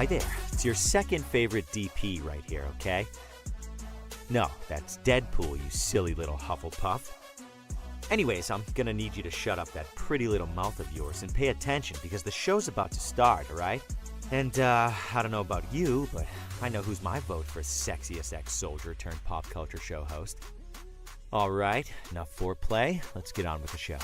Hi there. It's your second favorite DP right here, okay? No, that's Deadpool, you silly little Hufflepuff. Anyways, I'm gonna need you to shut up that pretty little mouth of yours and pay attention because the show's about to start, alright? And, I don't know about you, but I know who's my vote for sexiest ex-soldier turned pop culture show host. Alright, enough foreplay. Let's get on with the show.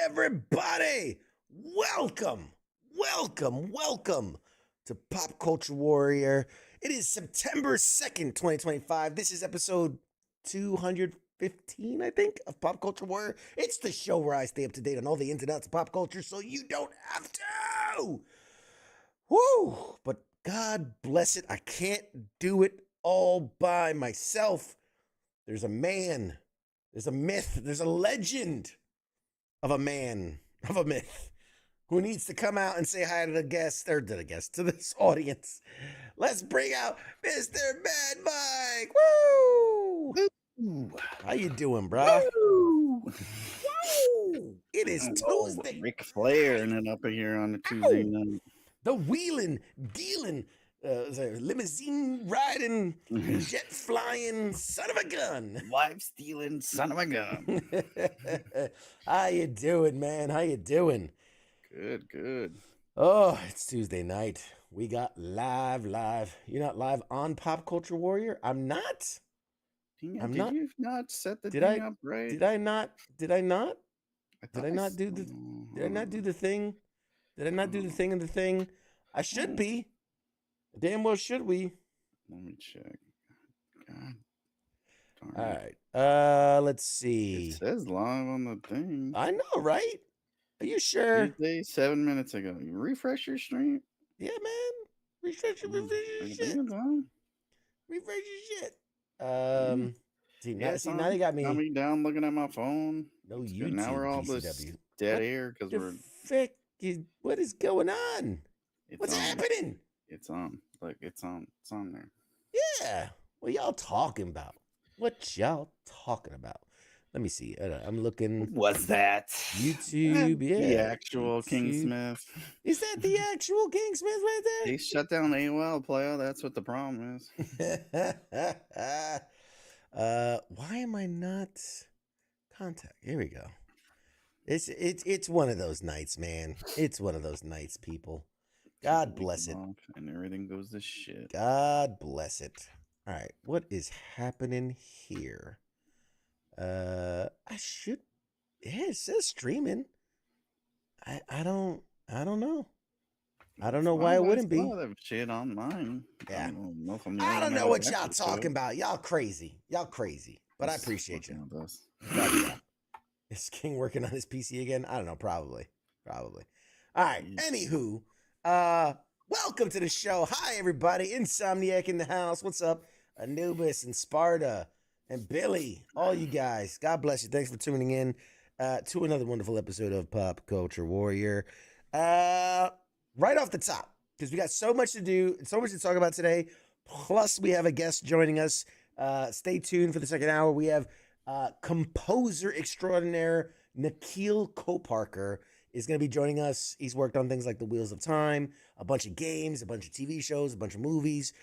Everybody, welcome to Pop Culture Warrior. It is September 2nd, 2025. This is episode 215, I think, of Pop Culture Warrior. It's the show where I stay up to date on all the ins and outs of pop culture so you don't have to. Woo! But God bless it, I can't do it all by myself. There's a man, there's a myth, there's a legend of a man, of a myth who needs to come out and say hi to the guests, or to this audience. Let's bring out Mr. Mad Mike. Woo! Ooh. How you doing, brah? Woo! Woo! It is Tuesday. Ric Flair and it up here on a Tuesday night. The wheeling, dealing, limousine riding, jet flying son of a gun. Wife stealing son of a gun. How you doing, man? How you doing? Good. Oh, it's Tuesday night. We got live. You're not live on Pop Culture Warrior? I'm not. Did you not set the thing up right? Did I not? Did I not do the thing? Did I not do the thing in the thing? I should be. Damn well should we. Let me check. God. All right. Let's see. It says live on the thing. I know, right? Are you sure? Tuesday, 7 minutes ago. You refresh your stream? Yeah, man. Refresh your shit. Refresh your shit. See, now they got me. Got me down looking at my phone. No YouTube. Now we're all PCW. this dead air because we're. What is going on? What's on. happening? It's on. Look, it's on. It's on there. Yeah. What y'all talking about? Let me see. I'm looking. What's that? YouTube. Yeah. The actual YouTube. King Smith. Is that the actual King Smith right there? They shut down AOL player. That's what the problem is. Why am I not contact? Here we go. It's one of those nights, man. It's one of those nights, people. God bless it. And everything goes to shit. God bless it. All right, what is happening here? It says streaming. I don't know. I don't know why it wouldn't be. That shit on mine. Yeah. I don't know what y'all talking about. Y'all crazy. But I appreciate you. Is King working on his PC again? I don't know. Probably. All right. Anywho, welcome to the show. Hi, everybody. Insomniac in the house. What's up? Anubis and Sparta and Billy. All you guys. God bless you. Thanks for tuning in to another wonderful episode of Pop Culture Warrior. Right off the top, because we got so much to do, so much to talk about today. Plus, we have a guest joining us. Stay tuned for the second hour. We have composer extraordinaire Nikhil Koparkar is going to be joining us. He's worked on things like The Wheels of Time, a bunch of games, a bunch of TV shows, a bunch of movies.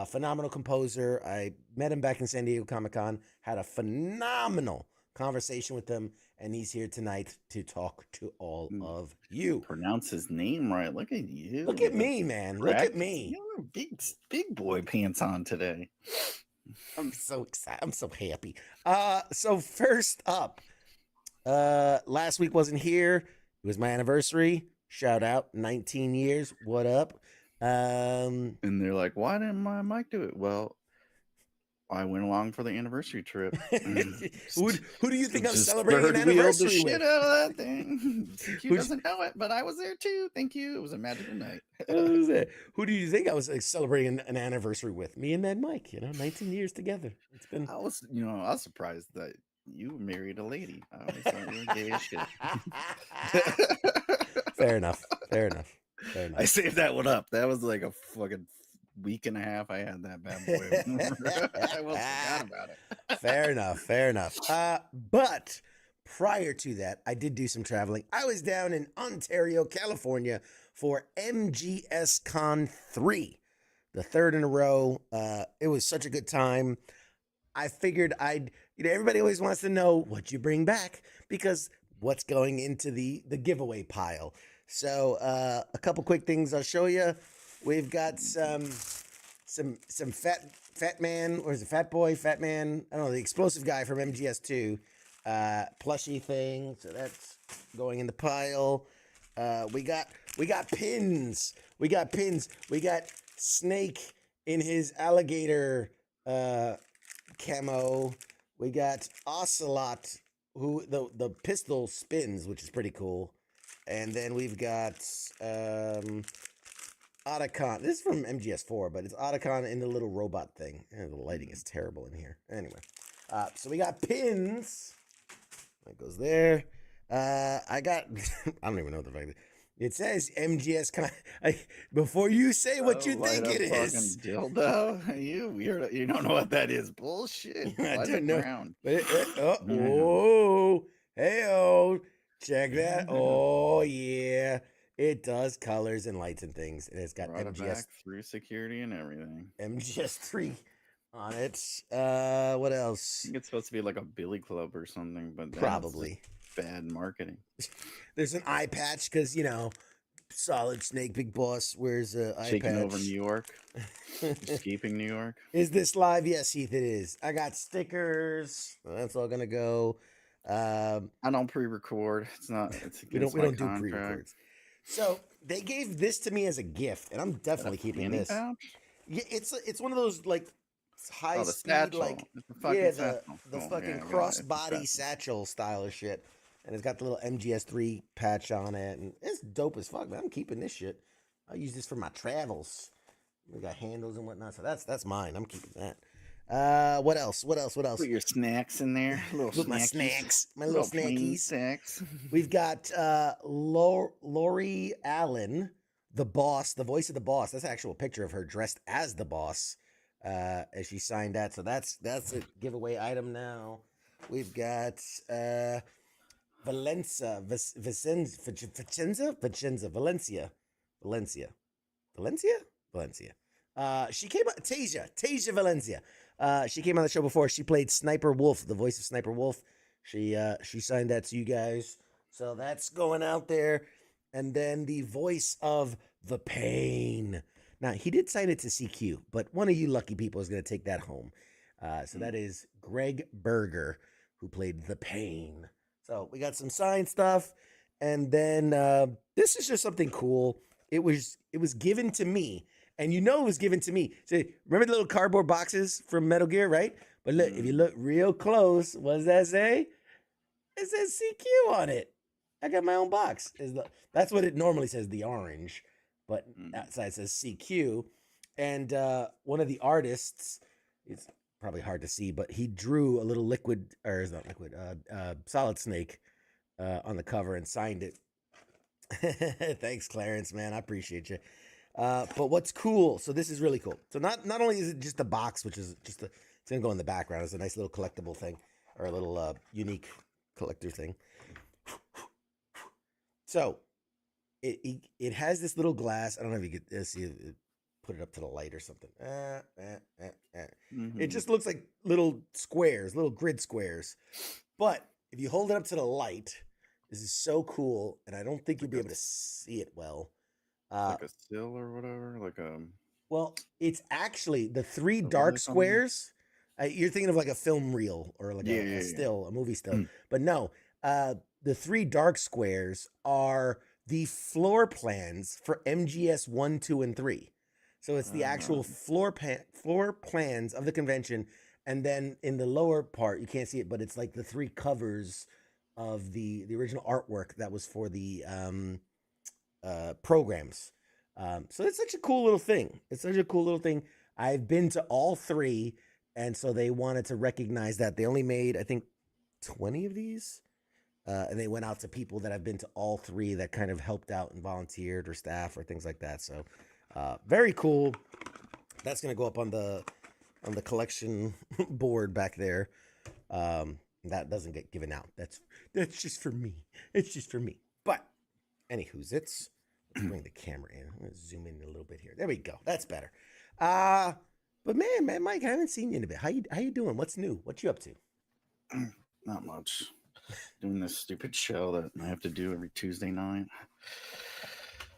Phenomenal composer. I met him back in San Diego Comic-Con, had a phenomenal conversation with him, and he's here tonight to talk to all of you. Pronounce his name right. Look at you. Look at me, man. Look at me. You have big boy pants on today. I'm so excited. I'm so happy. So first up, last week wasn't here. It was my anniversary. Shout out, 19 years. What up? And they're like, why didn't my mic do it? Well, I went along for the anniversary trip. Who do you think I'm celebrating an anniversary the with? Shit out of that thing. He doesn't know it, but I was there too. Thank you. It was a magical night. Who do you think I was celebrating an anniversary with? Me and Mad Mike. 19 years together. It's been. I was surprised that you married a lady. I always thought you were gay as shit. Fair enough. I saved that one up. That was like a fucking week and a half. I had that bad boy. I almost forgot about it. Fair enough. But prior to that, I did do some traveling. I was down in Ontario, California for MGS Con 3, the third in a row. It was such a good time. I figured everybody always wants to know what you bring back because what's going into the giveaway pile. So a couple quick things I'll show you. We've got some fat man, or is it fat man? I don't know, the explosive guy from MGS2 plushie thing. So that's going in the pile. We got pins. We got Snake in his alligator camo. We got Ocelot, who the pistol spins, which is pretty cool. And then we've got Otacon. This is from MGS4, but it's Otacon in the little robot thing. The lighting is terrible in here. Anyway, so we got pins. That goes there. I don't even know what the fuck. It says MGS. Before you say what you light think up it fucking is, dildo. You weirdo. You don't know what that is. Bullshit. I Pleasant don't know. ground. But Yeah. oh, hey, oh, check that. Oh, yeah. It does colors and lights and things. And it's got Brought it back through security and everything. MGS3 on it. What I else? think it's supposed to be like a billy club or something, but that's Probably. just bad marketing. There's an eye patch because, Solid Snake Big Boss wears an eye Taking patch. over New York. Escaping New York. Is this live? Yes, Heath, it is. I got stickers. That's all gonna go. I don't pre-record. It's We against don't my do contract. pre-records. So they gave this to me as a gift, and I'm definitely keeping Fanny this. pouch? Yeah, it's one of those like high the speed satchel. like It's a fucking satchel. the Oh, fucking yeah, crossbody satchel style of shit, and it's got the little MGS3 patch on it, and it's dope as fuck. Man, I'm keeping this shit. I use this for my travels. We got handles and whatnot, so that's mine. I'm keeping that. What else? Put your snacks in there. Put my snacks, my little snackies. Snacks. We've got Lori Allen, the boss, the voice of the boss. That's an actual picture of her dressed as the boss as she signed that. So that's a giveaway item now. We've got Valencia. She came out, Tasia Valencia. She came on the show before. She played Sniper Wolf, the voice of Sniper Wolf. She signed that to you guys. So that's going out there. And then the voice of the Pain. Now, he did sign it to CQ, but one of you lucky people is going to take that home. So that is Greg Berger, who played the Pain. So we got some signed stuff. And then this is just something cool. It was given to me. And it was given to me. So remember the little cardboard boxes from Metal Gear, right? But look, if you look real close, what does that say? It says CQ on it. I got my own box. That's what it normally says, the orange. But outside says CQ. And one of the artists, it's probably hard to see, but he drew a little Solid Snake on the cover and signed it. Thanks, Clarence, man. I appreciate you. But what's cool, so this is really cool. So not only is it just a box, which is it's gonna go in the background. It's a nice little collectible thing, or a little unique collector thing. So it has this little glass. I don't know if you could see it, put it up to the light or something. It just looks like little squares, little grid squares. But if you hold it up to the light, this is so cool, and I don't think you'll be able to see it well. Like a still or whatever, Well, it's actually the three dark squares. You're thinking of like a film reel or like a still, a movie still. But no, the three dark squares are the floor plans for MGS 1, 2, and 3. So it's the actual floor plans of the convention, and then in the lower part you can't see it, but it's like the three covers of the original artwork that was for the programs. So it's such a cool little thing. I've been to all three, and so they wanted to recognize that. They only made, I think, 20 of these, and they went out to people that have been to all three that kind of helped out and volunteered or staff or things like that. So very cool. That's gonna go up on the collection board back there. That doesn't get given out. That's just for me. It's just for me. But anywho's let's bring the camera in. I'm gonna zoom in a little bit here. There we go. That's better. But man, Mike, I haven't seen you in a bit. How you doing? What's new? What you up to? Not much. Doing this stupid show that I have to do every Tuesday night.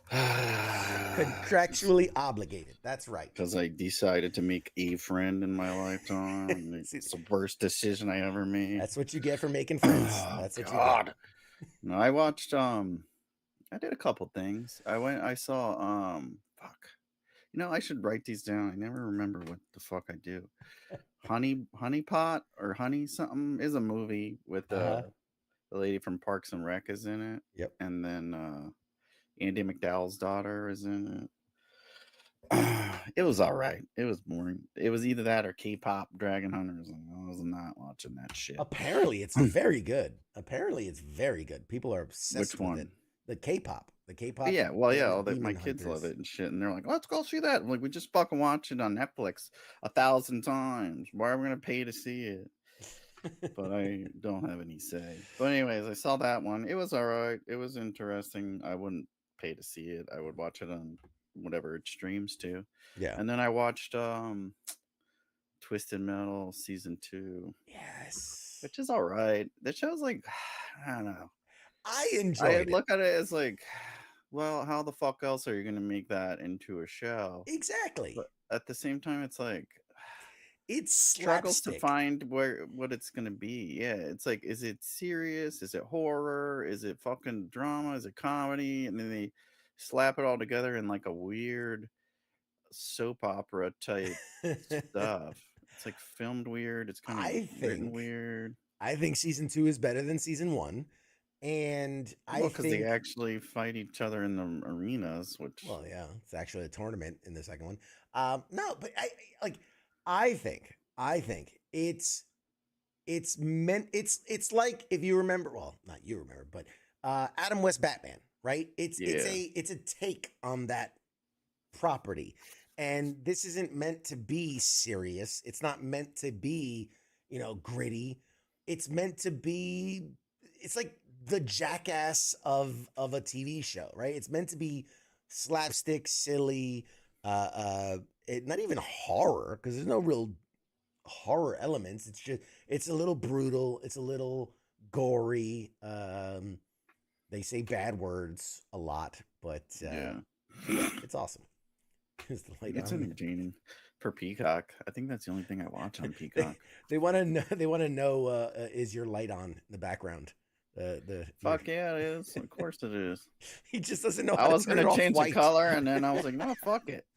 Contractually obligated. That's right. Because I decided to make a friend in my lifetime. It's the worst decision I ever made. That's what you get for making friends. That's what you get. No, I watched I did a couple things. I saw I should write these down. I never remember what the fuck I do. Honey Pot or Honey something is a movie with the lady from Parks and Rec is in it. Yep. And then Andy McDowell's daughter is in it. It was all right. It was boring. It was either that or K-pop Dragon Hunters. I was not watching that shit. Apparently, it's very good. People are obsessed Which one? with it. The K-pop. The K-pop. Yeah, well, yeah, band, all the that my Demon kids love Hunters. it and shit, and they're like, "Let's go see that." I'm like, we just fucking watched it on Netflix 1,000 times. Why are we gonna pay to see it? But I don't have any say. But anyways, I saw that one. It was all right. It was interesting. I wouldn't pay to see it. I would watch it on whatever it streams to. Yeah. And then I watched Twisted Metal season 2, Yes. which is all right. The show's like, I don't know. I I enjoyed it. look at it as like, well, how the fuck else are you gonna make that into a show? Exactly. But at the same time, it's like It's struggles to slapstick. find what it's gonna be. Yeah, it's like, is it serious? Is it horror? Is it fucking drama? Is it comedy? And then they slap it all together in like a weird soap opera type stuff. It's like filmed weird. It's kind I of written think weird. I think season 2 is better than season 1. And I Well, because they think actually fight each other in the arenas, which well, yeah, it's actually a tournament in the second one. No, but I think it's meant it's like if you remember, well, not you remember, but Adam West Batman, right? It's a take on that property. And this isn't meant to be serious. It's not meant to be, gritty. It's meant to be it's like the Jackass of a TV show, right? It's meant to be slapstick, silly, not even horror because there's no real horror elements. It's a little brutal, it's a little gory. They say bad words a lot, but yeah, it's awesome. Is the light it's on? entertaining. For Peacock, I think that's the only thing I watch on Peacock. They want to know. They want to know. Is your light on in the background? Fuck yeah, it is. Of course it is. He just doesn't know. I How was to turn it gonna off change white. the color, and then I was like, no, fuck it.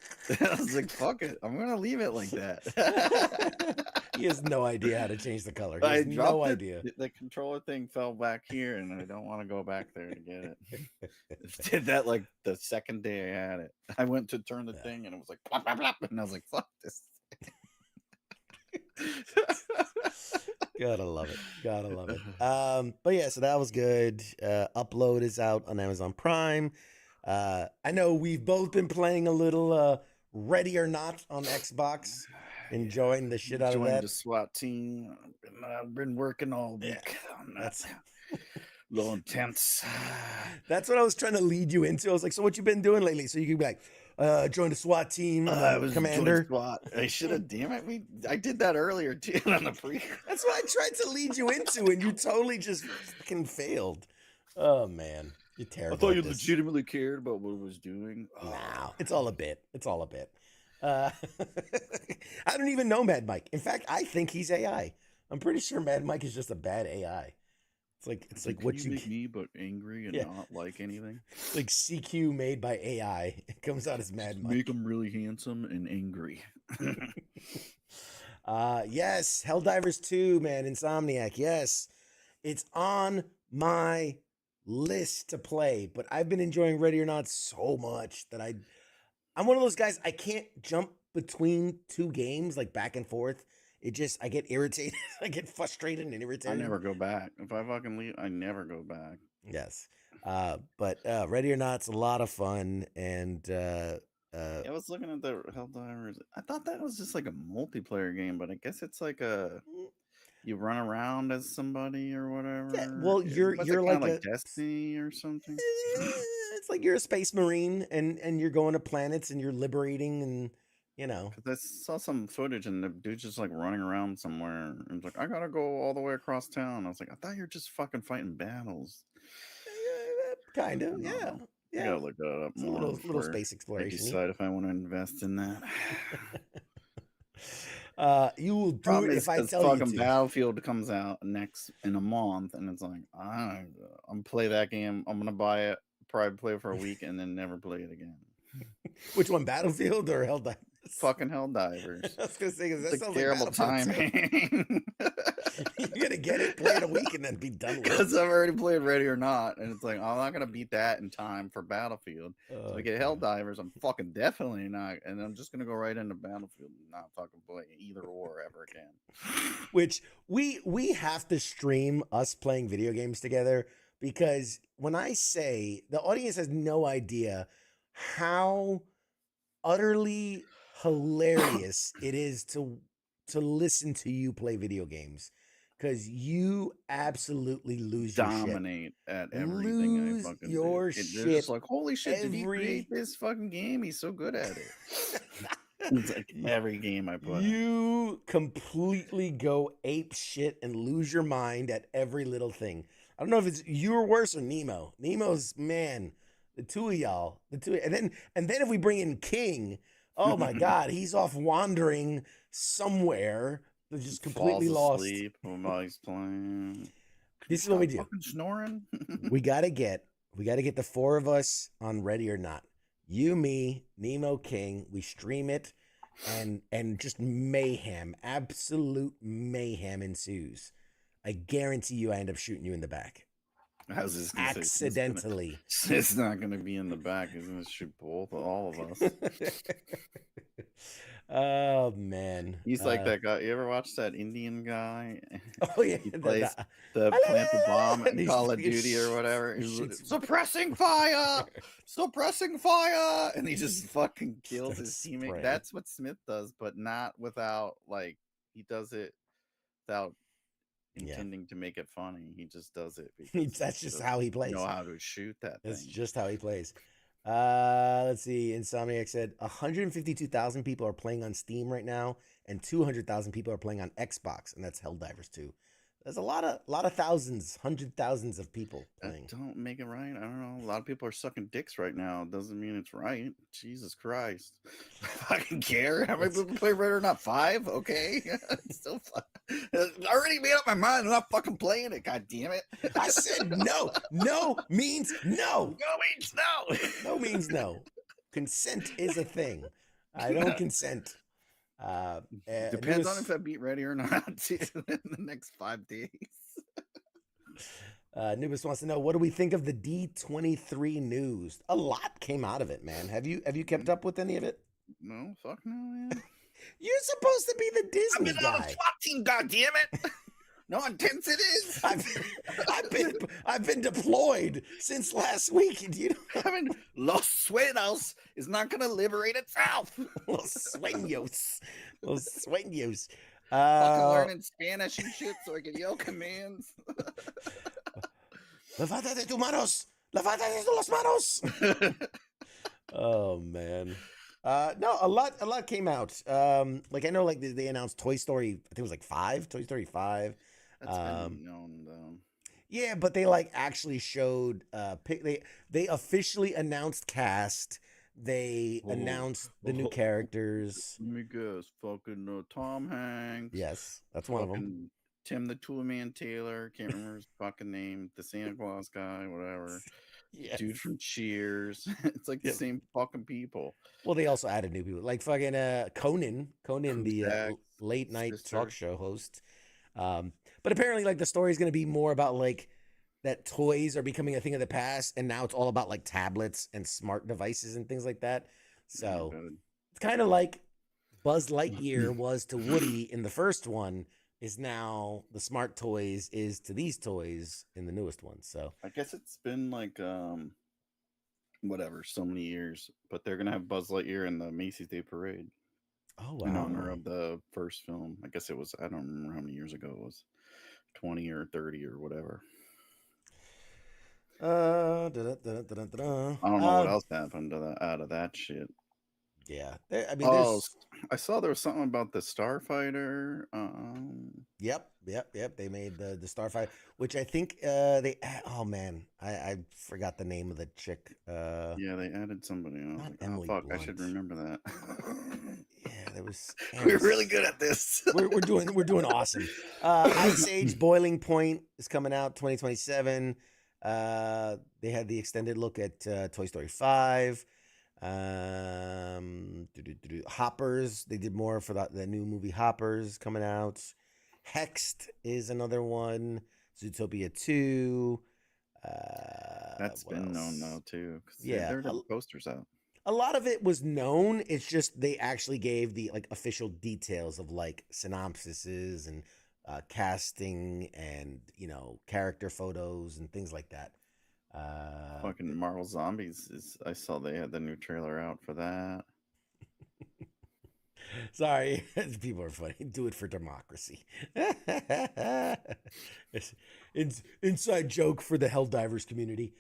I was like, fuck it. I'm gonna leave it like that. He has no idea how to change the color. He I has dropped no it. idea. The controller thing fell back here, and I don't want to go back there to get it. Did that like the second day I had it. I went to turn the thing, and it was like plop, plop, plop, and I was like, fuck this. Gotta love it. Gotta love it. But yeah, so that was good. Upload is out on Amazon Prime. I know we've both been playing a little Ready or Not on Xbox, enjoying the shit out of that. Joined the SWAT team. I've been working all week. That's a little intense. That's what I was trying to lead you into. I was like, so what you been doing lately? So you could be like, joined a SWAT team, I was commander. SWAT. I should have. Damn it! I did that earlier too on the pre. That's what I tried to lead you into, and you totally just fucking failed. Oh man, you're terrible. I thought you at this. legitimately cared about what I was doing. No, it's all a bit. It's all a bit. I don't even know Mad Mike. In fact, I think he's AI. I'm pretty sure Mad Mike is just a bad AI. It's like what you make me but angry and not like anything. It's like CQ made by AI. It comes out as Mad Mike. Make him really handsome and angry. Yes, Helldivers 2, man, Insomniac. Yes, it's on my list to play, but I've been enjoying Ready or Not so much that I'm one of those guys, I can't jump between two games like back and forth. I get irritated. I get frustrated and irritated. I never go back. If I fucking leave, I never go back. Yes. But Ready or Not's a lot of fun. And I was looking at the Helldivers. I thought that was just like a multiplayer game, but I guess it's like you run around as somebody or whatever. Yeah, well, you're like Destiny or something. It's like you're a space marine and you're going to planets and you're liberating and Because I saw some footage and the dude's just like running around somewhere. And it's like, I gotta go all the way across town. I was like, I thought you were just fucking fighting battles. Kind of, yeah. I gotta look that up more. Little space exploration. I decide if I want to invest in that. You will do it if I tell you to. Fucking Battlefield comes out next in a month, and it's like, I'm gonna play that game. I'm gonna buy it, probably play it for a week, and then never play it again. Which one, Battlefield or Helldivers? Fucking Helldivers. I was gonna say because that sounds terrible like timing. You're gonna get it, play it a week, and then be done with it. Because I've already played Ready or Not, and it's like, I'm not gonna beat that in time for Battlefield. So I get Helldivers, I'm fucking definitely not, and I'm just gonna go right into Battlefield and not fucking play either or ever again. Which we have to stream us playing video games together, because when I say the audience has no idea how utterly hilarious it is to listen to you play video games, because you absolutely lose your shit. Dominate at everything I Lose fucking do. your They're just shit like, holy shit, did he every create this fucking game? He's so good at it. It's like every game I play. You completely go ape shit and lose your mind at every little thing. I don't know if it's you or worse or Nemo. Nemo's, man, the two of y'all, and then if we bring in King, oh my God, he's off wandering somewhere, just completely Falls lost. asleep while he's playing. This is what we do. Fucking snoring. we gotta get the four of us on Ready or Not. You, me, Nemo, King. We stream it, and just mayhem, absolute mayhem ensues. I guarantee you, I end up shooting you in the back. I was just gonna say, Accidentally. it's not gonna be in the back. He's gonna shoot all of us. Oh man, He's like that guy. You ever watch that Indian guy? Oh yeah, He plays the plant the bomb in He's Call of fucking Duty or whatever. He's like, shoots- suppressing fire, suppressing fire, and he just fucking kills his Starts teammate. spraying. That's what Smith does, but not without like he does it without intending to make it funny. He just does it because That's just how he plays. know how to shoot that That's thing. just how he plays. Let's see. Insomniac said 152,000 people are playing on Steam right now, and 200,000 people are playing on Xbox, and that's Helldivers 2. There's a lot of thousands, hundred thousands of people playing. Don't make it right. I don't know. A lot of people are sucking dicks right now. Doesn't mean it's right. Jesus Christ. I fucking care. How many people play Red or Not? 5? Okay. It's still fun. I already made up my mind. I'm not fucking playing it. God damn it. I said no. No means no. No means no. No means no. Consent is a thing. I don't consent. Depends on if I beat Ready or Not in the next 5 days. Nubis wants to know, what do we think of the D23 news? A lot came out of it, man. Have you kept up with any of it? No, fuck no, man. You're supposed to be the Disney I'm on guy. a SWAT team, goddammit. No intense it is. I've been deployed since last week. You know? I mean, Los Sueños is not going to liberate itself. Los Sueños. Los Sueños. Fucking learning Spanish and shit so I can yell commands. Levántate tus manos. Levántate tus manos. Oh man. No, a lot came out. Like I know, like they announced Toy Story. I think it was like 5. Toy Story 5. That's been known though. Yeah, but they like actually showed. They officially announced cast. They announced the new characters. Let me guess, fucking Tom Hanks. Yes, that's one of them. Tim the Toolman Taylor. Can't remember his fucking name. The Santa Claus guy, whatever. Yes. Dude from Cheers. It's like the same fucking people. Well, they also added new people, like fucking Conan, the late night talk show host. But apparently, like the story is going to be more about like that toys are becoming a thing of the past, and now it's all about like tablets and smart devices and things like that. So it's kind of like Buzz Lightyear was to Woody in the first one, is now the smart toys is to these toys in the newest one. So I guess it's been like whatever, so many years, but they're gonna have Buzz Lightyear in the Macy's Day Parade. Oh wow! In honor of the first film. I guess it was, I don't remember how many years ago it was, 20 or 30 or whatever. I don't know what else happened to out of that shit. Yeah, I mean, I saw there was something about the Starfighter. Yep. They made the Starfighter, which I think they. Oh man, I forgot the name of the chick. Yeah, they added somebody else. Not Like, Emily fuck, Blunt. I should remember that. Yeah, there was. We're really good at this. we're doing awesome. Ice Age Boiling Point is coming out 2027. They had the extended look at Toy Story 5. Hoppers, they did more for the new movie Hoppers coming out. Hexed is another one. Zootopia 2. That's been known now too. Yeah, there are posters out. A lot of it was known. It's just they actually gave the like official details of like synopsises and casting and character photos and things like that. Fucking Marvel Zombies is. I saw they had the new trailer out for that. Sorry, people are funny. Do it for democracy. It's inside joke for the Helldivers community.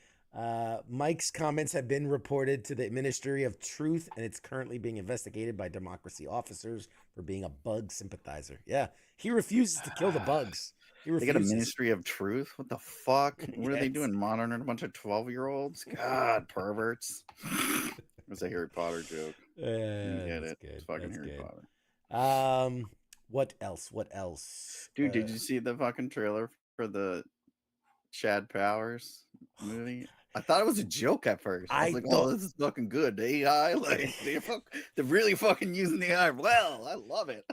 Mike's comments have been reported to the Ministry of Truth, and it's currently being investigated by democracy officers for being a bug sympathizer. Yeah, he refuses to kill the bugs. He They got a refuses. Ministry of Truth. What the fuck? What are they Yes. doing? Monitoring a bunch of 12-year-olds? God, perverts. It was a Harry Potter joke. You get That's it. good. It's fucking That's Harry good. Potter. What else? What else? Dude, did you see the fucking trailer for the Chad Powers movie? I thought it was a joke at first. I was I like, thought- "Oh, this is fucking good." The AI, like they're really fucking using the AI well. I love it.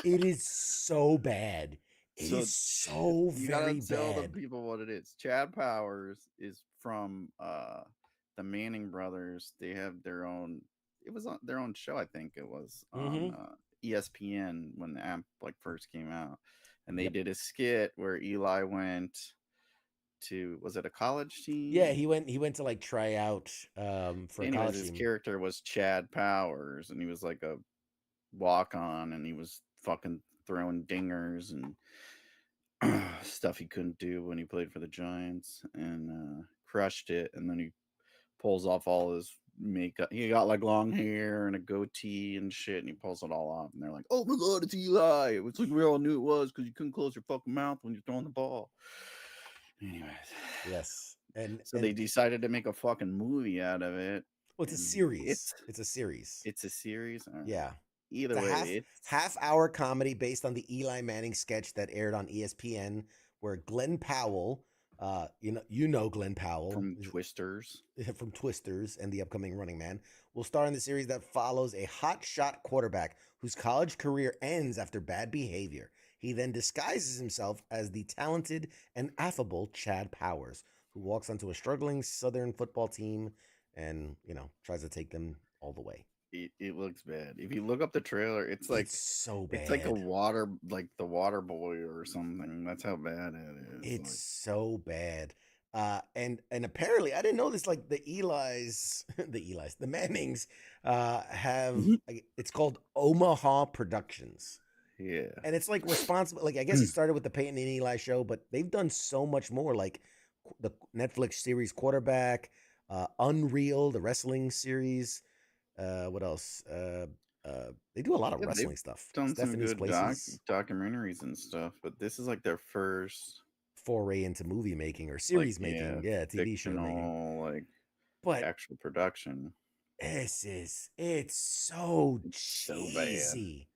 It is so bad. It is so you very gotta tell the bad. people what it is. Chad Powers is from the Manning brothers. They have their own. It was on their own show, I think it was on ESPN when the app like first came out, and they did a skit where Eli went to, was it a college team? Yeah, he went to like try out for a college His team. character was Chad Powers, and he was like a walk on, and he was fucking throwing dingers and stuff he couldn't do when he played for the Giants, and crushed it. And then he pulls off all his makeup. He got like long hair and a goatee and shit, and he pulls it all off. And they're like, "Oh my god, it's Eli!" It was like we all knew it was because you couldn't close your fucking mouth when you're throwing the ball. Anyways, yes, and so they decided to make a fucking movie out of it. Well, it's a series. It's a series. It's a series. Yeah. Either it's way, it's half-hour comedy based on the Eli Manning sketch that aired on ESPN, where Glenn Powell, you know Glenn Powell from Twisters, from Twisters, and the upcoming Running Man, will star in the series that follows a hotshot quarterback whose college career ends after bad behavior. He then disguises himself as the talented and affable Chad Powers, who walks onto a struggling Southern football team and, tries to take them all the way. It looks bad. If you look up the trailer, it's so bad. It's like the water boy or something. That's how bad it is. It's so bad. And apparently, I didn't know this. Like the Mannings, have it's called Omaha Productions. Yeah, and it's like responsible. Like I guess it started with the Peyton and Eli show, but they've done so much more. Like the Netflix series Quarterback, Unreal, the wrestling series. What else? They do a lot of wrestling stuff. Done Stephanie's some good Places. documentaries and stuff, but this is like their first foray into movie making or series making. Yeah, TV show making. But actual production. It's so cheesy.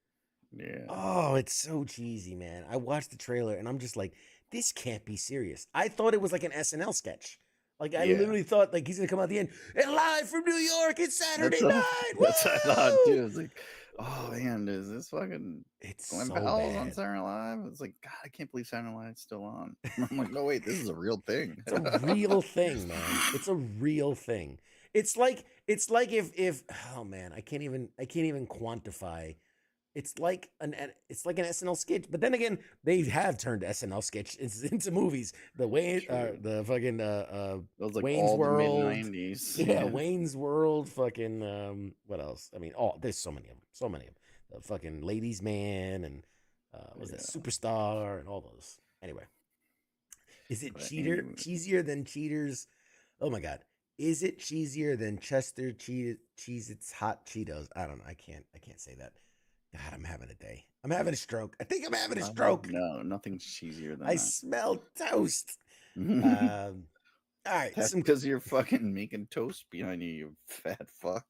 Yeah. Oh, it's so cheesy, man. I watched the trailer and I'm just like, this can't be serious. I thought it was like an SNL sketch. Like I literally thought like he's gonna come out the end and live from New York. It's Saturday night. That's what I thought too. It's like, oh man, is this fucking? It's Glenn so Powell's bad. on Saturday Night Live. It's like, God, I can't believe Saturday Night Live's still on. I'm like, no wait, this is a real thing. It's a real thing, man. It's a real thing. It's like if oh man, I can't even quantify. It's like an SNL sketch, but then again, they have turned SNL sketch into movies. The fucking those like Wayne's all World, the mid-90s. yeah, Wayne's World, fucking what else? I mean, there's so many of them. The fucking Ladies Man and was that Superstar and all those. Anyway, is it cheesier than Cheaters? Oh my God, is it cheesier than Chester Cheez-Its Hot Cheetos? I don't know. I can't say that. God, I'm having a day. I'm having a stroke. I think I'm having a stroke. No, nothing's cheesier than I that. smell toast. All right. That's because you're fucking making toast behind you fat fuck.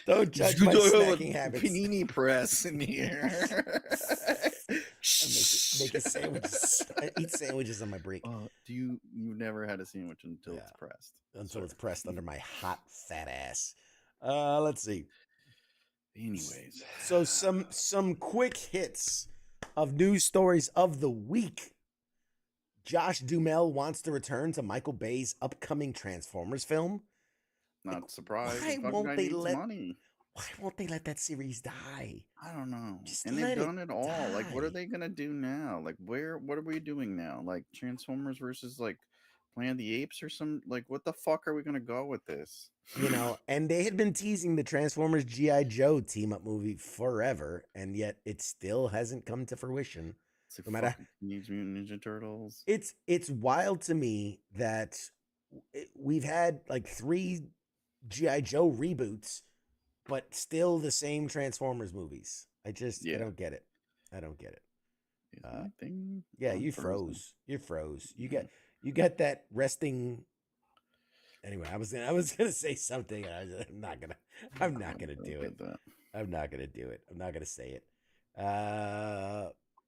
Don't judge my snacking habits. Panini press in here. Make a sandwiches. I eat sandwiches on my break. You've never had a sandwich until it's pressed. Until it's pressed under my hot fat ass. Let's see. Anyways, so some quick hits of news stories of the week. Josh Duhamel wants to return to Michael Bay's upcoming Transformers film. Not surprised. Why won't they let? Money. Why won't they let that series die? I don't know. Just And they've let it done it all. Like, what are die. they gonna do now? Like, what are we doing now? Like Transformers versus like Planet of the Apes or some like what the fuck are we gonna go with this? You know, and they had been teasing the Transformers G.I. Joe team up movie forever, and yet it still hasn't come to fruition. It's like No matter, fucking Teenage Mutant Ninja Turtles. it's wild to me that we've had like 3 G.I. Joe reboots, but still the same Transformers movies. I Yeah, don't get it. I don't get it. is my thing. Yeah, I'm you frozen. froze. You froze. Yeah. You got that resting. Anyway, I was gonna say something. And I'm not gonna do it. I'm not gonna do it. I'm not gonna say it.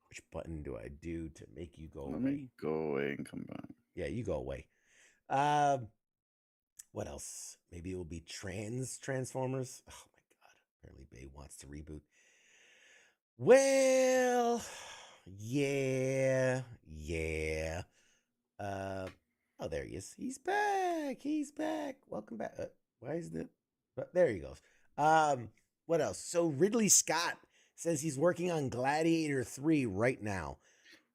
Which button do I do to make you go Let away? me go away and come back. Yeah, you go away. What else? Maybe it will be Transformers. Oh my god! Apparently, Bay wants to reboot. Well, yeah. Oh, there he is. He's back. He's back. Welcome back. Why is that? But there he goes. What else? So Ridley Scott says he's working on Gladiator 3 right now.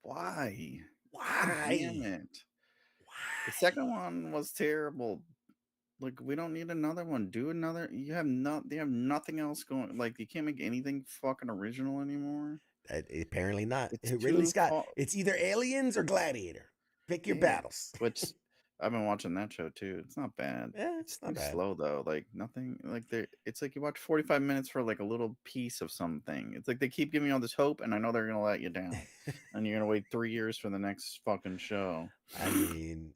Why? Why? Damn it. Why? The second one was terrible. Like, we don't need another one. Do another. They have nothing else going. Like, you can't make anything fucking original anymore. Apparently not. It's Ridley too Scott. It's either Aliens or Gladiator. Pick your battles. Which I've been watching that show too. It's not bad. Yeah, it's not too bad. slow though. Like nothing. Like it's like you watch 45 minutes for like a little piece of something. It's like they keep giving you all this hope, and I know they're gonna let you down, and you're gonna wait 3 years for the next fucking show. I mean,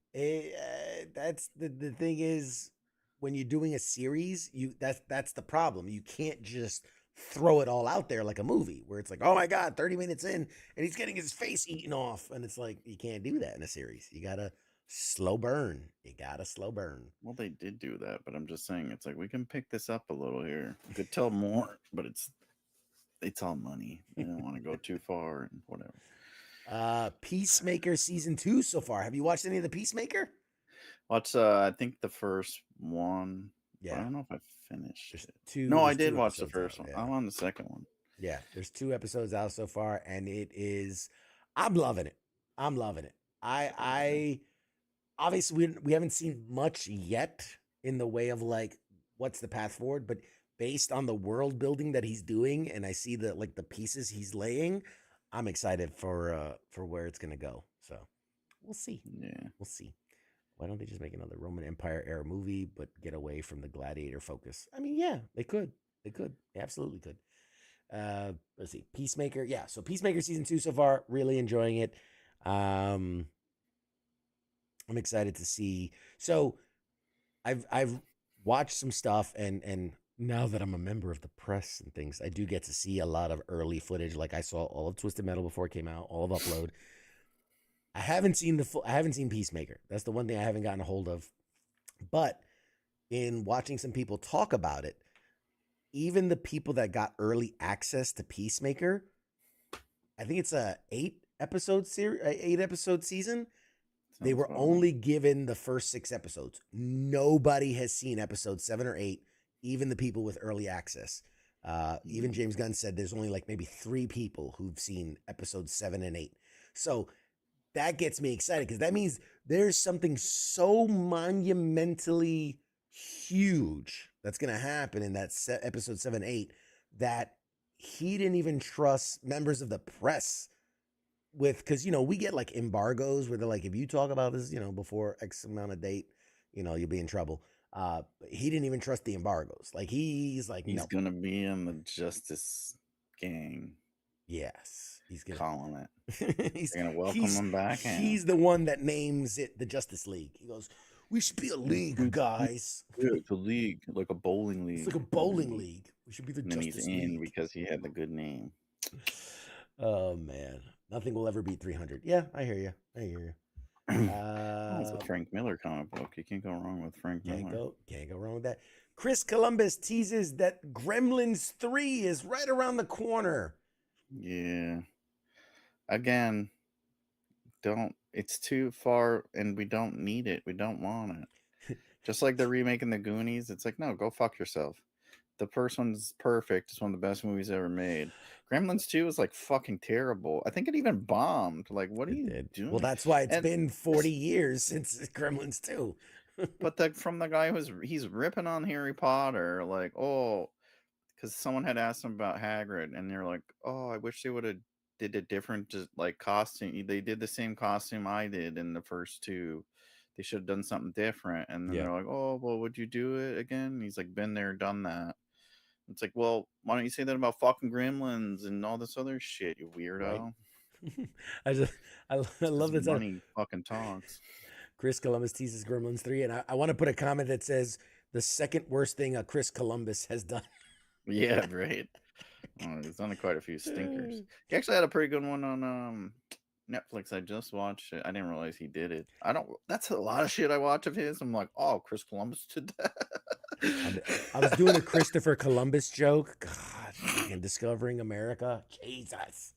that's the thing is when you're doing a series, that's the problem. You can't just throw it all out there like a movie where it's like, oh my god, 30 minutes in and he's getting his face eaten off, and it's like you can't do that in a series. You gotta slow burn. Well, they did do that, but I'm just saying it's like we can pick this up a little here. We could tell more, but it's all money. They don't want to go too far and whatever. Peacemaker season 2 so far. Have you watched any of the Peacemaker? Watch I think the first one. Yeah. I don't know if I finished it. No, I did watch the first one. Yeah. I'm on the second one. Yeah, there's 2 episodes out so far, and I'm loving it. I obviously we haven't seen much yet in the way of like what's the path forward, but based on the world building that he's doing, and I see the pieces he's laying, I'm excited for where it's gonna go. So we'll see. Yeah, we'll see. Why don't they just make another Roman Empire era movie, but get away from the gladiator focus? I mean, yeah, they could. They absolutely could. Let's see, Peacemaker. Yeah, so Peacemaker season 2 so far, really enjoying it. I'm excited to see. So I've watched some stuff, and now that I'm a member of the press and things, I do get to see a lot of early footage. Like I saw all of Twisted Metal before it came out, all of Upload. I haven't seen Peacemaker. That's the one thing I haven't gotten a hold of. But in watching some people talk about it, even the people that got early access to Peacemaker, I think it's a 8-episode season. They were only given the first 6 episodes. Nobody has seen episode 7 or 8, even the people with early access. Even James Gunn said there's only like maybe 3 people who've seen episodes 7 and 8. So that gets me excited because that means there's something so monumentally huge that's going to happen in that episode 7, 8 that he didn't even trust members of the press with, because, we get like embargoes where they're like, if you talk about this, before X amount of date, you'll be in trouble. He didn't even trust the embargoes. Like he's like, he's going to be in the Justice Gang. Yes. He's gonna calling it. He's gonna welcome him back. He's the one that names it the Justice League. He goes, "We should be a league, guys. Yeah, it's a league, like a bowling league. It's like a bowling league. We should be the Justice League." And he's in because he had the good name. Oh man, nothing will ever beat 300. Yeah, I hear you. It's a Frank Miller comic book. You can't go wrong with Frank Miller. Can't go wrong with that. Chris Columbus teases that Gremlins 3 is right around the corner. Yeah. Again, it's too far and we don't need it. We don't want it. Just like they're remaking the Goonies. It's like, no, go fuck yourself. The first one's perfect. It's one of the best movies ever made. Gremlins 2 is like fucking terrible. I think it even bombed. Like, what are It you did. doing? Well, that's why it's And been 40 years since Gremlins 2. but from the guy he's ripping on Harry Potter, like, oh, because someone had asked him about Hagrid, and they're like, oh, I wish they would have did a different just like costume. They did the same costume I did in the first two. They should have done something different. And then Yeah. they're like, oh, well, would you do it again? And he's like, been there, done that. It's like, well, why don't you say that about fucking Gremlins and all this other shit, you weirdo? Right. I love Because that. money fucking talks. Chris Columbus teases Gremlins 3, and I want to put a comment that says the second worst thing a Chris Columbus has done. Yeah, right. He's done quite a few stinkers. He actually had a pretty good one on Netflix. I just watched it. I didn't realize he did it. That's a lot of shit I watch of his. I'm like, oh, Chris Columbus did that. I was doing a Christopher Columbus joke. God, fucking discovering America. Jesus.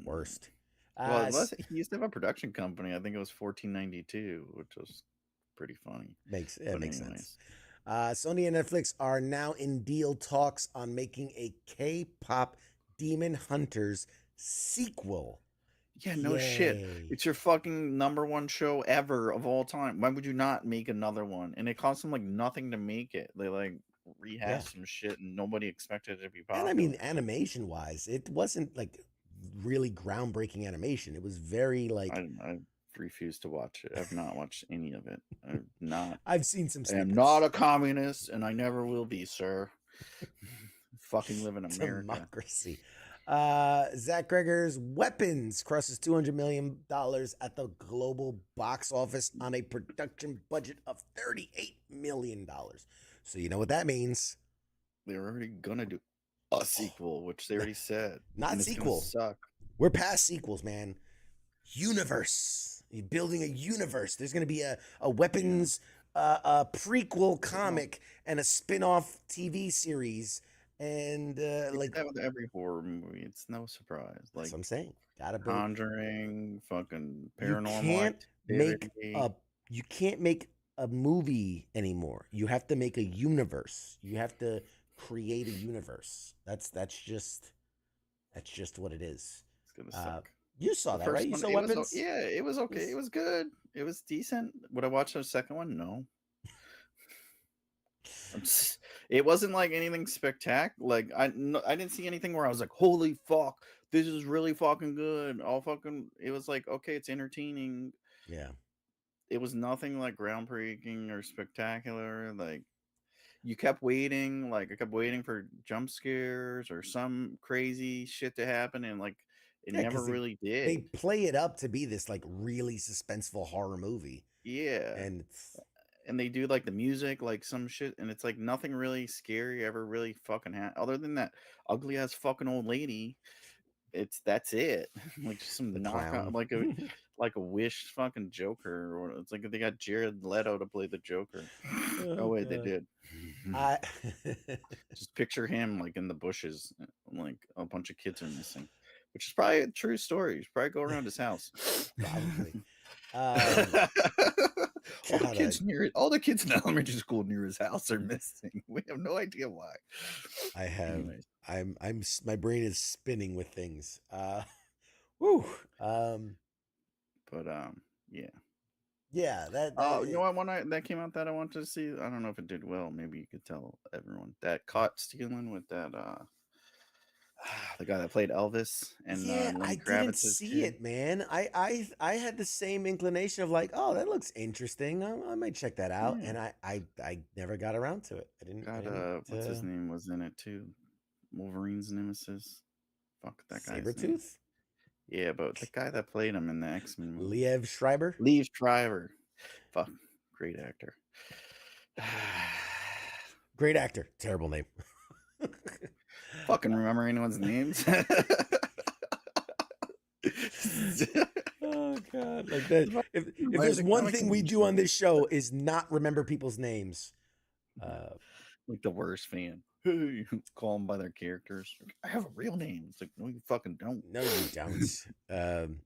Worst. Well, he used to have a production company. I think it was 1492, which was pretty funny. Makes sense. Sony and Netflix are now in deal talks on making a K-pop Demon Hunters sequel. Yeah, no shit. It's your fucking #1 show ever of all time. Why would you not make another one? And it cost them like nothing to make it. They like rehashed some shit, and nobody expected it to be popular. And I mean, animation-wise, it wasn't like really groundbreaking animation. It was very like I refuse to watch it. I've not watched any of it. I've seen some I am not a communist, and I never will be, sir. Fucking live in America. Democracy. Zach Gregor's Weapons crosses $200 million at the global box office on a production budget of $38 million. So you know what that means. They're already gonna do a sequel, which they already said. Not sequel. Suck. We're past sequels, man. Universe. You're building a universe. There's going to be a Weapons a prequel comic and a spin-off TV series. And like that with every horror movie, it's no surprise. Like that's what I'm saying. Gotta be Conjuring, fucking Paranormal. You can't make a movie anymore. You have to make a universe. You have to create a universe. That's just what it is. It's gonna suck. You saw that, right? You saw Weapons? It was okay. It was good. It was decent. Would I watch the second one? No. It wasn't like anything spectacular. Like I didn't see anything where I was like, holy fuck, this is really fucking good. It was like, okay, it's entertaining. Yeah. It was nothing like groundbreaking or spectacular. Like you kept waiting. Like I kept waiting for jump scares or some crazy shit to happen, and like it never really did. They play it up to be this like really suspenseful horror movie. Yeah. And they do like the music, like some shit, and it's like nothing really scary ever really fucking happened. Other than that ugly ass fucking old lady, that's it. Like some knockout, like a Wish fucking Joker, or it's like they got Jared Leto to play the Joker. Oh wait, they did. Just picture him like in the bushes, like a bunch of kids are missing, which is probably a true story. You should probably go around his house. Probably. All the kids in elementary school near his house are missing. We have no idea why. My brain is spinning with things. Yeah. That you know what one that came out that I wanted to see? I don't know if it did well. Maybe you could tell everyone that Caught Stealing with that the guy that played Elvis and I didn't see it, man. I had the same inclination of like, oh, that looks interesting. I might check that out, and I never got around to it. I didn't. What's his name was in it too? Wolverine's nemesis. Fuck that guy. Sabretooth? Yeah, but the guy that played him in the X-Men movie. Liev Schreiber. Fuck, great actor. Great actor. Terrible name. Fucking remember anyone's names? Oh god, like that. If there's one thing we do on this show is not remember people's names. Like the worst fan. Call them by their characters. I have a real name. It's like, no, you fucking don't. No, you don't.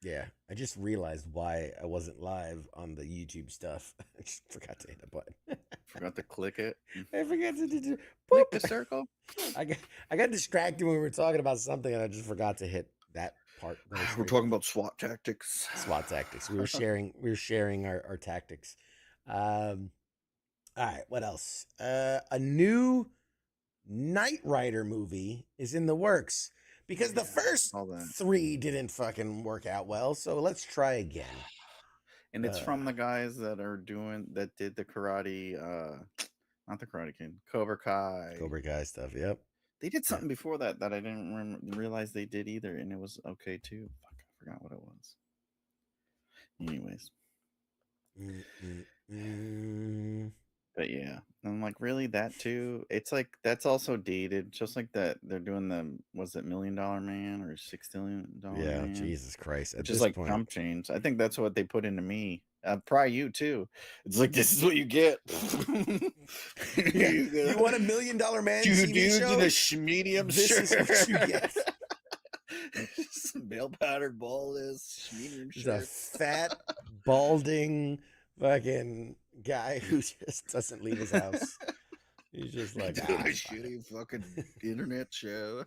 Yeah, I just realized why I wasn't live on the YouTube stuff. I just forgot to hit a button. Forgot to click it. I forgot to do. Click the Boop. circle. I got distracted when we were talking about something, and I just forgot to hit that part. We're talking about SWAT tactics. SWAT tactics. We were sharing our tactics. All right, what else? A new Knight Rider movie is in the works because the first all that. 3 didn't fucking work out well. So let's try again. And it's from the guys that did the karate, not the Karate Kid, Cobra Kai. Cobra Kai stuff. Yep. They did something before that I didn't realize they did either, and it was okay too. Fuck, I forgot what it was. Anyways. But yeah, I'm like, really, that too? It's like that's also dated, just like that. They're doing was it $1 Million Man or $6 Million Man? Jesus Christ! Which is like jump change. I think that's what they put into me. Probably you too. It's like, this is what you get. You want $1 Million Man? 2 TV dudes show? in a medium This shirt. is what you get. Male powdered ballless medium He's shirt. a fat, balding, fucking guy who just doesn't leave his house. He's just like doing a shitty fucking internet show.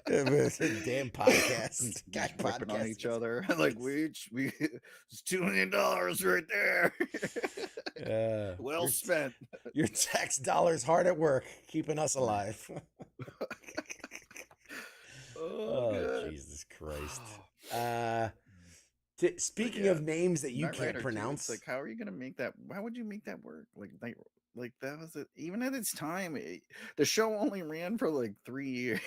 Damn podcast. Guy Flipping on podcast. each other. Like we it's $2 million right there. Well spent. Your tax dollars hard at work, keeping us alive. Oh, Jesus Christ. Speaking of names that you can't pronounce, like, how are you gonna make that? Why would you make that work? Like that was it. Even at its time, the show only ran for like 3 years.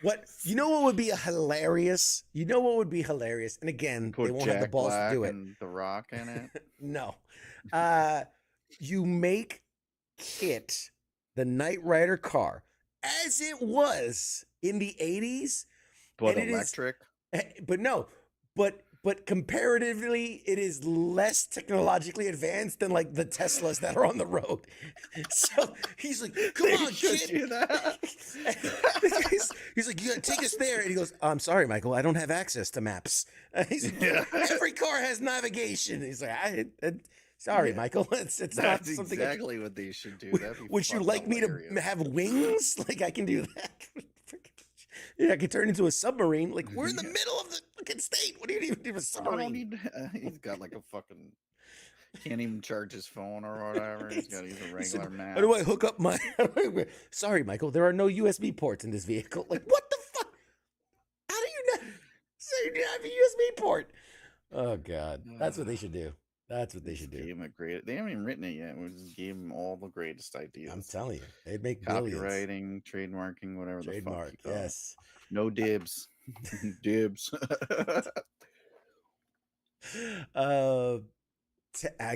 what would be hilarious? You know what would be hilarious? And again, they won't have the balls to do it. And The Rock in it. No, you make Kit the Knight Rider car as it was in the 80s, but electric. But comparatively, it is less technologically advanced than like the Teslas that are on the road. So he's like, "Come on, kid." He's like, "You gotta take us there." And he goes, "I'm sorry, Michael, I don't have access to maps." He's like, "Every car has navigation." He's like, "Sorry, Michael, it's not something." That's exactly what they should do. Would you like me to have wings? Like I can do that. Yeah, I could turn into a submarine. Like, we're in the middle of the fucking state. What do you even do with a submarine? He's got like a fucking... Can't even charge his phone or whatever. He's got to use a regular map. How do I hook up my... Sorry, Michael, there are no USB ports in this vehicle. Like, what the fuck? How do you not... So you have a USB port? Oh, God. That's what they should do. That's what they should do. They haven't even written it yet. We just gave them all the greatest ideas. I'm telling you, they'd make copywriting, trademarking, whatever Trademark, the fuck. Yes. No dibs. Dibs. I'm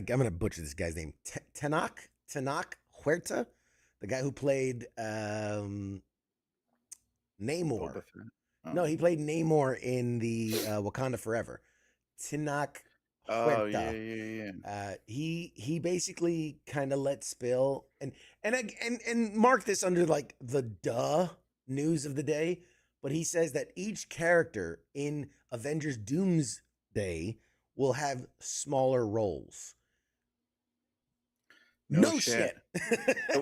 gonna butcher this guy's name. Tenoch Huerta, the guy who played Namor. Oh. No, he played Namor in the Wakanda Forever. Tenoch Huerta. Yeah. He basically kind of let spill and mark this under like the news of the day, but he says that each character in Avengers Doomsday will have smaller roles. No shit.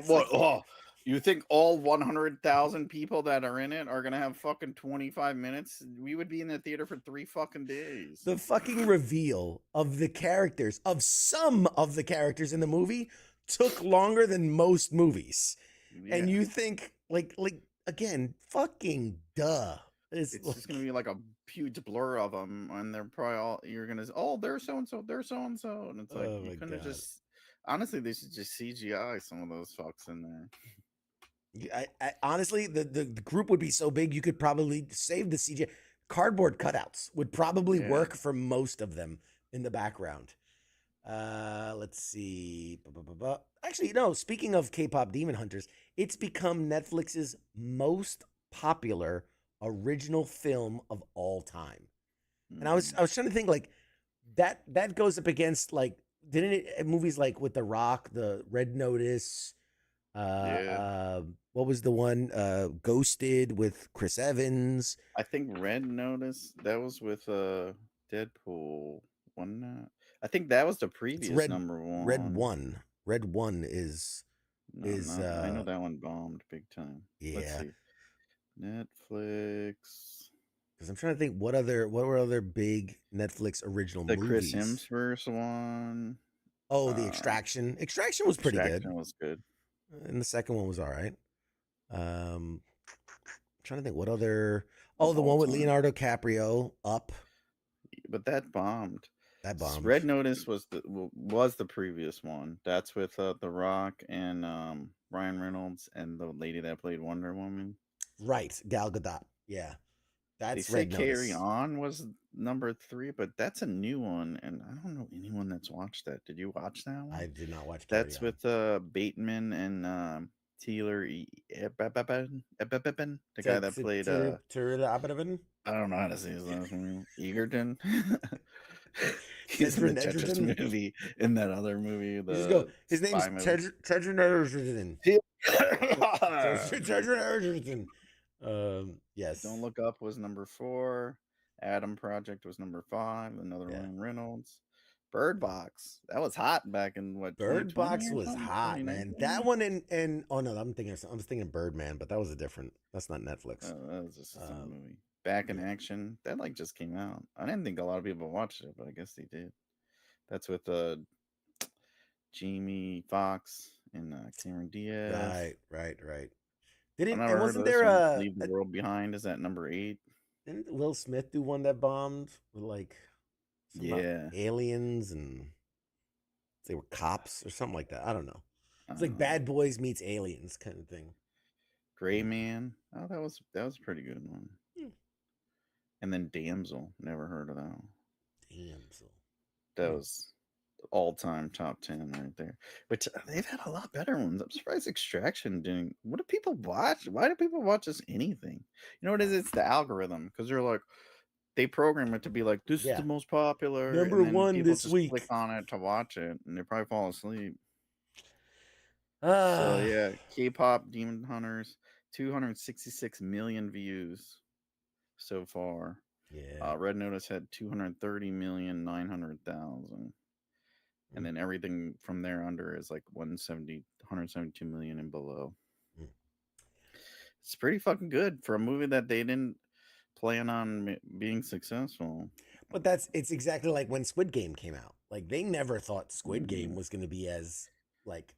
What? Oh, you think all 100,000 people that are in it are gonna have fucking 25 minutes? We would be in the theater for 3 fucking days. The fucking reveal of the characters, of some of the characters in the movie, took longer than most movies. Yeah. And you think like again, fucking duh. It's just gonna be like a huge blur of them, and they're probably all they're so and so, they're so and so, and it's like you couldn't have just. Honestly, they should just CGI some of those fucks in there. I honestly, the group would be so big you could probably save the CGI. Cardboard cutouts would probably work for most of them in the background. Let's see. Actually, no. Speaking of K-pop Demon Hunters, it's become Netflix's most popular original film of all time. And I was trying to think like that goes up against like didn't it movies like with The Rock, the Red Notice. What was the one? Ghosted with Chris Evans. I think Red Notice, that was with Deadpool. One I think that was the previous number one. Red Red 1 is No, I know that one bombed big time. Let's yeah. see. Netflix. Because I'm trying to think what were other big Netflix original The Chris movies. Hemsworth one. Oh, the Extraction. Extraction was pretty good. Extraction was good. And the second one was all right. I'm trying to think what other. Oh, Of the all one with time. Leonardo DiCaprio, Up. But that bombed. That bombed. Red Notice was the previous one. That's with The Rock and Ryan Reynolds and the lady that played Wonder Woman. Right, Gal Gadot. Yeah, They that's say Red Carry Notice. On was number 3, but that's a new one, and I don't know anyone that's watched that. Did you watch that one? I did not watch Carry That's On. with Bateman and Taylor Ebaben, the guy that played I don't know how to say his last name. Egerton. He's in the Tetris movie. In that other movie, You just go. the His name's spy movie. Tedrin Egerton. Yes. Don't Look Up was number 4. Adam Project was number 5. Another Ryan Reynolds. Bird Box. That was hot back in what? Bird 2020 Box or was something? hot, man. 2019? That one and oh no, I'm thinking Birdman, but that was a different. That's not Netflix. That was just a movie. Back in Action. That like just came out. I didn't think a lot of people watched it, but I guess they did. That's with Jamie Foxx and Cameron Diaz. Right. Wasn't there Leave the World Behind? Is that number 8? Didn't Will Smith do one that bombed with like aliens and they were cops or something like that? I don't know. It's like Bad Boys meets Aliens kind of thing. Gray Man. Oh, that was a pretty good one. And then Damsel. Never heard of that one. Damsel. That was all-time top 10 right there. But they've had a lot better ones. I'm surprised Extraction didn't. What do people watch? Why do people watch this anything? You know what it is? It's the algorithm. Because they're like, they program it to be like, this is the most popular. Number one people this just week. Click on it to watch it, and they probably fall asleep. So yeah, K-pop Demon Hunters, 266 million views so far. Yeah. Red Notice had 230,900,000. And then everything from there under is like 172 million and below. It's pretty fucking good for a movie that they didn't plan on being successful. But it's exactly like when Squid Game came out. Like they never thought Squid Game was going to be as like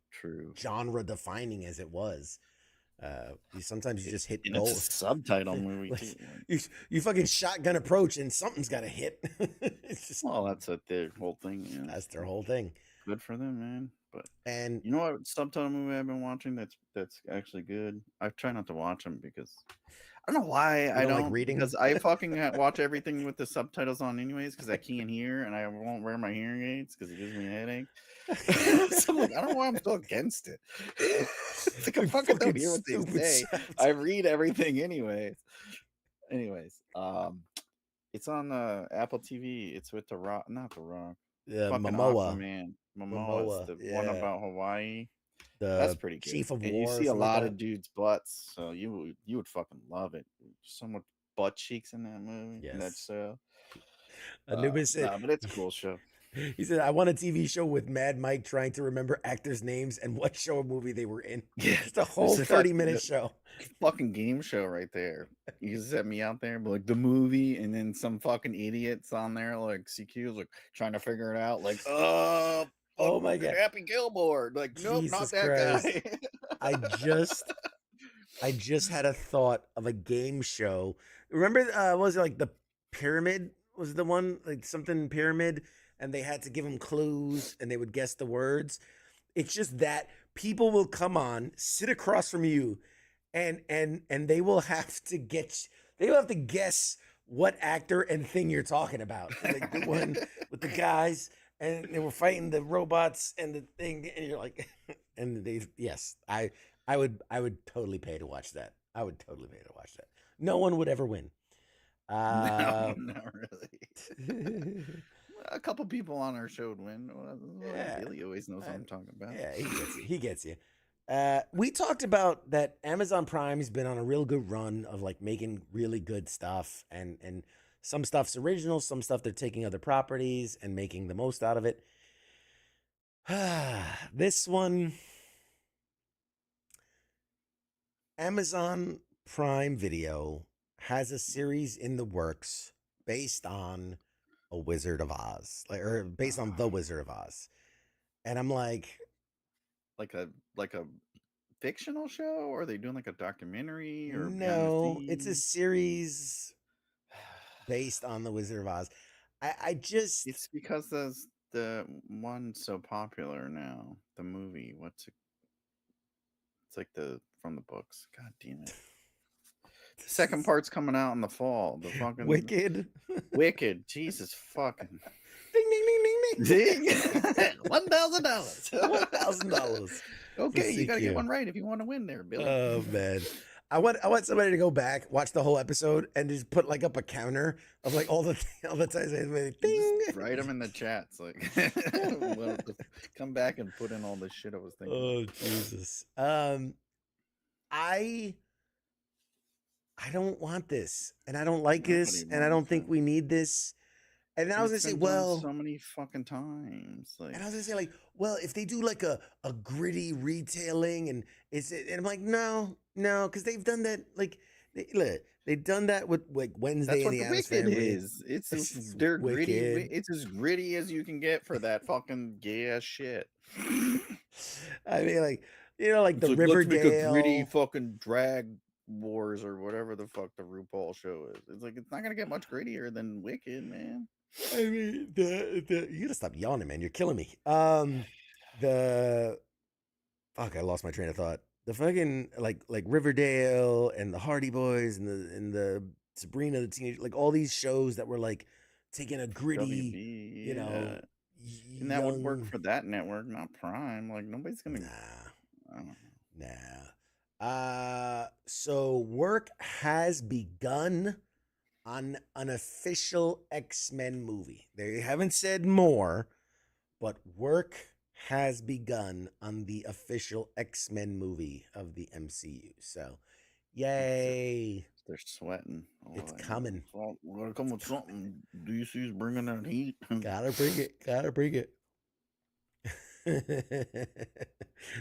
genre defining as it was. Sometimes you just hit gold. It's a subtitle movie too. You fucking shotgun approach and something's got to hit. It's just, well, that's their whole thing. Yeah. That's their whole thing. Good for them, man. But and you know what subtitle movie I've been watching that's actually good? I try not to watch them because I don't know why I don't like reading. Because I fucking watch everything with the subtitles on anyways because I can't hear and I won't wear my hearing aids because it gives me a headache. So I'm like, I don't know why I'm still against it. It's like I fucking don't hear what they say. I read everything anyways. Anyways, it's on Apple TV. It's with The Rock, not The Rock. Fucking Momoa. Aquaman. Momoa is the one about Hawaii. That's pretty good. Chief of and War. You see a lot of dudes' butts, so you would fucking love it. So much butt cheeks in that movie. Yes. In that show. Anubis said, but it's a cool show. He said, I want a TV show with Mad Mike trying to remember actors' names and what show or movie they were in. Yeah. It's a whole 30-minute show. Fucking game show right there. You set me out there, but like the movie, and then some fucking idiots on there, like CQ, like trying to figure it out, like, oh my God, Happy Gilmore. Like, nope, Jesus not that Christ. guy. I just had a thought of a game show. Remember, was it like the Pyramid? Was the one like something Pyramid? And they had to give them clues and they would guess the words. It's just that people will come on, sit across from you, and they will have to guess what actor and thing you're talking about. Like the one with the guys and they were fighting the robots and the thing, and you're like, and I would totally pay to watch that. I would totally pay to watch that. No one would ever win. No, not really. A couple people on our show would win. Billy always knows what I'm talking about. Yeah, he gets you. We talked about that Amazon Prime's been on a real good run of like making really good stuff, and some stuff's original, some stuff they're taking other properties and making the most out of it. This one, Amazon Prime Video has a series in the works based on a Wizard of Oz, or based on the Wizard of Oz. And I'm like, like a fictional show, or are they doing like a documentary or behind the no, it's a scenes? series based on the Wizard of Oz. I just It's because the one's so popular now. The movie, what's it? It's like the from the books. God damn it! The second part's coming out in the fall. The fucking Wicked. Wicked. Jesus fucking Ding ding ding ding ding. ding. $1,000. $1,000. Okay, you gotta get one right if you want to win there, Billy. Oh man. I want somebody to go back, watch the whole episode, and just put like up a counter of like all the times they like, ding. Just write them in the chats, like come back and put in all the shit I was thinking. Oh Jesus. I don't want this, and I don't like this, and I don't think we need this. And I was gonna say, well, so many fucking times. Like, and I was gonna say, like, well, if they do like a gritty retailing, and I'm like, no, because they've done that. Like, they've done that with like Wednesday in the Addams Family. Is. They're gritty. It's as gritty as you can get for that fucking gay ass shit. I mean, like, like it's the like, Riverdale, let's make a gritty fucking drag wars or whatever the fuck the RuPaul show is. It's like it's not gonna get much grittier than Wicked, man. I mean, you gotta stop yawning, man. You're killing me. Fuck, I lost my train of thought. The fucking like Riverdale and the Hardy Boys and the Sabrina the Teenage, like all these shows that were like taking a gritty, WB, and that would work for that network, not Prime. Like nobody's gonna. Nah. So work has begun on an official X-Men movie. They haven't said more, but work has begun on the official X-Men movie of the MCU. So, yay. They're sweating. It's coming. We're going to come with something. DC's bringing that heat. Gotta bring it.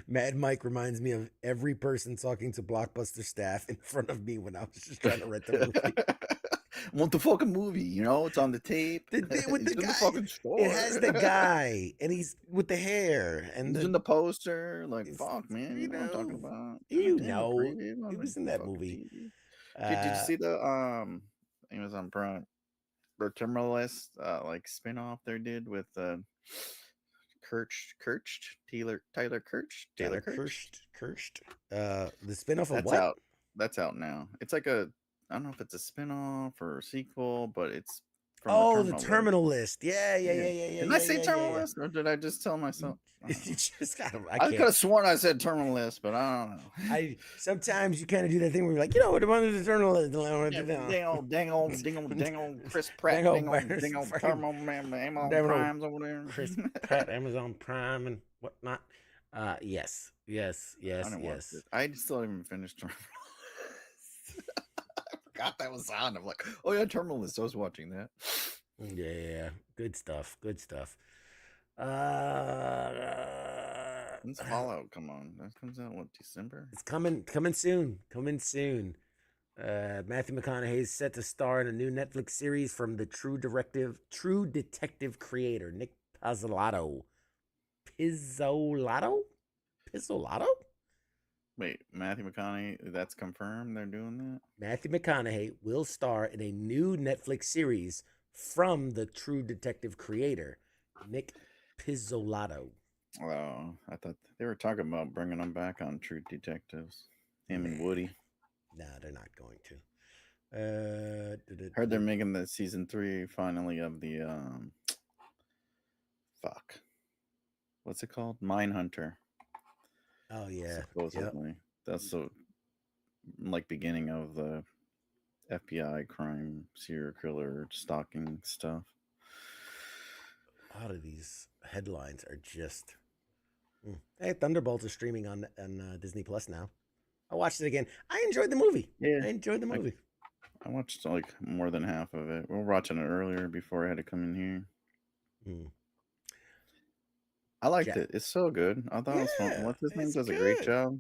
Mad Mike reminds me of every person talking to Blockbuster staff in front of me when I was just trying to rent the movie. I want the fucking movie, it's on the tape. With the guy, the fucking store. It has the guy, and he's with the hair, and he's in the poster. Like, fuck, man, you know what I'm talking about? He was in that movie. Did you see the Amazon Prime or Terminalist like spinoff they did with Tyler Kirsch. The spinoff of what? That's out now. It's like I don't know if it's a spinoff or a sequel, but it's from the Terminal List. Yeah. Did I say Terminal List, or did I just tell myself? You just gotta. I could have sworn I said Terminal List, but I don't know. Sometimes you kind of do that thing where you're like, what about the Terminal List? Dang old Chris Pratt, dang old Terminal Amazon Prime's over there. Chris Pratt, Amazon Prime, and whatnot. Yes. I still haven't even finished Terminal List. I forgot that was on. I'm like, oh yeah, Terminal List. I was watching that. Yeah, good stuff. When's Fallout come on? That comes out December? It's coming soon. Matthew McConaughey is set to star in a new Netflix series from the True Detective creator Nick Pizzolatto. Wait, Matthew McConaughey, that's confirmed they're doing that? Matthew McConaughey will star in a new Netflix series from the True Detective creator, Nick Pizzolatto. Oh, I thought they were talking about bringing him back on True Detectives. Him and Woody. No, they're not going to. Heard they're making the season 3 finally of the, what's it called? Mindhunter. Oh yeah, supposedly. Yep. That's the beginning of the FBI crime serial killer stalking stuff. A lot of these headlines are just. Hey, Thunderbolts is streaming on Disney Plus now. I watched it again. I enjoyed the movie. Yeah, I enjoyed the movie. I watched more than half of it. We were watching it earlier before I had to come in here. I liked Jack. it. It's so good. I thought it was fun. Yeah, What's his name it's does a great good. job.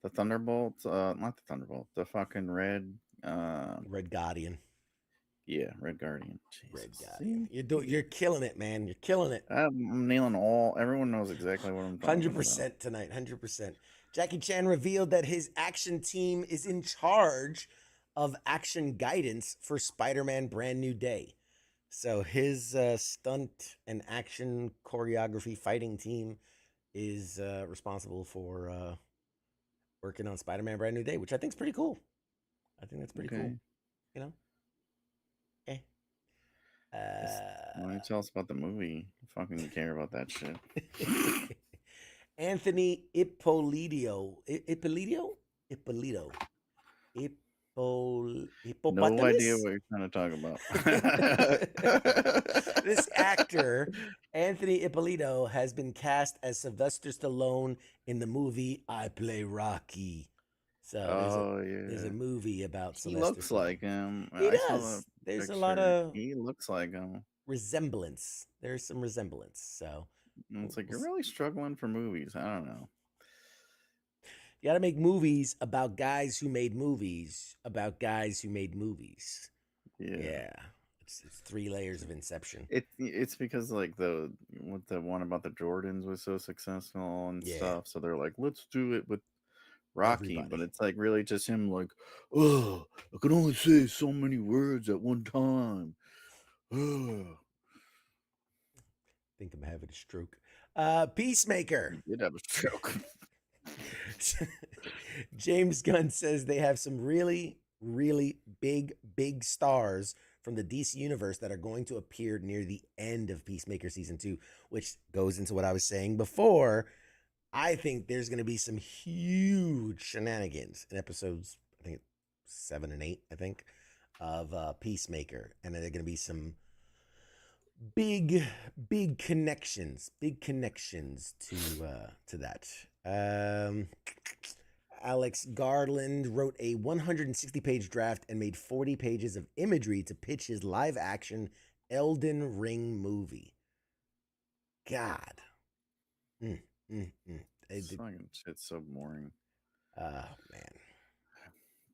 The Thunderbolt, not the Thunderbolt, the fucking Red, Red Guardian. yeah, Red Guardian. Red Jesus, Guardian. see, You're killing it, man. You're killing it. I'm nailing all. Everyone knows exactly what I'm talking about. 100% tonight. 100%. Jackie Chan revealed that his action team is in charge of action guidance for Spider-Man Brand New Day. So his stunt and action choreography fighting team is responsible for working on Spider-Man Brand New Day, which I think is pretty cool. I think that's pretty cool. Okay, You know? Eh. why don't you tell us about the movie? I fucking care about that shit. Anthony Ippolito. Ippolito. No idea Hippopotamus? what you're trying to talk about. This actor, Anthony Ippolito, has been cast as Sylvester Stallone in the movie I Play Rocky. So there's a Yeah, movie about he Sylvester looks Stallone. like him. He I saw the does. There's a lot picture. of He looks like him. resemblance. There's some resemblance. So And it's like we'll you're really struggling for movies. I don't know. you got to make movies about guys who made movies about guys who made movies. Yeah. Yeah. It's 3 layers of Inception. It's because like the one about the Jordans was so successful and Yeah. stuff. So they're like, let's do it with Rocky, but Everybody. it's like really just him like, oh, I can only say so many words at one time. Oh. Think I'm having a stroke. Peacemaker. He did have a stroke. James Gunn says they have some really, really big stars from the DC universe that are going to appear near the end of Peacemaker season 2, which goes into what I was saying before. I think there's going to be some huge shenanigans in episodes, I think 7 and 8, I think, of Peacemaker. And there are going to be some big connections to that. Alex Garland wrote a 160-page draft and made 40 pages of imagery to pitch his live-action Elden Ring movie. God. This fucking shit's so boring. Oh, man.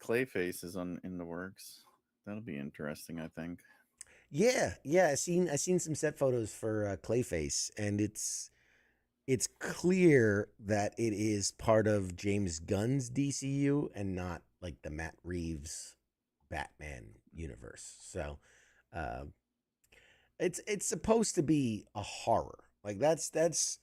Clayface is in the works. That'll be interesting, I think. Yeah. I seen some set photos for Clayface, and it's clear that it is part of James Gunn's DCU and not like the Matt Reeves Batman universe. So, it's supposed to be a horror. Like that's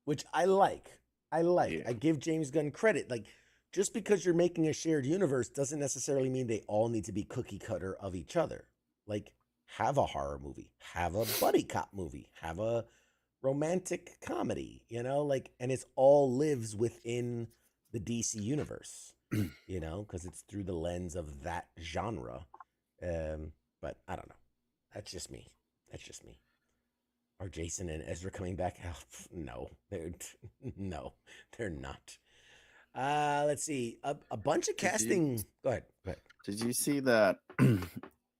which I like. Yeah. I give James Gunn credit. Like, just because you're making a shared universe doesn't necessarily mean they all need to be cookie cutter of each other. Like, have a horror movie, have a buddy cop movie, have a romantic comedy, like, and it's all lives within the DC universe, because it's through the lens of that genre. But I don't know. That's just me. Are Jason and Ezra coming back? No, they're not. Let's see. A bunch of casting. Go ahead. Did you see that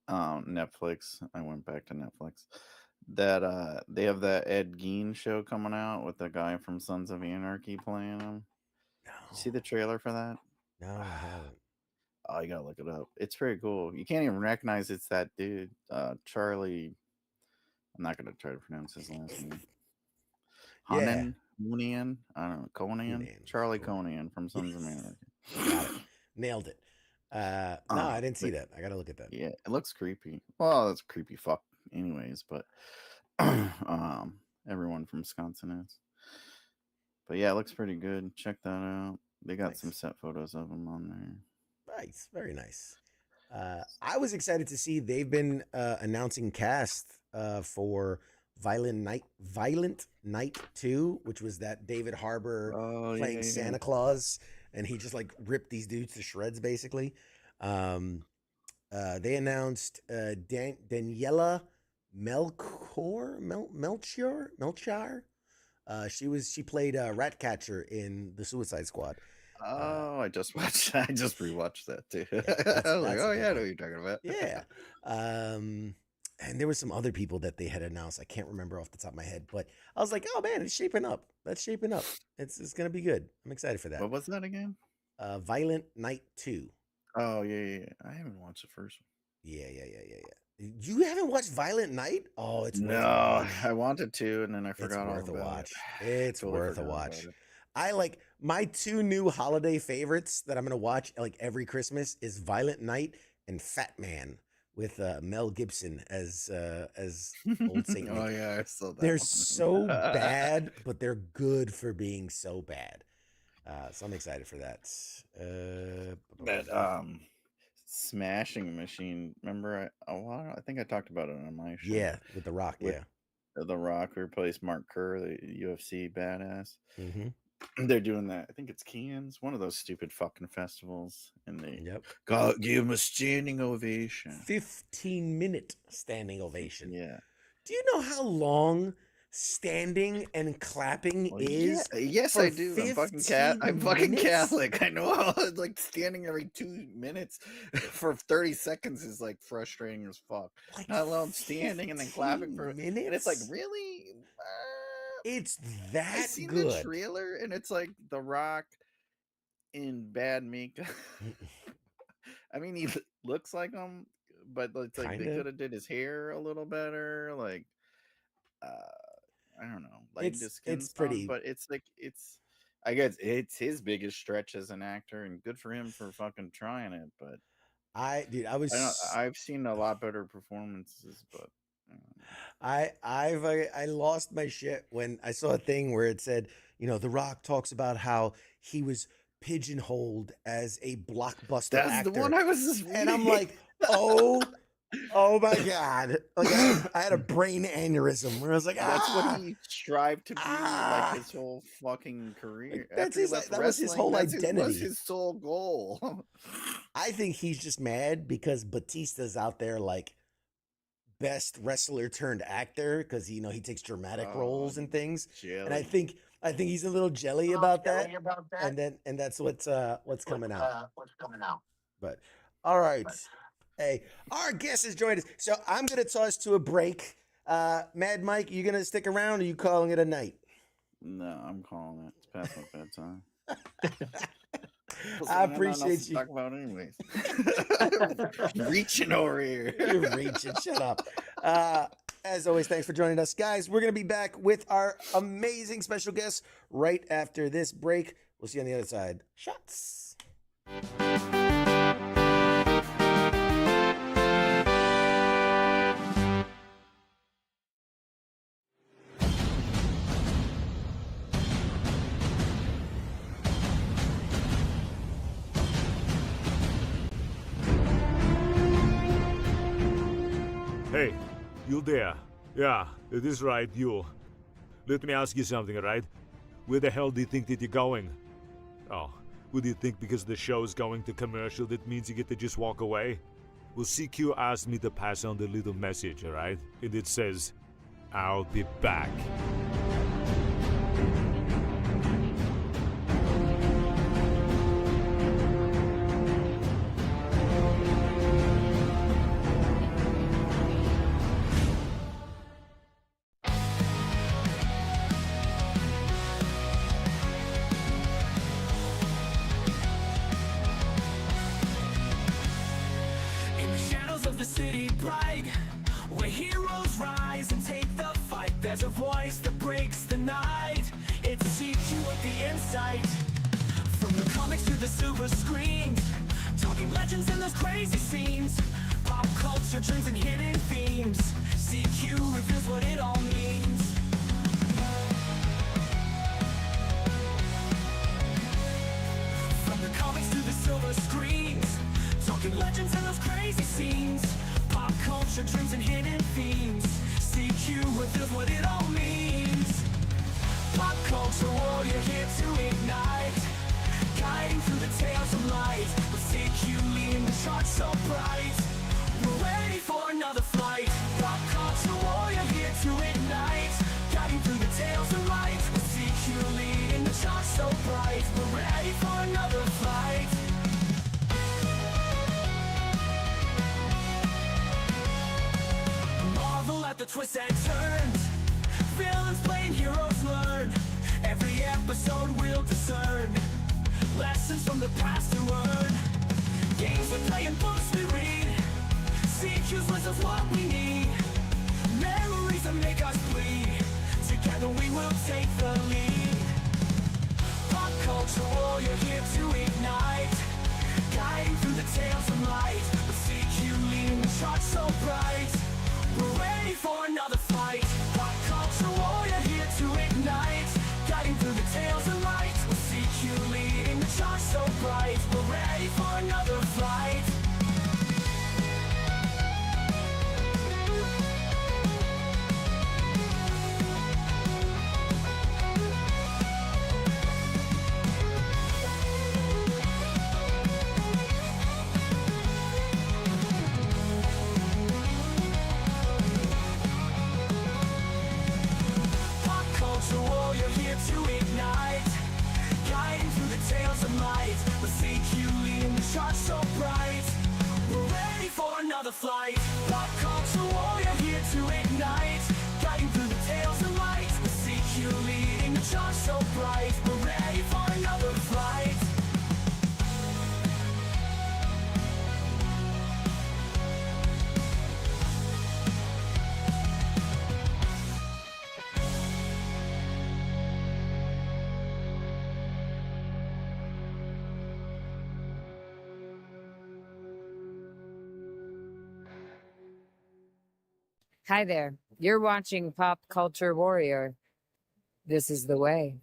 Netflix? I went back to Netflix. That they have that Ed Gein show coming out with the guy from Sons of Anarchy playing him. No. You see the trailer for that? No, I haven't. Oh, you gotta look it up. It's pretty cool. You can't even recognize it's that dude, Charlie. I'm not gonna try to pronounce his last name. Yeah. Conan. I don't know. Conan. Charlie Conan from Sons of Anarchy. Got it. Nailed it. No, I didn't see that. I gotta look at that. Yeah, it looks creepy. Well, it's creepy fuck anyways, but everyone from Wisconsin is. But yeah, it looks pretty good. Check that out. They got some set photos of them on there. Nice, very nice. I was excited to see they've been announcing cast for Violent Night 2, which was that David Harbour playing Santa Claus, and he just like ripped these dudes to shreds basically. They announced Daniela Melchior. She played Ratcatcher in The Suicide Squad. Oh, I just rewatched that too. Yeah, I was like, oh yeah, I know what you're talking about. Yeah. and there were some other people that they had announced. I can't remember off the top of my head, but I was like, oh man, it's shaping up. That's shaping up. It's gonna be good. I'm excited for that. What was that again? Violent Night 2. Oh yeah. I haven't watched the first one. Yeah. You haven't watched Violent Night? Oh, it's worth a No, watch. I wanted to, and then I forgot It's all worth a about watch. it. It's Totally worth a forgot watch. about it. I like my two new holiday favorites that I'm gonna watch like every Christmas is Violent Night and Fat Man with Mel Gibson as Old Saint Nick. Oh yeah, I saw that. They're one. so bad, but they're good for being so bad. So I'm excited for that. That smashing machine. Remember, I think I talked about it on my show. Yeah, with The Rock. With- Yeah. The Rock replaced Mark Kerr, the UFC badass. Mm-hmm. They're doing that. I think it's Cannes, one of those stupid fucking festivals, and they Yep. give him a standing ovation. 15-minute standing ovation. Yeah. Do you know how long standing and clapping is? Yes, for I do. I'm fucking 15 minutes? Catholic. I know how like standing every 2 minutes for 30 seconds is like frustrating as fuck. Like Not alone standing and then clapping for 15 minutes. And it's like, really? It's I that seen good. the trailer and it's like The Rock in bad makeup. I mean, he looks like him, but it's like they Kinda. could have did his hair a little better. Like, I don't know. Like It's pretty. but it's like I guess it's his biggest stretch as an actor, and good for him for fucking trying it. But I've seen a lot better performances, but. I lost my shit when I saw a thing where it said, The Rock talks about how he was pigeonholed as a blockbuster That's actor. the one I was just and I'm like, oh my God. Like I had a brain aneurysm where I was like, that's what he strived to be like his whole fucking career. That was his whole identity. That was his sole goal. I think he's just mad because Batista's out there like best wrestler turned actor because he takes dramatic roles and things. Jelly. And I think he's a little jelly about that. And that's what's coming out. But all right. Hey, our guest has joined us. So I'm gonna toss to a break. Mad Mike, you gonna stick around or are you calling it a night? No, I'm calling it. It's past my bedtime. I appreciate you. Talk about anyways. Reaching over here. You're reaching. Shut up. As always, thanks for joining us, guys. We're gonna be back with our amazing special guest right after this break. We'll see you on the other side. Shots. Hey, you there? Yeah, it is right, you. Let me ask you something, right? Where the hell do you think that you're going? Oh, would you think because the show's going to commercial that means you get to just walk away? Well, CQ asked me to pass on the little message, alright? And it says, I'll be back. There's a voice that breaks the night. It's CQ with the insight. From the comics to the silver screens, talking legends and those crazy scenes. Pop culture trends and hidden themes. CQ reveals what it all means. From the comics to the silver screens, talking legends and those crazy scenes. Pop culture trends and hidden themes. CQ reveals what it all means. Pop culture warrior here to ignite, guiding through the tales of light. With CQ leading the charge so bright, we're ready for another flight. Pop culture warrior here to ignite, guiding through the tales of light. With CQ leading the charge so bright, we're ready for another flight. episode we'll discern lessons from the past to learn. Games we play and books we read, CQ's list of what we need. Memories that make us bleed, together we will take the lead. Pop culture warrior here to ignite, guiding through the tales of light. With CQ leading the charts so bright, we're ready for another fight. Pop culture warrior here to ignite, guiding through the tales of light. With CQ leading the charts so bright, we're ready for another fight. Pop culture warrior here to ignite, guiding through the tales of light. With CQ leading the charts so bright, we're ready for another flight. Pop culture warrior here to ignite, guiding through the tales of light. With CQ leading the charts so bright, we're ready for another flight. Hi there. You're watching Pop Culture Warrior. This is the way.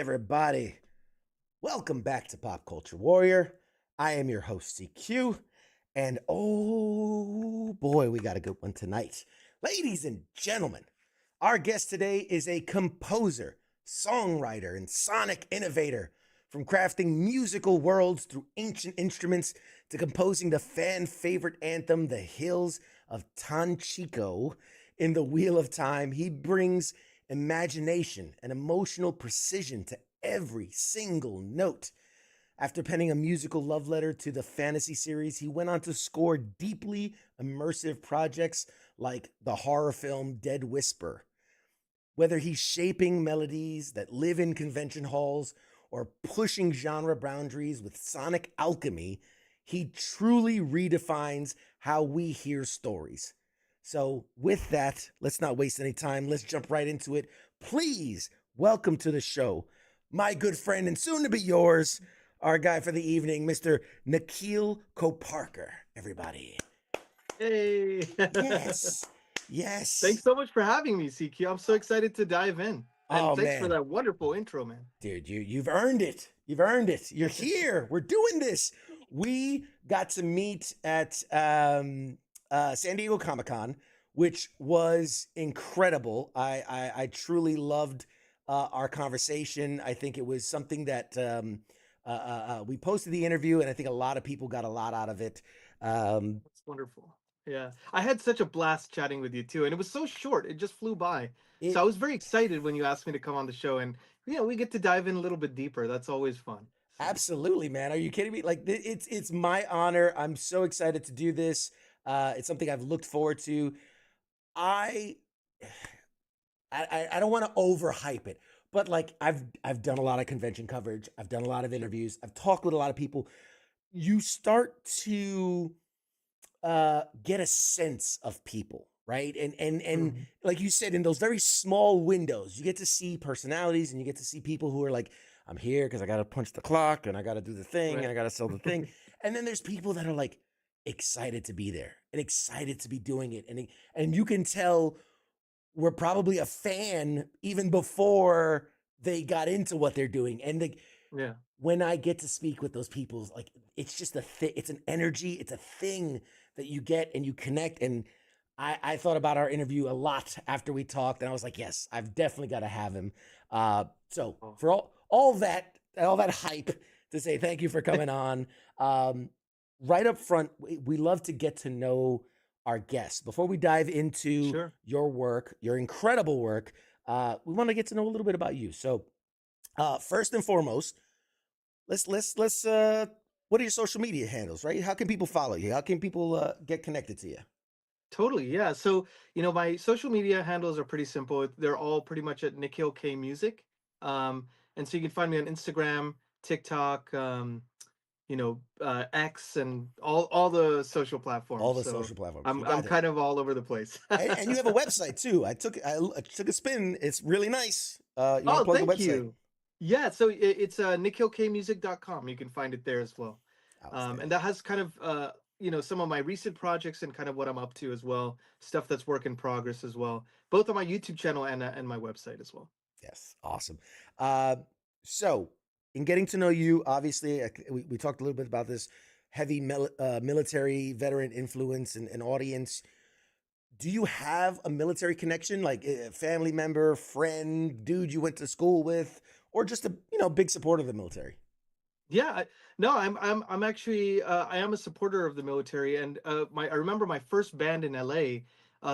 everybody. Welcome back to Pop Culture Warrior. I am your host, CQ, and oh boy, we got a good one tonight. Ladies and gentlemen, our guest today is a composer, songwriter, and sonic innovator. From crafting musical worlds through ancient instruments to composing the fan favorite anthem, The Hills of Tanchico, in the Wheel of Time, he brings imagination and emotional precision to every single note. After penning a musical love letter to the fantasy series, he went on to score deeply immersive projects like the horror film Dead Whisper. Whether he's shaping melodies that live in convention halls or pushing genre boundaries with sonic alchemy, he truly redefines how we hear stories. So, with that, let's not waste any time. Let's jump right into it. Please welcome to the show my good friend and soon to be yours, our guy for the evening, Mr. Nikhil Koparkar. Everybody. Hey. Yes. Yes. Thanks so much for having me, CQ. I'm so excited to dive in. And Oh, thanks man. for that wonderful intro, man. Dude, you've earned it. You've earned it. You're here. We're doing this. We got to meet at San Diego Comic-Con, which was incredible. I truly loved our conversation. I think it was something that we posted the interview, and I think a lot of people got a lot out of it. That's wonderful. Yeah. I had such a blast chatting with you too. And it was so short. It just flew by. So I was very excited when you asked me to come on the show, and we get to dive in a little bit deeper. That's always fun. So. Absolutely, man. Are you kidding me? Like it's my honor. I'm so excited to do this. It's something I've looked forward to. I don't want to overhype it, but like I've done a lot of convention coverage. I've done a lot of interviews. I've talked with a lot of people. You start to get a sense of people, right? And like you said, in those very small windows, you get to see personalities, and you get to see people who are like, I'm here because I got to punch the clock and I got to do the thing and I got to sell the thing. And then there's people that are like excited to be there and excited to be doing it. And you can tell we're probably a fan even before they got into what they're doing. And when I get to speak with those people, like it's just it's an energy, it's a thing that you get and you connect. And I thought about our interview a lot after we talked, and I was like, yes, I've definitely got to have him. So for all that hype, to say thank you for coming on. Right up front, we love to get to know our guests before we dive into your work, your incredible work. We want to get to know a little bit about you. So first and foremost, let's what are your social media handles, right? How can people follow you? How can people get connected to you? Totally, yeah. So, my social media handles are pretty simple. They're all pretty much at Nikhil K Music. And so you can find me on Instagram, TikTok, X, and all the social platforms. All the social platforms. I'm kind of all over the place. and you have a website too. I took a spin. It's really nice. You want to plug the website? You. Yeah, so it's nikhilkmusic.com. You can find it there as well. And that has kind of some of my recent projects and kind of what I'm up to as well. Stuff that's work in progress as well, both on my YouTube channel and my website as well. Yes, awesome. So in getting to know you, obviously, we talked a little bit about this heavy military veteran influence and audience. Do you have a military connection, like a family member, friend, dude you went to school with, or just a big supporter of the military? Yeah, I'm actually I am a supporter of the military, and I remember my first band in LA.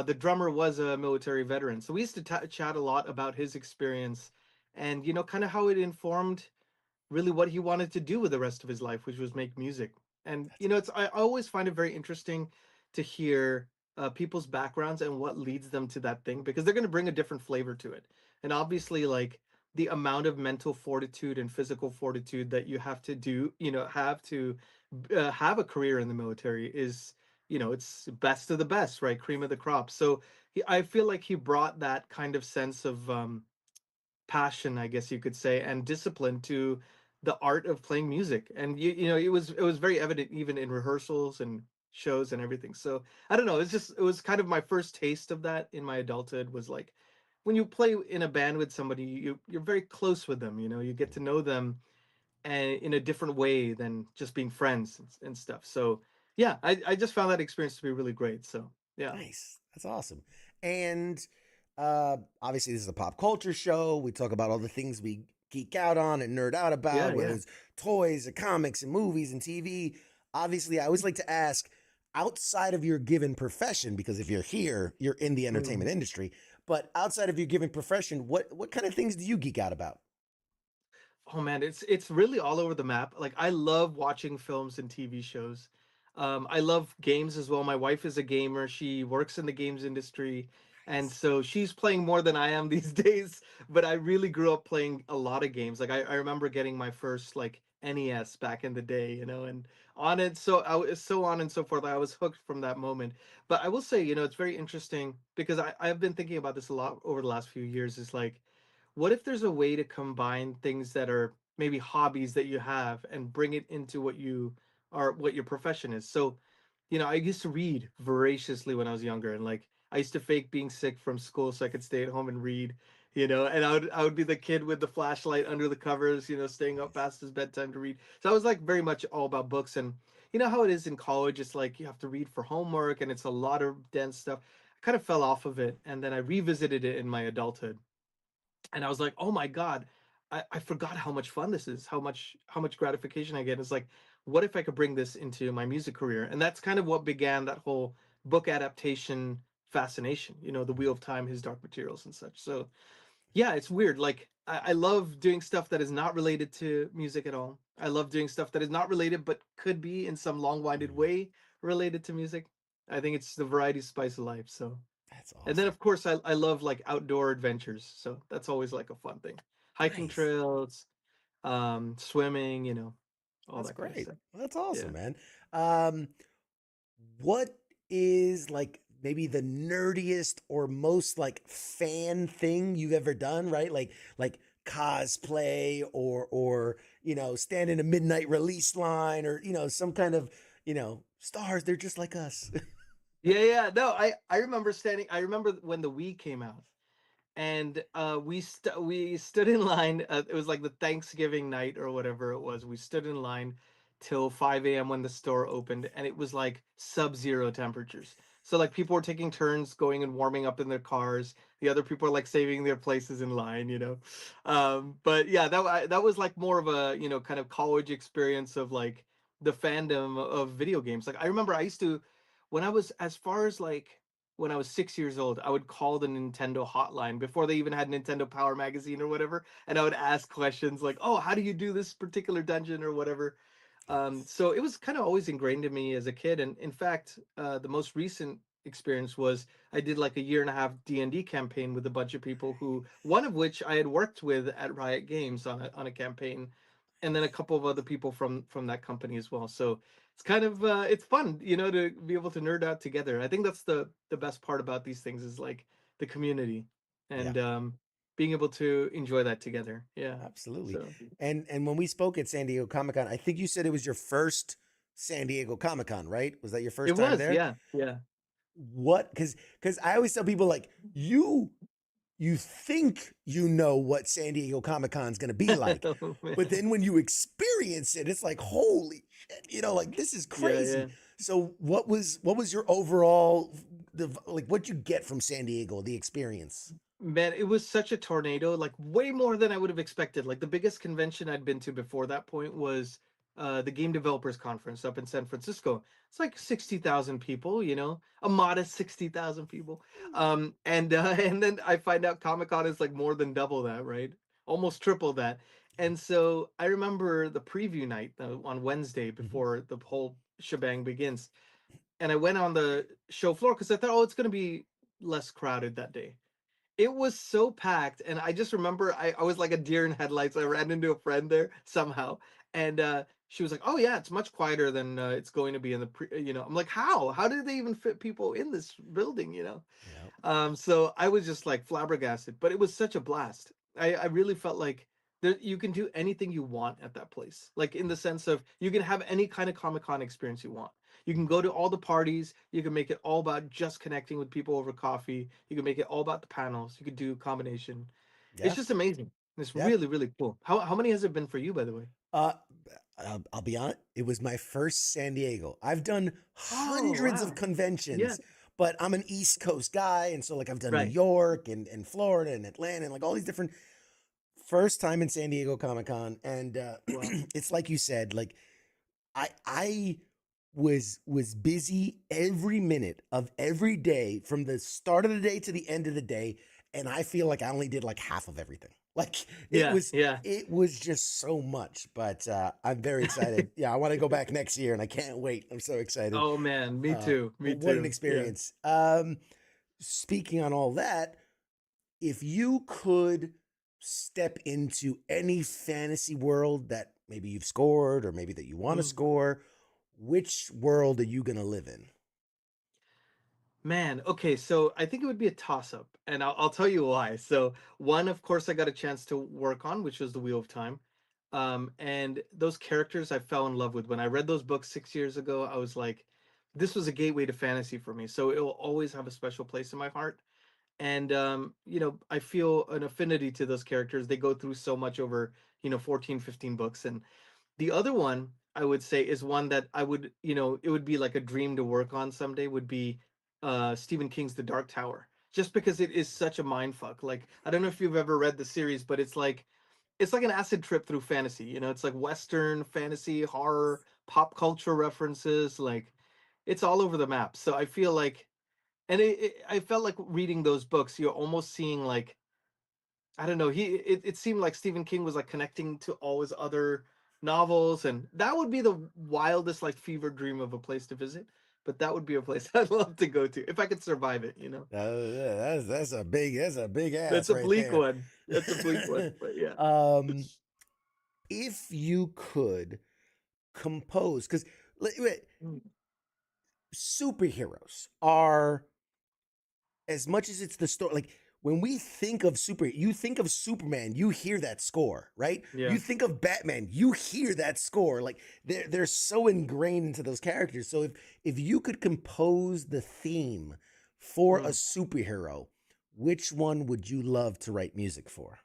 The drummer was a military veteran, so we used to chat a lot about his experience, and kind of how it informed really what he wanted to do with the rest of his life, which was make music. And I always find it very interesting to hear people's backgrounds and what leads them to that thing, because they're going to bring a different flavor to it. And obviously, like, the amount of mental fortitude and physical fortitude that you have to do, have to have a career in the military is, it's best of the best, right? Cream of the crop. So I feel like he brought that kind of sense of passion, I guess you could say, and discipline to the art of playing music. And it was very evident even in rehearsals and shows and everything. So I don't know, it was kind of my first taste of that in my adulthood, was like when you play in a band with somebody, you're very close with them. You get to know them and in a different way than just being friends and stuff. So yeah, I just found that experience to be really great. So yeah. Nice. That's awesome. And obviously, this is a pop culture show. We talk about all the things we geek out on and nerd out Yeah, about, whether yeah. it's toys or comics and movies and TV. Obviously, I always like to ask outside of your given profession, because if you're here, you're in the Mm. entertainment industry. But outside of your given profession, what kind of things do you geek out about? Oh man, it's really all over the map. Like I love watching films and TV shows. I love games as well. My wife is a gamer. She works in the games industry, and Nice. so she's playing more than I am these days. But I really grew up playing a lot of games. Like I remember getting my first like NES back in the day, and on it. So I was so on and so forth. I was hooked from that moment. But I will say, it's very interesting because I've been thinking about this a lot over the last few years. Is like what if there's a way to combine things that are maybe hobbies that you have and bring it into what your profession is? So, I used to read voraciously when I was younger, and like I used to fake being sick from school so I could stay at home and read, and I would be the kid with the flashlight under the covers, staying up past his bedtime to read. So I was like very much all about books, and you know how it is in college, it's like you have to read for homework and it's a lot of dense stuff. I kind of fell off of it, and then I revisited it in my adulthood, and I was like, oh my God, I forgot how much fun this is, how much gratification I get. It's like, what if I could bring this into my music career? And that's kind of what began that whole book adaptation fascination, The Wheel of Time, His Dark Materials and such. So yeah, it's weird. Like I love doing stuff that is not related to music at all. I love doing stuff that is not related, but could be in some long-winded Mhm. way related to music. I think it's the variety spice of life. So That's and then awesome. of course I love like outdoor adventures. So that's always like a fun thing. Hiking Nice. trails, swimming, all That's that kind of great. stuff. Well, that's Yeah. awesome, man. Um, what is like maybe the nerdiest or most like fan thing you've ever done, right? Like cosplay or stand in a midnight release line or some kind of, stars, they're just like us. Yeah, yeah. No, I remember when the Wii came out. And we stood in line. It was like the Thanksgiving night or whatever it was. We stood in line till 5 a.m. when the store opened, and it was like sub-zero temperatures. So like people were taking turns going and warming up in their cars. The other people are like saving their places in line. But yeah, that was like more of a kind of college experience of like the fandom of video games. Like I remember I used to when I was as far as like when I was 6 years old, I would call the Nintendo hotline before they even had Nintendo Power Magazine or whatever, and I would ask questions like, "Oh, how do you do this particular dungeon or whatever?" Nice. So it was kind of always ingrained in me as a kid, and in fact, the most recent experience was I did like a year and a half D&D campaign with a bunch of people who, one of which I had worked with at Riot Games on a campaign, and then a couple of other people from that company as well. So it's kind of it's fun, to be able to nerd out together. I think that's the best part about these things is like the community Yeah, and being able to enjoy that together. Yeah. absolutely. So And when we spoke at San Diego Comic-Con, I think you said it was your first San Diego Comic-Con, right? Was that your it first time was, there? yeah, yeah. What? Because I always tell people like you think you know what San Diego Comic Con is going to be like, Oh, but man. then when you experience it, it's like holy shit, like this is Yeah, yeah. crazy. So what was your overall like what you get from San Diego, the experience? Man, it was such a tornado, like way more than I would have expected. Like the biggest convention I'd been to before that point was the Game Developers Conference up in San Francisco. It's like 60,000 people, a modest 60,000 people. And and then I find out Comic-Con is like more than double that, right? Almost triple that. And so I remember the preview night on Wednesday Mhm. before the whole shebang begins. And I went on the show floor because I thought, oh, it's going to be less crowded that day. It was so packed, and I just remember I was like a deer in headlights. I ran into a friend there somehow, and she was like, "Oh yeah, it's much quieter than it's going to be in the I'm like, "How? How did they even fit people in this building?" Yeah. So I was just like flabbergasted, but it was such a blast. I really felt like you can do anything you want at that place, like in the sense of you can have any kind of Comic Con experience you want. You can go to all the parties. You can make it all about just connecting with people over coffee. You can make it all about the panels. You could do combination. It's Yeah, just amazing. It's yeah. really, really cool. How many has it been for you, by the way? Uh, I'll be honest. It was my first San Diego. I've done Oh, hundreds of wow. Yeah. conventions, but I'm an East Coast guy, and so like I've done New Right. York and Florida and Atlanta and like all these different. First time in San Diego Comic Con, and Wow. it's like you said, like I was busy every minute of every day from the start of the day to the end of the day, and I feel like I only did like half of everything. Like it Yeah. was Yeah. it was just so much, but I'm very excited. Yeah, I want to go back next year, and I can't wait. I'm so excited. Oh man, me too. Me What an too. Yeah. experience. Speaking on all that, if you could step into any fantasy world that maybe you've scored or maybe that you want to Mm. score, which world are you going to live in? Man, okay, so I think it would be a toss-up, and I'll tell you why. So one, of course, I got a chance to work on, which was the Wheel of Time. And those characters I fell in love with. When I read those books 6 years ago, I was like, this was a gateway to fantasy for me. So it will always have a special place in my heart. And I feel an affinity to those characters. They go through so much over, 14, 15 books. And the other one I would say is one that I would, it would be like a dream to work on someday would be Stephen King's The Dark Tower. Just because it is such a mind fuck. Like I don't know if you've ever read the series, but it's like an acid trip through fantasy. It's like Western fantasy, horror, pop culture references. Like it's all over the map. So I feel like, and I felt like reading those books, you're almost seeing like I don't know. It seemed like Stephen King was like connecting to all his other novels, and that would be the wildest like fever dream of a place to visit. But that would be a place I'd love to go to if I could survive it. That's a big That's ass a right bleak there. one. That's a bleak one. But yeah. um, if you could compose, because Mm, superheroes are, as much as it's the story, like when we think of you think of Superman, you hear that score, right? yeah. You think of Batman, you hear that score. Like they're so ingrained into those characters. So if you could compose the theme for a Mm. superhero, which one would you love to write music for?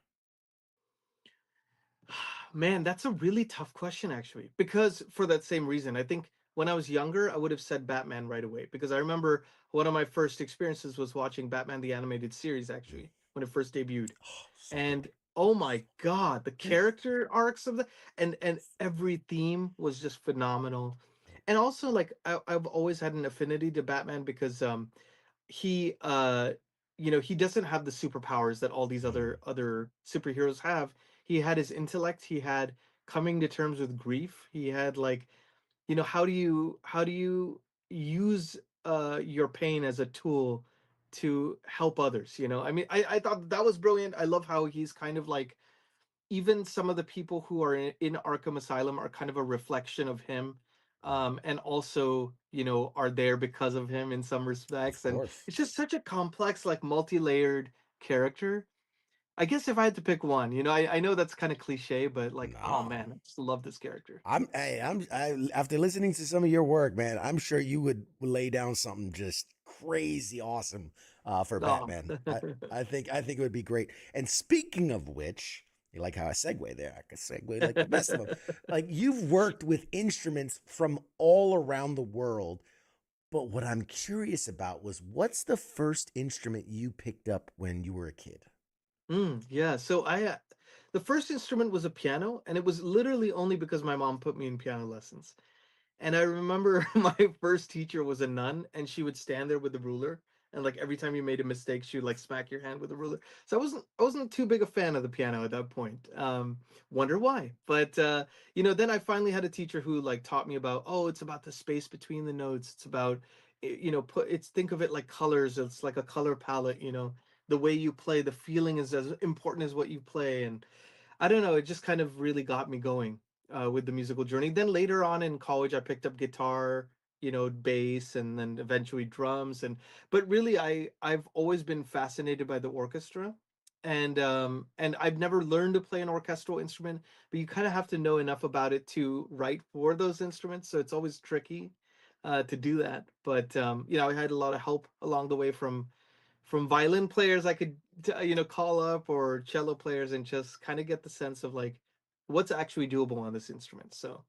Man, that's a really tough question actually. Because for that same reason, I think when I was younger, I would have said Batman right away. Because I remember one of my first experiences was watching Batman the Animated Series Mm. actually, when it first debuted. Oh, so And good. oh my god, the character arcs of the and every theme was just phenomenal. And also like I've always had an affinity to Batman because he he doesn't have the superpowers that all these Mm. other superheroes have. He had his intellect, he had coming to terms with grief, he had like how do you use your pain as a tool to help others. I mean, I thought that was brilliant. I love how he's kind of like even some of the people who are in Arkham Asylum are kind of a reflection of him, and also are there because of him in some Of respects. And course. it's just such a complex, like multi-layered character. I guess if I had to pick one, I know that's kind of cliche, but like, oh No. man, I just love this character. After listening to some of your work, man, I'm sure you would lay down something just crazy awesome for Oh. Batman. I think it would be great. And speaking of which, you like how I segue there? I could segue like the best of them. Like you've worked with instruments from all around the world, but what I'm curious about was what's the first instrument you picked up when you were a kid? Yeah. So the first instrument was a piano, and it was literally only because my mom put me in piano lessons. And I remember my first teacher was a nun, and she would stand there with the ruler, and like every time you made a mistake, she would like smack your hand with a ruler. So I wasn't too big a fan of the piano at that point. Wonder why. But then I finally had a teacher who like taught me about, oh, it's about the space between the notes. It's about think of it like colors. It's like a color palette. The way you play, the feeling is as important as what you play. And I don't know, it just kind of really got me going with the musical journey. Then later on in college, I picked up guitar, bass, and then eventually drums. But really, I've always been fascinated by the orchestra, and I've never learned to play an orchestral instrument. But you kind of have to know enough about it to write for those instruments, so it's always tricky. to do that. But I had a lot of help along the way from violin players I could call up, or cello players, and just kind of get the sense of like what's actually doable on this instrument. So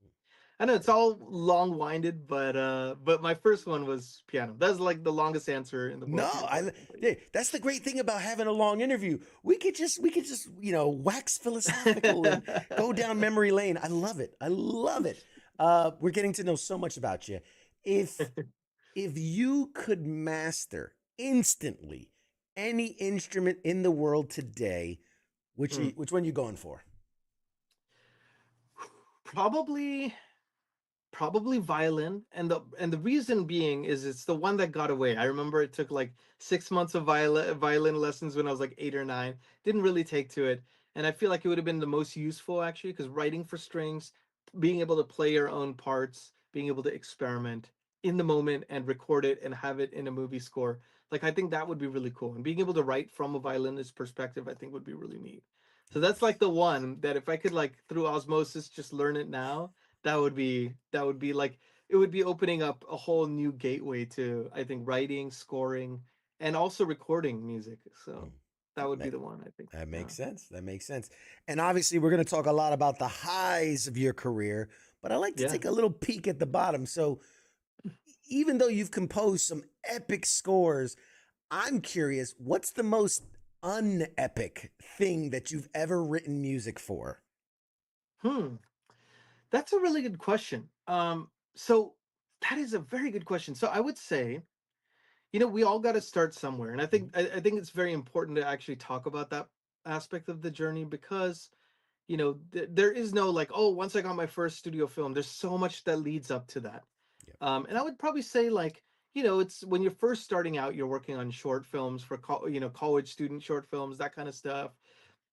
I know it's all long-winded, but my first one was piano. That's like the longest answer in the No, world to your question. yeah, that's the great thing about having a long interview. We could just wax philosophical and go down memory lane. I love it. I love it. We're getting to know so much about you. If if you could master instantly any instrument in the world today, Mm. which one you going for? Probably probably violin, and the reason being is it's the one that got away. I remember it took like 6 months of violin lessons when I was like 8 or 9. Didn't really take to it, and I feel like it would have been the most useful actually, because writing for strings, being able to play your own parts, being able to experiment in the moment and record it and have it in a movie score, like I think that would be really cool. And being able to write from a violinist perspective, I think would be really neat. So that's like the one that if I could like through osmosis just learn it now, that would be like it would be opening up a whole new gateway to, I think, writing, scoring, and also recording music. Mm, So that would ma- be the one, I think. That Yeah. makes sense. That makes sense. And obviously, we're going to talk a lot about the highs of your career, but I like to Yeah. take a little peek at the bottom. So, even though you've composed some epic scores, I'm curious, what's the most unepic thing that you've ever written music for? Hmm. That's a really good question. So that is a very good question. So I would say, we all got to start somewhere, and I Mhm. think I think it's very important to actually talk about that aspect of the journey, because there is no like, oh, once I got my first studio film. There's so much that leads up to that. Yep. And I would probably say, like, it's when you're first starting out, you're working on short films for college student short films, that kind of stuff.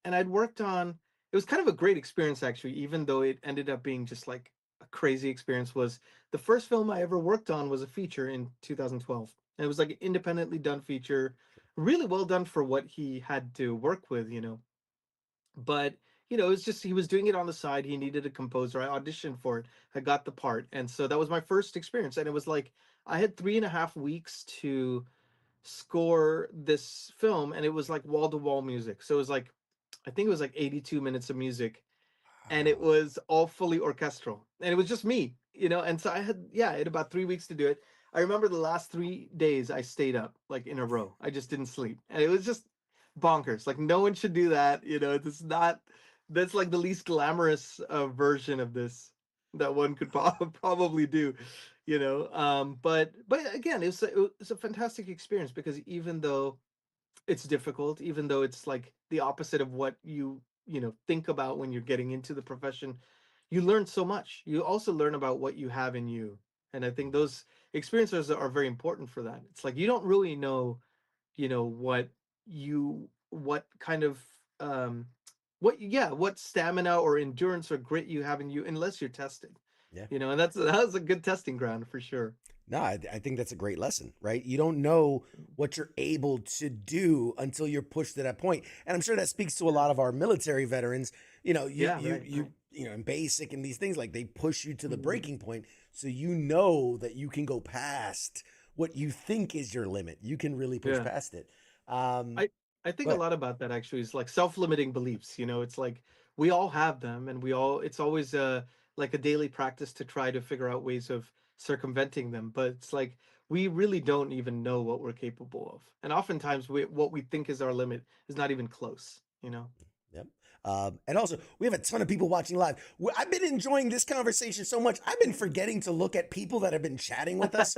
And I'd worked on it was kind of a great experience actually, even though it ended up being just like a crazy experience. Was the first film I ever worked on was a feature in 2012. And it was like an independently done feature, really well done for what he had to work with. But it's just he was doing it on the side. He needed a composer. I auditioned for it. I got the part, and so that was my first experience. And it was like I had 3.5 weeks to score this film, and it was like wall to wall music. So it was like, I think it was like 82 minutes of music, and it Wow. was all fully orchestral, and it was just me. And so I had about 3 weeks to do it. I remember the last 3 days I stayed up like in a row. I just didn't sleep, and it was just bonkers. Like no one should do that. It's not. That's like the least glamorous version of this that one could probably do. But again, it's a fantastic experience, because even though it's difficult, even though it's like the opposite of what you think about when you're getting into the profession, you learn so much. You also learn about what you have in you, and I think those experiences are very important for that. It's like you don't really know, what kind of um what stamina or endurance or grit you have in you, unless you're tested. Yeah. And that's a good testing ground for sure. No, I think that's a great lesson, right? You don't know what you're able to do until you're pushed to that point. And I'm sure that speaks to a lot of our military veterans. Yeah, right, right. In basic and these things, like they push you to the Mhm. breaking point, so you know that you can go past what you think is your limit. You can really push Yeah. past it. Um, I I think a but lot about that actually is like self-limiting beliefs. It's like we all have them, and it's always like a daily practice to try to figure out ways of circumventing them. But it's like we really don't even know what we're capable of. And oftentimes what we think is our limit is not even close. Yep. And also, we have a ton of people watching live. I've been enjoying this conversation so much. I've been forgetting to look at people that have been chatting with us.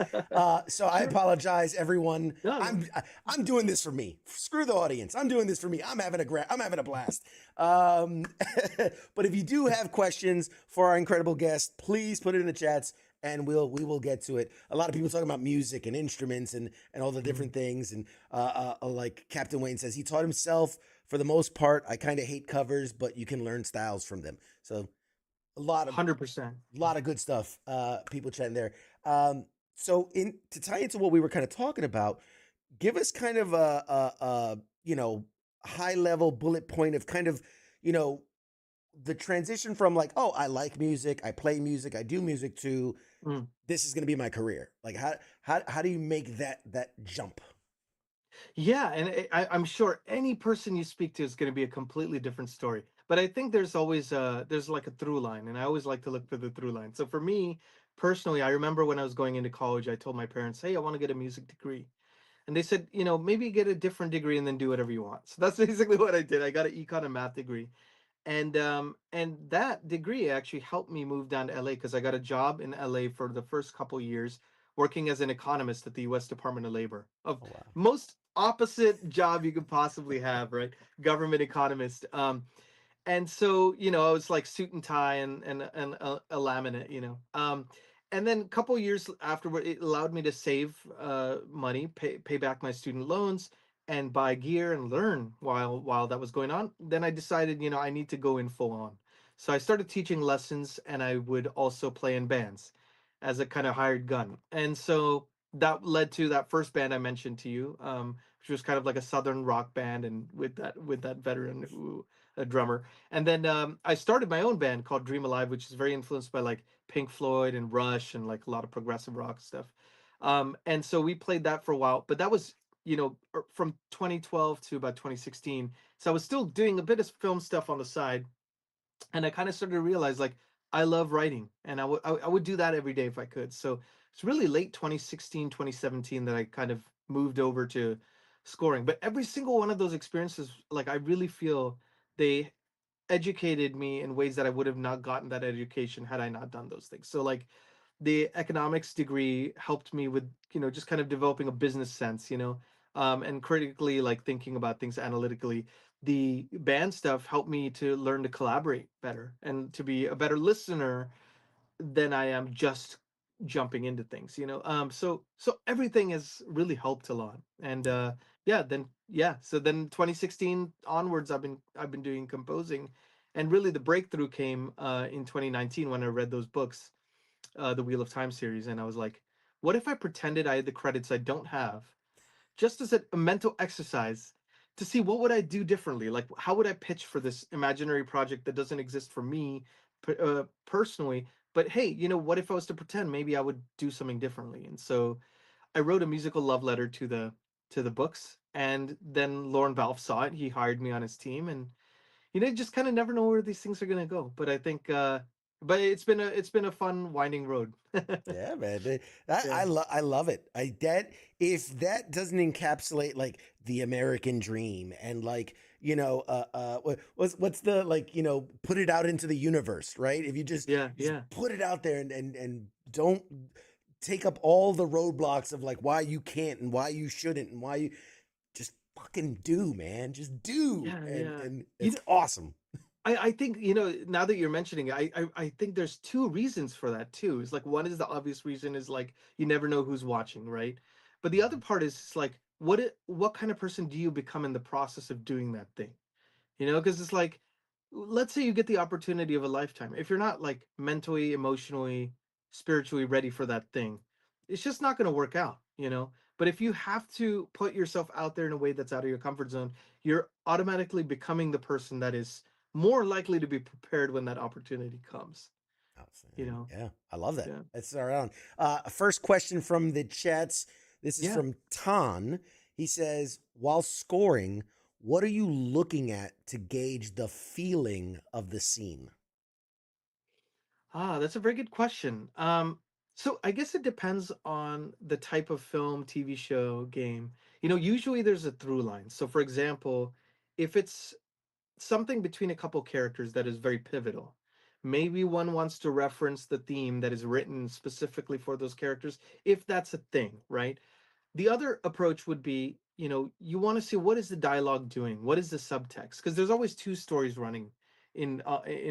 So I Sure. apologize, everyone. No, no. I'm doing this for me. Screw the audience. I'm doing this for me. I'm having a blast. But if you do have questions for our incredible guest, please put it in the chats, and we will get to it. A lot of people talking about music and instruments and all the Mhm. different things. And like Captain Wayne says, he taught himself. For the most part, I kind of hate covers, but you can learn styles from them. So a lot of 100%. good stuff. People chatting there. So in to tie into what we were kind of talking about, give us kind of a high level bullet point of kind of you know the transition from like, oh, I like music, I play music, I do music, to Mm. this is going to be my career. Like, how do you make that jump? Yeah, and I'm sure any person you speak to is going to be a completely different story. But I think there's always there's like a through line, and I always like to look for the through line. So for me personally, I remember when I was going into college, I told my parents, "Hey, I want to get a music degree." And they said, maybe get a different degree and then do whatever you want. So that's basically what I did. I got an econ and math degree. And that degree actually helped me move down to LA because I got a job in LA for the first couple years working as an economist at the US Department of Labor. Of Oh, wow. most opposite job you could possibly have, right? Government economist. And so I was like suit and tie and a laminate, and then a couple years afterward it allowed me to save money, pay back my student loans, and buy gear and learn while that was going on. Then I decided, I need to go in full on, so I started teaching lessons, and I would also play in bands as a kind of hired gun. And so that led to that first band I mentioned to you, which was kind of like a southern rock band, and with that veteran who a drummer. And then I started my own band called Dream Alive, which is very influenced by like Pink Floyd and Rush and like a lot of progressive rock stuff. And so we played that for a while, but that was, from 2012 to about 2016. So I was still doing a bit of film stuff on the side, and I kind of started to realize like I love writing, and I would do that every day if I could. So it's really late 2016, 2017 that I kind of moved over to scoring. But every single one of those experiences, like I really feel they educated me in ways that I would have not gotten that education had I not done those things. So like the economics degree helped me with, just kind of developing a business sense, and critically like thinking about things analytically. The band stuff helped me to learn to collaborate better and to be a better listener than I am just jumping into things, so everything has really helped a lot. And so then 2016 onwards I've been doing composing, and really the breakthrough came in 2019 when I read those books, the Wheel of Time series, and I was like, what if I pretended I had the credits I don't have, just as a mental exercise to see what would I do differently? Like, how would I pitch for this imaginary project that doesn't exist for me personally? But hey, what if I was to pretend maybe I would do something differently? And so I wrote a musical love letter to the books, and then Lauren Valve saw it. He hired me on his team, and you just kind of never know where these things are gonna go. But I think, but it's been a fun winding road. Yeah, man. Yeah. I love it. If that doesn't encapsulate like the American dream and like, what's the, like, put it out into the universe, right? If you Yeah, just yeah. put it out there and don't take up all the roadblocks of like why you can't and why you shouldn't and why you just fucking do, man. Just do. Yeah, And yeah. You it's awesome. I think, now that you're mentioning it, I think there's two reasons for that too. It's like, one is the obvious reason is like you never know who's watching, right? But the other part is like what kind of person do you become in the process of doing that thing? Because it's like, let's say you get the opportunity of a lifetime. If you're not like mentally, emotionally, spiritually ready for that thing, it's just not going to work out. But if you have to put yourself out there in a way that's out of your comfort zone, you're automatically becoming the person that is more likely to be prepared when that opportunity comes. you Outstanding. know Yeah, I love that. yeah. Let's start on. First question from the chats. This is Yeah. from Tan. He says, while scoring, what are you looking at to gauge the feeling of the scene? That's a very good question. So I guess it depends on the type of film, TV show, game. Usually there's a through line. So for example, if it's something between a couple characters that is very pivotal, maybe one wants to reference the theme that is written specifically for those characters, if that's a thing, right? The other approach would be, you want to see what is the dialogue doing, what is the subtext, because there's always two stories running in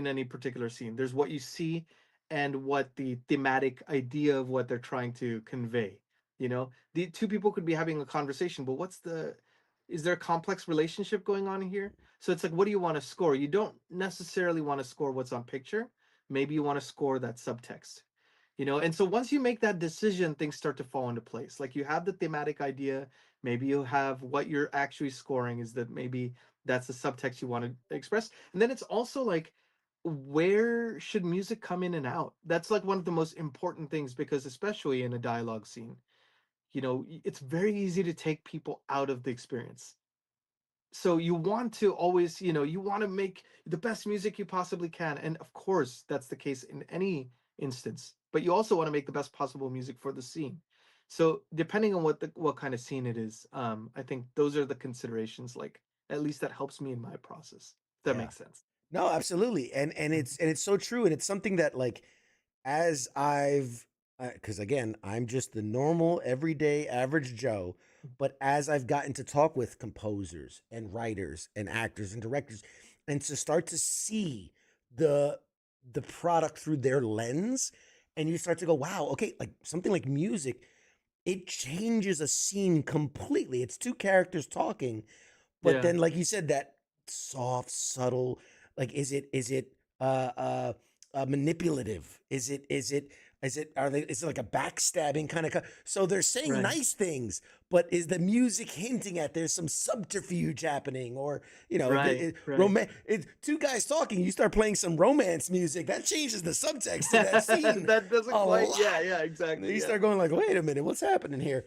any particular scene. There's what you see and what the thematic idea of what they're trying to convey. The two people could be having a conversation, but is there a complex relationship going on here? So it's like, what do you want to score? You don't necessarily want to score what's on picture. Maybe you want to score that subtext. And so once you make that decision, things start to fall into place. Like, you have the thematic idea, maybe you have what you're actually scoring is that maybe that's the subtext you want to express. And then it's also like, where should music come in and out? That's like one of the most important things, because especially in a dialogue scene, it's very easy to take people out of the experience. So you want to always, you want to make the best music you possibly can, and of course that's the case in any instance, but you also want to make the best possible music for the scene. So depending on what kind of scene it is, I think those are the considerations, like, at least that helps me in my process, if that Yeah. makes sense. No, absolutely. And Mhm. it's so true, and it's something that, like, as I've cuz again, I'm just the normal everyday average Joe, but as I've gotten to talk with composers and writers and actors and directors, and to start to see the the product through their lens, and you start to go, "Wow, okay, like something like music, it changes a scene completely. It's two characters talking, but Yeah. then, like you said, that soft, subtle, like, is it uh uh manipulative? Is it like a backstabbing kind of so they're saying Right. nice things, but is the music hinting at there's some subterfuge happening? Or, if Right. Right. two guys talking, you start playing some romance music, that changes the subtext to that scene That doesn't a quite, lot. yeah, yeah, And then exactly, you yeah. start going like, wait a minute, what's happening here?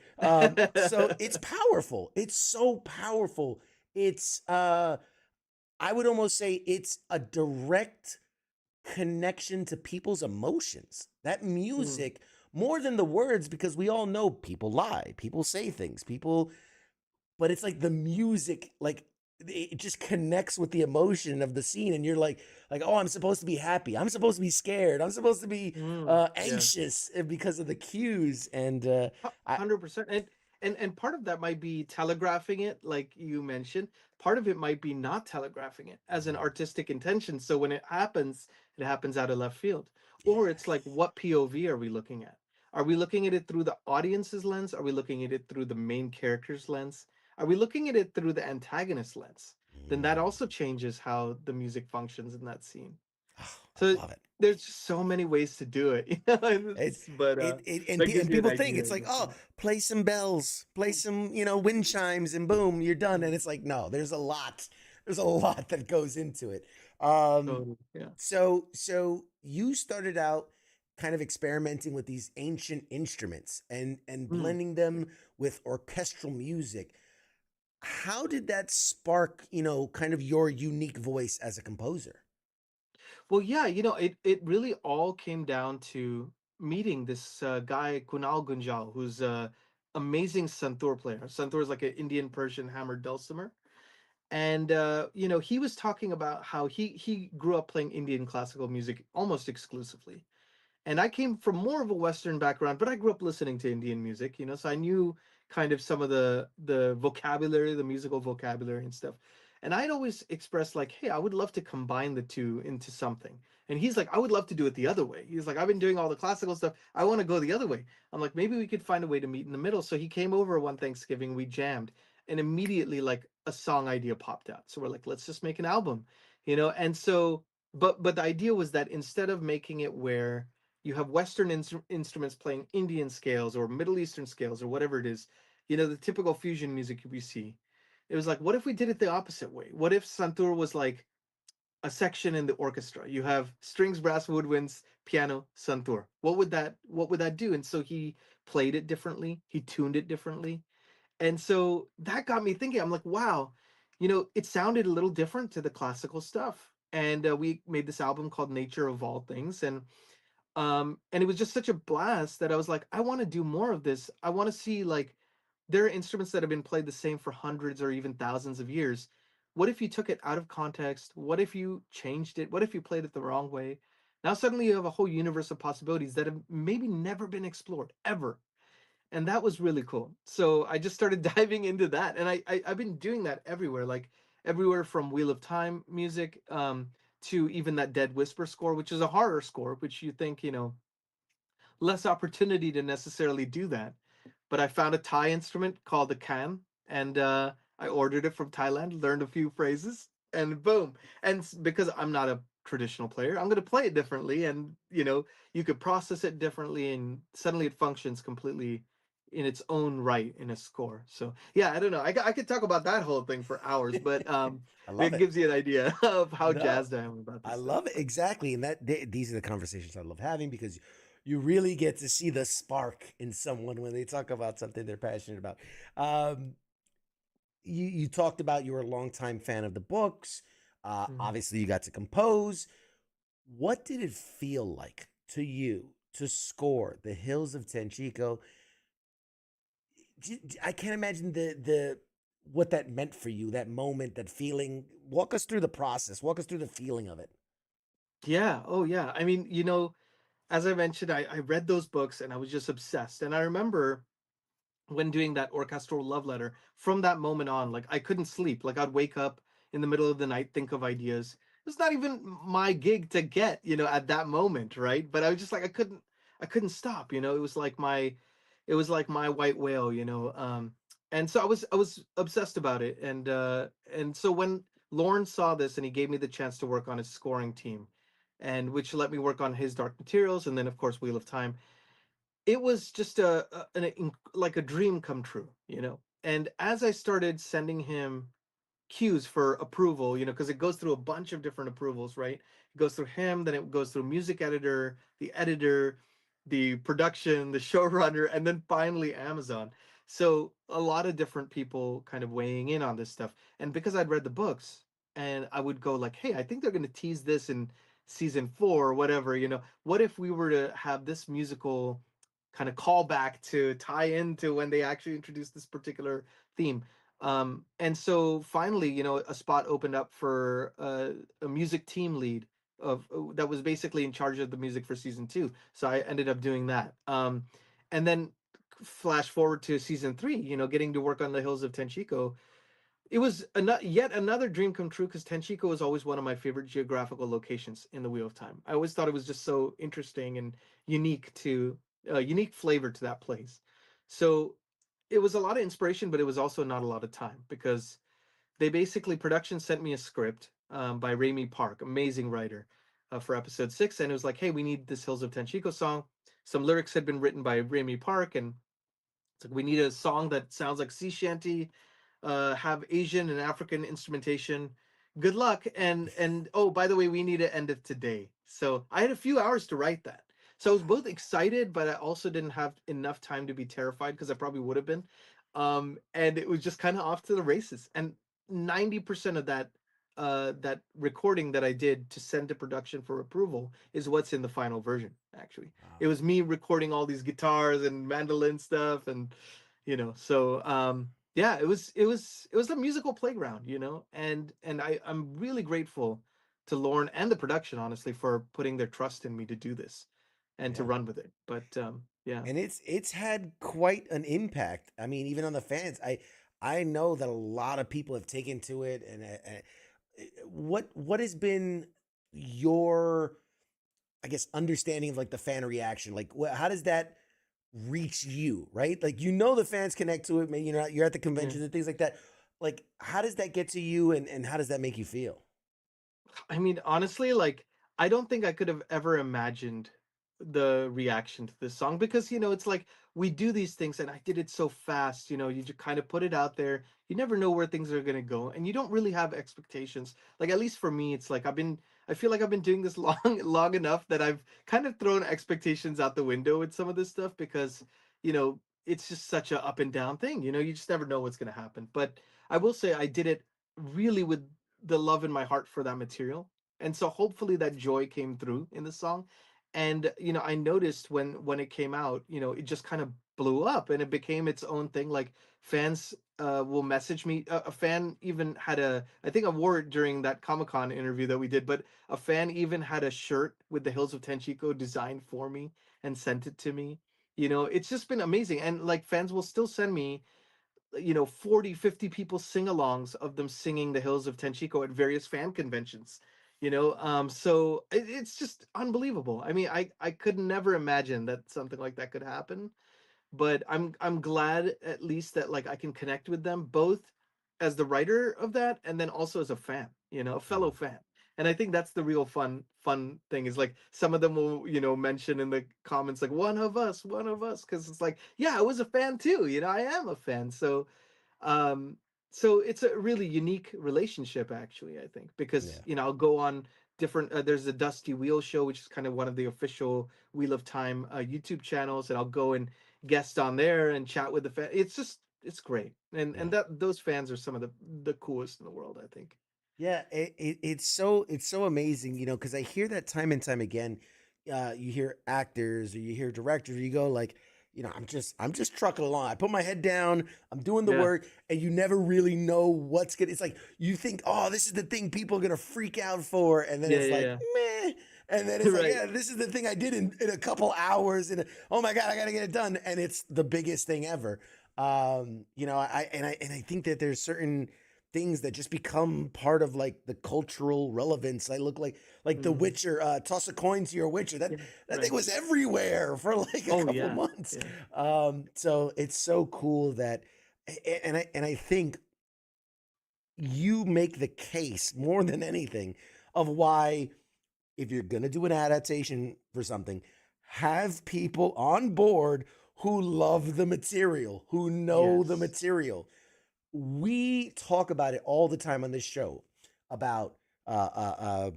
So it's powerful. It's so powerful. It's I would almost say it's a direct connection to people's emotions. That Mm. music, more than the words, because we all know people lie, people say things, but it's like the music, like, it just connects with the emotion of the scene, and you're like, oh, I'm supposed to be happy, I'm supposed to be scared, I'm supposed to be Yeah. anxious, because of the cues. And I 100%. And part of that might be telegraphing it, like you mentioned. Part of it might be not telegraphing it as an Mhm. artistic intention. So when it happens out of left field. Or it's like, Yes. what POV are we looking at? Are we looking at it through the audience's lens? Are we looking at it through the main character's lens? Are we looking at it through the antagonist's lens? Then that Mm. also changes how the music functions in that scene. Oh, So I love it. there's just so many ways to do it, It, but that gives and you an people think idea. it's like, oh, play some bells, play some, wind chimes, and boom, you're done. And Mm, it's like, no, there's a lot that goes into it. Um, totally. Yeah. so you started out kind of experimenting with these ancient instruments and Mm. blending them with orchestral music. How did that spark, kind of your unique voice as a composer? Well, yeah, it really all came down to meeting this guy Kunal Gunjal, who's a amazing santoor player. Santoor is like an Indian Persian hammered dulcimer, and he was talking about how he grew up playing Indian classical music almost exclusively. And I came from more of a Western background, but I grew up listening to Indian music, so I knew kind of some of the vocabulary, the musical vocabulary and stuff. And I'd always expressed like, hey, I would love to combine the two into something. And he's like, I would love to do it the other way. He's like, I've been doing all the classical stuff. I want to go the other way. I'm like, maybe we could find a way to meet in the middle. So he came over one Thanksgiving, we jammed, and immediately like a song idea popped out. So we're like, let's just make an album, And so, but the idea was that instead of making it where you have Western instruments playing Indian scales or Middle Eastern scales or whatever it is, the typical fusion music we see. It was like, what if we did it the opposite way? What if Santur was like a section in the orchestra? You have strings, brass, woodwinds, piano, Santur. What would that do? And so he played it differently. He tuned it differently. And so that got me thinking. I'm like, wow, it sounded a little different to the classical stuff. And we made this album called Nature of All Things. And it was just such a blast that I was like, I want to do more of this. I want to see, like, there are instruments that have been played the same for hundreds or even thousands of years. What if you took it out of context? What if you changed it? What if you played it the wrong way? Now suddenly you have a whole universe of possibilities that have maybe never been explored ever. And that was really cool. So I just started diving into that, and I've been doing that everywhere, like everywhere from Wheel of Time music, to even that Dead Whisper score, which is a horror score, which you think, less opportunity to necessarily do that. But I found a Thai instrument called the kam, and I ordered it from Thailand, learned a few phrases, and boom. And because I'm not a traditional player, I'm going to play it differently, and you could process it differently, and suddenly it functions completely, in its own right in a score. So yeah, I don't know. I could talk about that whole thing for hours, but I love it it. gives you an idea of how No, jazzed I am about I this stuff. love it exactly, and these are the conversations I love having because you really get to see the spark in someone when they talk about something they're passionate about. Um, you talked about you were a longtime fan of the books. Mhm. Obviously, you got to compose. What did it feel like to you to score the Hills of Tanchico? I can't imagine the what that meant for you, that moment, that feeling. Walk us through the process. Walk us through the feeling of it. Yeah. Oh yeah. I mean, as I mentioned, I read those books and I was just obsessed. And I remember when doing that orchestral love letter, from that moment on, like I couldn't sleep. Like I'd wake up in the middle of the night, think of ideas. It's not even my gig to get, at that moment, right? But I was just like I couldn't stop, it was like my white whale, and so I was obsessed about it. And so when Lorne saw this and he gave me the chance to work on his scoring team, and which let me work on his Dark Materials and then of course Wheel of Time, it was just like a dream come true, And as I started sending him cues for approval, because it goes through a bunch of different approvals, right? It goes through him, then it goes through music editor, the production, the showrunner, and then finally Amazon. So a lot of different people kind of weighing in on this stuff. And because I'd read the books and I would go like, hey, I think they're going to tease this in season 4 or whatever, what if we were to have this musical kind of callback to tie into when they actually introduced this particular theme? And so finally, a spot opened up for a music team lead of that was basically in charge of the music for season 2. So I ended up doing that. And then flash forward to season 3, getting to work on the Hills of Tenchico. It was yet another dream come true because Tenchico was always one of my favorite geographical locations in the Wheel of Time. I always thought it was just so interesting and unique to unique flavor to that place. So it was a lot of inspiration, but it was also not a lot of time because they basically production sent me a script by Raimi Park, amazing writer, for episode 6, and it was like, hey, we need this Hills of Tenchico song. Some lyrics had been written by Raimi Park, and it's like we need a song that sounds like sea shanty, have Asian and African instrumentation. Good luck, and oh, by the way, we need to end it today. So I had a few hours to write that. So I was both excited, but I also didn't have enough time to be terrified because I probably would have been. And it was just kind of off to the races. And 90% of that recording that I did to send to production for approval is what's in the final version, actually. Wow. It was me recording all these guitars and mandolin stuff, and so yeah, it was a musical playground, and I'm really grateful to Lorne and the production, honestly, for putting their trust in me to do this and to Yeah. run with it. But yeah. And it's had quite an impact. I mean, even on the fans. I know that a lot of people have taken to it. And what has been your, I guess, understanding of like the fan reaction? Like, how does that reach you? Right? Like, the fans connect to it. Maybe you're at the Yeah. conventions and things like that. Like, how does that get to you, and how does that make you feel? I mean, honestly, like I don't think I could have ever imagined the reaction to this song because it's like we do these things and I did it so fast, you just kind of put it out there. You never know where things are going to go and you don't really have expectations. Like at least for me it's like I feel like I've been doing this long enough that I've kind of thrown expectations out the window with some of this stuff because, it's just such a up and down thing, you just never know what's going to happen. But I will say I did it really with the love in my heart for that material. And so hopefully that joy came through in the song. And I noticed when it came out, it just kind of blew up and it became its own thing. Like fans will message me. A fan even had I think I wore it during that Comic-Con interview that we did, but a fan even had a shirt with the Hills of Tenchico designed for me and sent it to me. It's just been amazing. And like fans will still send me 40, 50 people sing-alongs of them singing the Hills of Tenchico at various fan conventions. So it's just unbelievable. I mean, I could never imagine that something like that could happen, but I'm glad at least that like I can connect with them both as the writer of that and then also as a fan, a fellow Mm. fan. And I think that's the real fun thing is like some of them will, mention in the comments like one of us, because it's like, yeah, I was a fan too, I am a fan. Um, so it's a really unique relationship, actually, I think, because Yeah. I'll go on different. There's the Dusty Wheel Show, which is kind of one of the official Wheel of Time YouTube channels, and I'll go and guest on there and chat with the fan. It's great, and Yeah. that those fans are some of the coolest in the world, I think. Yeah, it's so amazing, because I hear that time and time again. You hear actors or you hear directors, you go like, I'm just trucking along. I put my head down, I'm doing the Yeah, work, and you never really know what's gonna. It's like you think, oh, this is the thing people are gonna freak out for, and then yeah, it's like, yeah, meh. And then yeah. it's like, Right. yeah, this is the thing I did in a couple hours, and oh my god, I gotta get it done, and it's the biggest thing ever. I think that there's certain things that just become part of like the cultural relevance. I look like The Mm, Witcher, toss a coin to your Witcher. That yeah. that thing Right. was everywhere for like a Oh couple yeah. months. Yeah. So it's so cool that, and I think you make the case more than anything of why, if you're gonna do an adaptation for something, have people on board who love the material, who know the Yes. material. We talk about it all the time on this show about uh, uh, uh,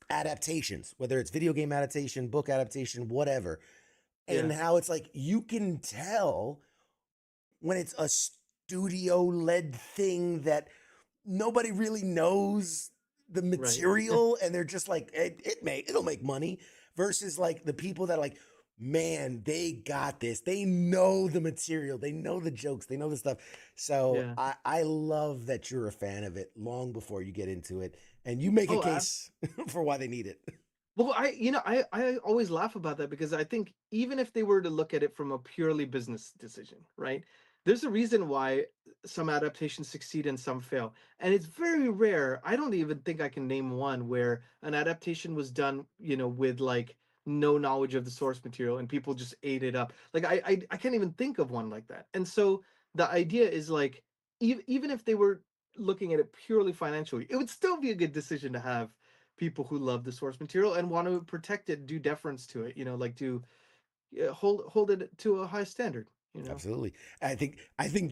adaptations, whether it's video game adaptation, book adaptation, whatever, and Yeah. how it's like you can tell when it's a studio led thing that nobody really knows the Right. material, and they're just like, it'll make money, versus like the people that are like, man, they got this, they know the material, they know the jokes, they know the stuff. So Yeah. I love that you're a fan of it long before you get into it, and you make a Oh, case for why they need it. well, I always laugh about that because I think even if they were to look at it from a purely business decision, right? There's a reason why some adaptations succeed and some fail. And it's very rare. I don't even think I can name one where an adaptation was done, with like no knowledge of the source material and people just ate it up. Like I can't even think of one like that. And so the idea is like even if they were looking at it purely financially, it would still be a good decision to have people who love the source material and want to protect it, do deference to it, like to hold it to a high standard. Absolutely. I think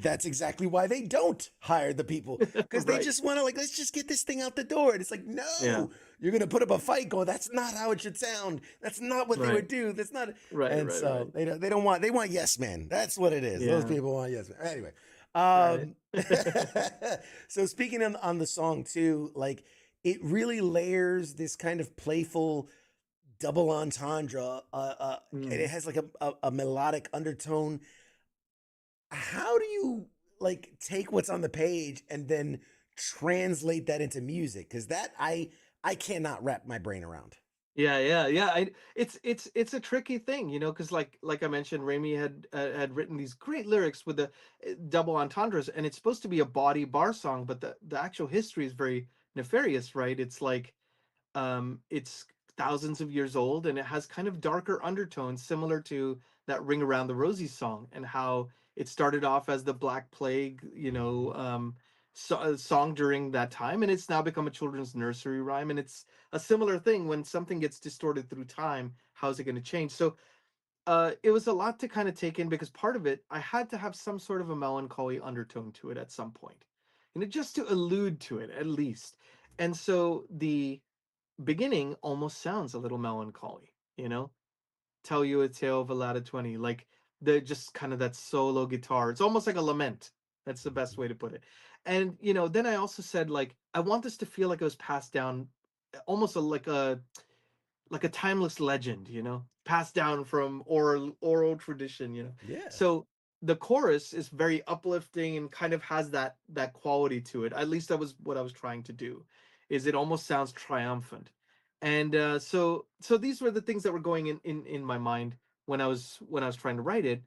that's exactly why they don't hire the people, because they Right. just want to, like, let's just get this thing out the door. And it's like, Yeah. no, you're gonna put up a fight going, that's not how it should sound. That's not what they Right. would do. That's not. Right. And Right. so Right. they want yes men. That's what it is. Those Yeah. people want yes men. Anyway. Right. Um so speaking on the song too, like, it really layers this kind of playful double entendre, and it Mm. has like a melodic undertone. How do you, like, take what's on the page and then translate that into music? Because that I cannot wrap my brain around. Yeah, yeah, yeah. It's a tricky thing, because like I mentioned, Raimi had written these great lyrics with the double entendres, and it's supposed to be a body bar song, but the actual history is very nefarious, right? It's like it's thousands of years old, and it has kind of darker undertones similar to that Ring Around the Rosie song, and how it started off as the Black Plague, Mhm. song during that time, and it's now become a children's nursery rhyme. And it's a similar thing: when something gets distorted through time, how's it going to change? So it was a lot to kind of take in, because part of it, I had to have some sort of a melancholy undertone to it at some point, just to allude to it at least. And so the beginning almost sounds a little melancholy, tell you a tale of a lad of 20, like the just kind of that solo guitar. It's almost like a lament. That's the best way to put it. And then I also said, like, I want this to feel like it was passed down, almost like a timeless legend, passed down from oral tradition. Yeah. So the chorus is very uplifting and kind of has that quality to it. At least that was what I was trying to do. Is it almost sounds triumphant. And so these were the things that were going in my mind when I was trying to write it.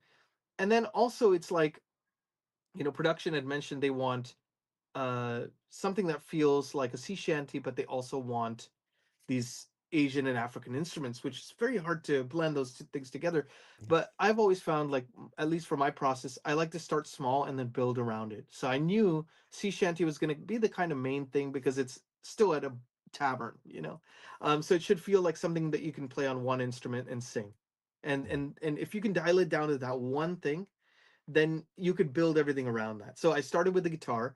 And then also it's like, production had mentioned they want something that feels like a sea shanty, but they also want these Asian and African instruments, which is very hard to blend those two things together. But I've always found, like, at least for my process, I like to start small and then build around it. So I knew sea shanty was going to be the kind of main thing, because it's still at a tavern, you know. So it should feel like something that you can play on one instrument and sing. And if you can dial it down to that one thing, then you could build everything around that. So I started with the guitar,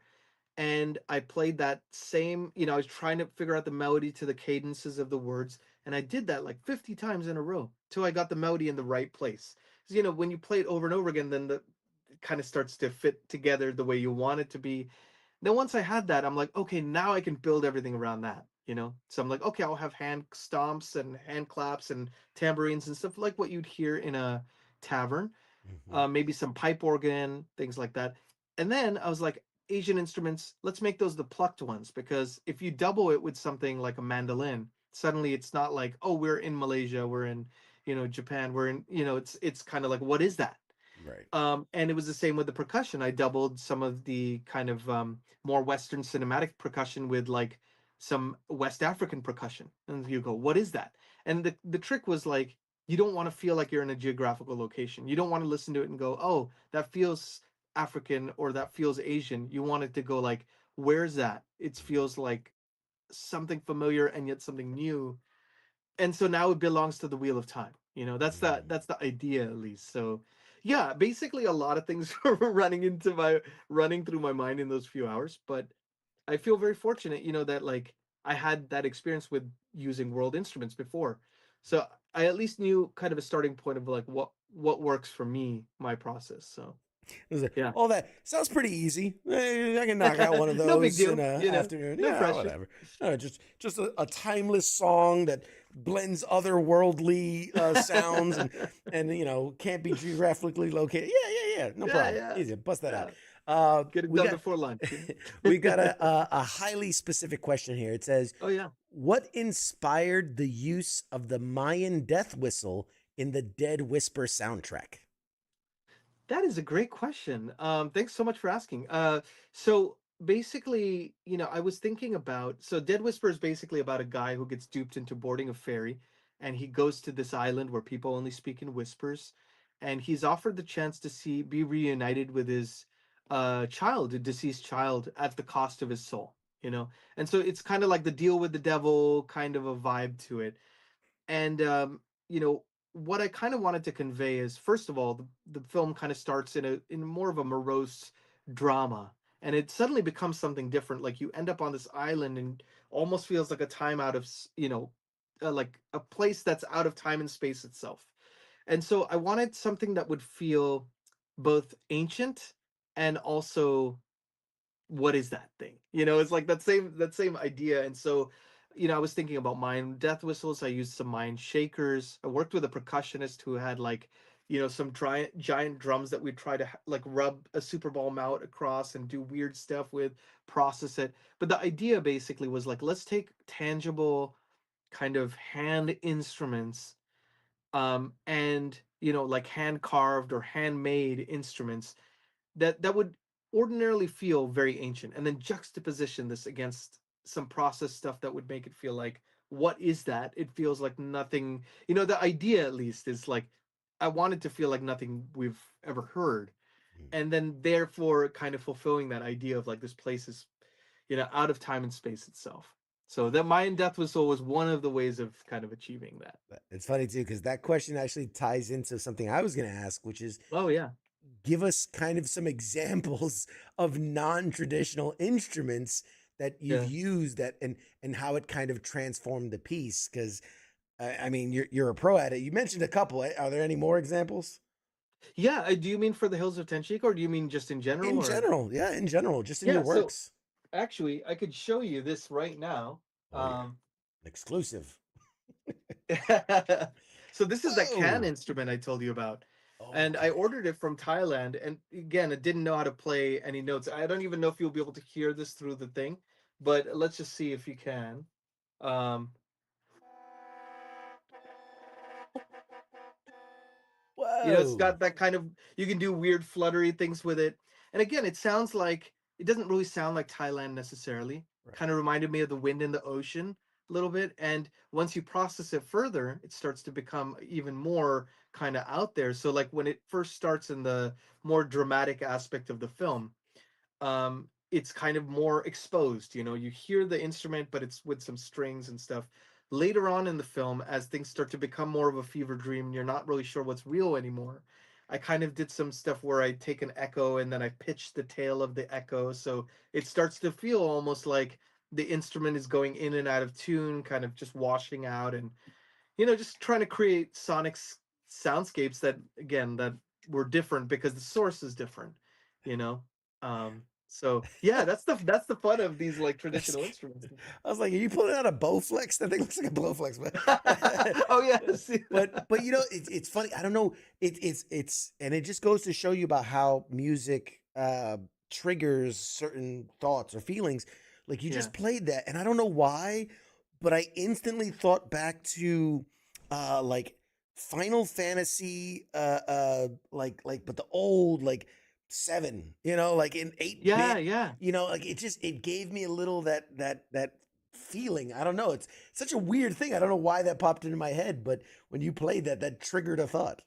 and I played that same, I was trying to figure out the melody to the cadences of the words, and I did that like 50 times in a row till I got the melody in the right place. 'Cause, when you play it over and over again, then it kind of starts to fit together the way you want it to be. Then once I had that, I'm like, okay, now I can build everything around that. So I'm like, okay, I'll have hand stomps and hand claps and tambourines and stuff like what you'd hear in a tavern, Mhm. maybe some pipe organ, things like that. And then I was like, Asian instruments, let's make those the plucked ones, because if you double it with something like a mandolin, suddenly it's not like, oh, we're in Malaysia, we're in, Japan, we're in, it's kind of like, what is that? Right. And it was the same with the percussion. I doubled some of the kind of more Western cinematic percussion with like some West African percussion. And you go, what is that? And the trick was like, you don't want to feel like you're in a geographical location. You don't want to listen to it and go, oh, that feels African or that feels Asian. You want it to go like, where's that? It feels like something familiar and yet something new. And so now it belongs to the wheel of time. That's the idea, at least. So yeah, basically a lot of things were running through my mind in those few hours. But I feel very fortunate, that like I had that experience with using world instruments before. So I at least knew kind of a starting point of like what works for me, my process. So yeah. All that sounds pretty easy. I can knock out one of No big those in deal, an afternoon. no Yeah, pressure. whatever. Just a timeless song that blends otherworldly sounds and can't be geographically located. Yeah. No Yeah, problem. yeah, Easy. Bust that yeah. out. Get it We done got before lunch. we got a highly specific question here. It says, Oh yeah. "What inspired the use of the Mayan death whistle in the Dead Whisper soundtrack?" That is a great question. Thanks so much for asking. So basically, I was thinking about, so Dead Whisper is basically about a guy who gets duped into boarding a ferry, and he goes to this island where people only speak in whispers, and he's offered the chance to be reunited with his child, a deceased child, at the cost of his soul. And so it's kind of like the deal with the devil kind of a vibe to it. And you know what I kind of wanted to convey is, first of all, the film kind of starts in more of a morose drama, and it suddenly becomes something different. Like you end up on this island and almost feels like a time out of like a place that's out of time and space itself. And so I wanted something that would feel both ancient and also, what is that thing? It's like that same idea. And so, I was thinking about Mayan death whistles. I used some Mayan shakers. I worked with a percussionist who had like, some giant drums that we try to like rub a Super Bowl mallet across and do weird stuff with, process it. But the idea basically was like, let's take tangible kind of hand instruments, and like hand carved or handmade instruments that would ordinarily feel very ancient, and then juxtaposition this against some process stuff that would make it feel like, what is that? It feels like nothing. The idea, at least, is like, I want it to feel like nothing we've ever heard, and then therefore kind of fulfilling that idea of like, this place is out of time and space itself. So that Mayan death whistle was one of the ways of kind of achieving that. It's funny too, because that question actually ties into something I was going to ask, which is, Oh yeah. give us kind of some examples of non-traditional instruments that you've Yeah. used and how it kind of transformed the piece. Because I mean, you're a pro at it. You mentioned a couple. Are there any more examples? Yeah, do you mean for the Hills of Tanchico, or do you mean just in general? In Or general, yeah, in general, just in your yeah, so works. actually, I could show you this right now. Oh yeah, exclusive. So this is that can Whoa. instrument I told you about. And I Okay. ordered it from Thailand. And again, I didn't know how to play any notes. I don't even know if you'll be able to hear this through the thing, but let's just see if you can. Um, it's Whoa. got that kind of, you can do weird fluttery things with it. And again, it doesn't really sound like Thailand necessarily. Right. Kind of reminded me of the wind in the ocean a little bit. And once you process it further, it starts to become even more kind of out there. So like when it first starts in the more dramatic aspect of the film, it's kind of more exposed. You know, you hear the instrument, but it's with some strings and stuff. Later on in the film, as things start to become more of a fever dream, and you're not really sure what's real anymore. I kind of did some stuff where I take an echo and then I pitch the tail of the echo, so it starts to feel almost like the instrument is going in and out of tune, kind of just washing out, and just trying to create sonic soundscapes that, again, that were different because the source is different. You know, so yeah, that's the fun of these like That's- traditional instruments. I was like, are you pulling out a Bowflex? That thing looks like a Blowflex, but Oh yeah, see but it's funny. I don't know. It's and it just goes to show you about how music triggers certain thoughts or feelings. Like you yeah, just played that, and I don't know why, but I instantly thought back to like Final Fantasy, like but the old like 7, like in 8-bit, yeah. like it gave me a little that feeling. I don't know. It's such a weird thing. I don't know why that popped into my head, but when you played that triggered a thought.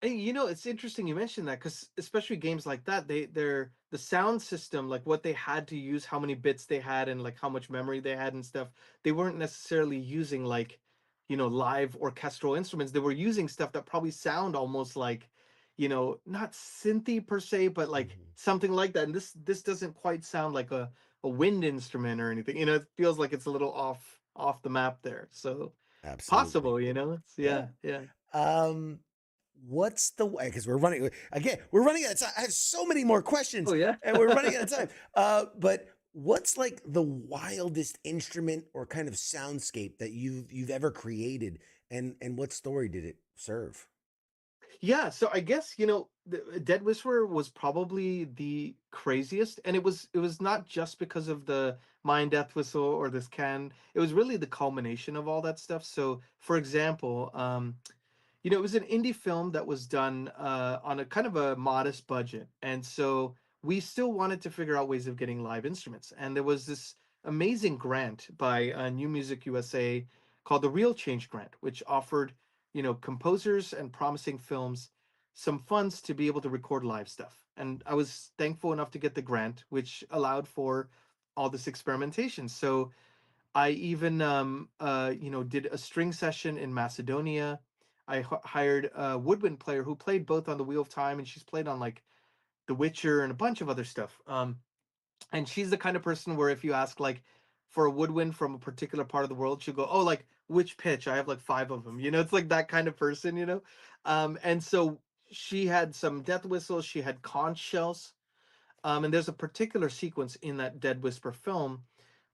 And it's interesting you mentioned that because especially games like that, they're the sound system, like what they had to use, how many bits they had, and like how much memory they had and stuff. They weren't necessarily using like, live orchestral instruments. They were using stuff that probably sound almost like, not synthy per se, but like Mhm. something like that. And this doesn't quite sound like a wind instrument or anything. It feels like it's a little off the map there. So Absolutely. possible, it's Yeah. yeah. Um, what's the way? Because we're running again. We're running out of time. I have so many more questions, Oh yeah. and we're running out of time. But what's like the wildest instrument or kind of soundscape that you've ever created, and what story did it serve? Yeah, so I guess, the Dead Whisperer was probably the craziest, and it was not just because of the Mayan Death Whistle or this can. It was really the culmination of all that stuff. So, for example, it was an indie film that was done on a kind of a modest budget. And so we still wanted to figure out ways of getting live instruments. And there was this amazing grant by New Music USA called the Real Change Grant, which offered, composers and promising films some funds to be able to record live stuff. And I was thankful enough to get the grant, which allowed for all this experimentation. So I even did a string session in Macedonia. I hired a woodwind player who played both on the Wheel of Time, and she's played on like The Witcher and a bunch of other stuff. And she's the kind of person where if you ask like for a woodwind from a particular part of the world, she'll go, "Oh, like which pitch? I have like 5 of them." It's like that kind of person. And so she had some death whistles, she had conch shells. And there's a particular sequence in that Dead Whisper film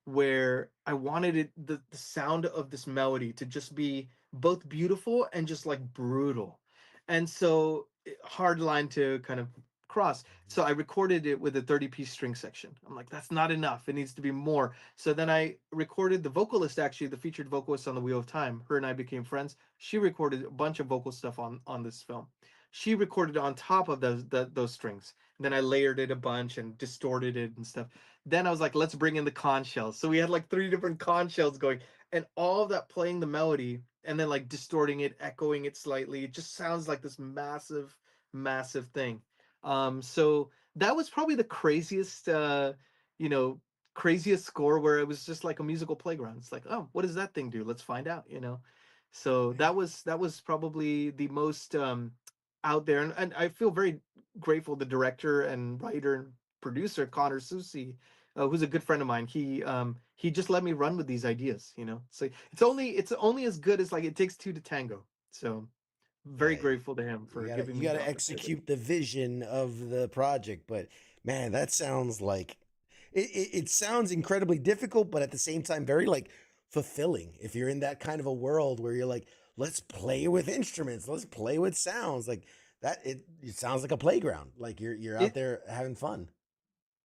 where I wanted the sound of this melody to just be both beautiful and just like brutal. And so hard line to kind of cross. So I recorded it with a 30-piece string section. I'm like, that's not enough. It needs to be more. So then I recorded the vocalist, actually, the featured vocalist on the Wheel of Time. Her and I became friends. She recorded a bunch of vocal stuff on this film. She recorded on top of those strings. And then I layered it a bunch and distorted it and stuff. Then I was like, let's bring in the conch shells. So we had like 3 different conch shells going, and all of that playing the melody and then like distorting it, echoing it slightly. It just sounds like this massive, massive thing. So that was probably the craziest, you know, craziest score where it was just like a musical playground. It's like, oh, what does that thing do? Let's find out. So that was probably the most out there, and I feel very grateful. The director and writer and producer Connor Susi, who's a good friend of mine, he just let me run with these ideas. So it's only as good as like it takes two to tango. So very Yeah, grateful to him you for gotta giving you me the gotta opportunity. execute the vision of the project. But man, that sounds like it sounds incredibly difficult, but at the same time very like fulfilling. If you're in that kind of a world where you're like, let's play with instruments, let's play with sounds like that. It sounds like a playground. Like you're out It there having fun.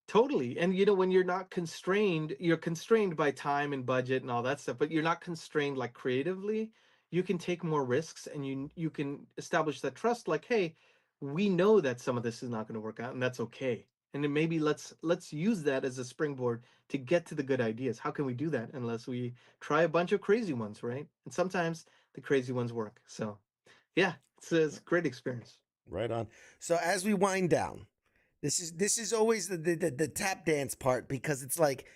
Totally. And when you're not constrained, you're constrained by time and budget and all that stuff, but you're not constrained like creatively. You can take more risks and you can establish that trust like, hey, we know that some of this is not going to work out and that's okay. And then maybe let's use that as a springboard to get to the good ideas. How can we do that unless we try a bunch of crazy ones, right? And sometimes the crazy ones work. So, yeah, it's a great experience. Right on. So as we wind down, This is always the tap dance part, because it's like,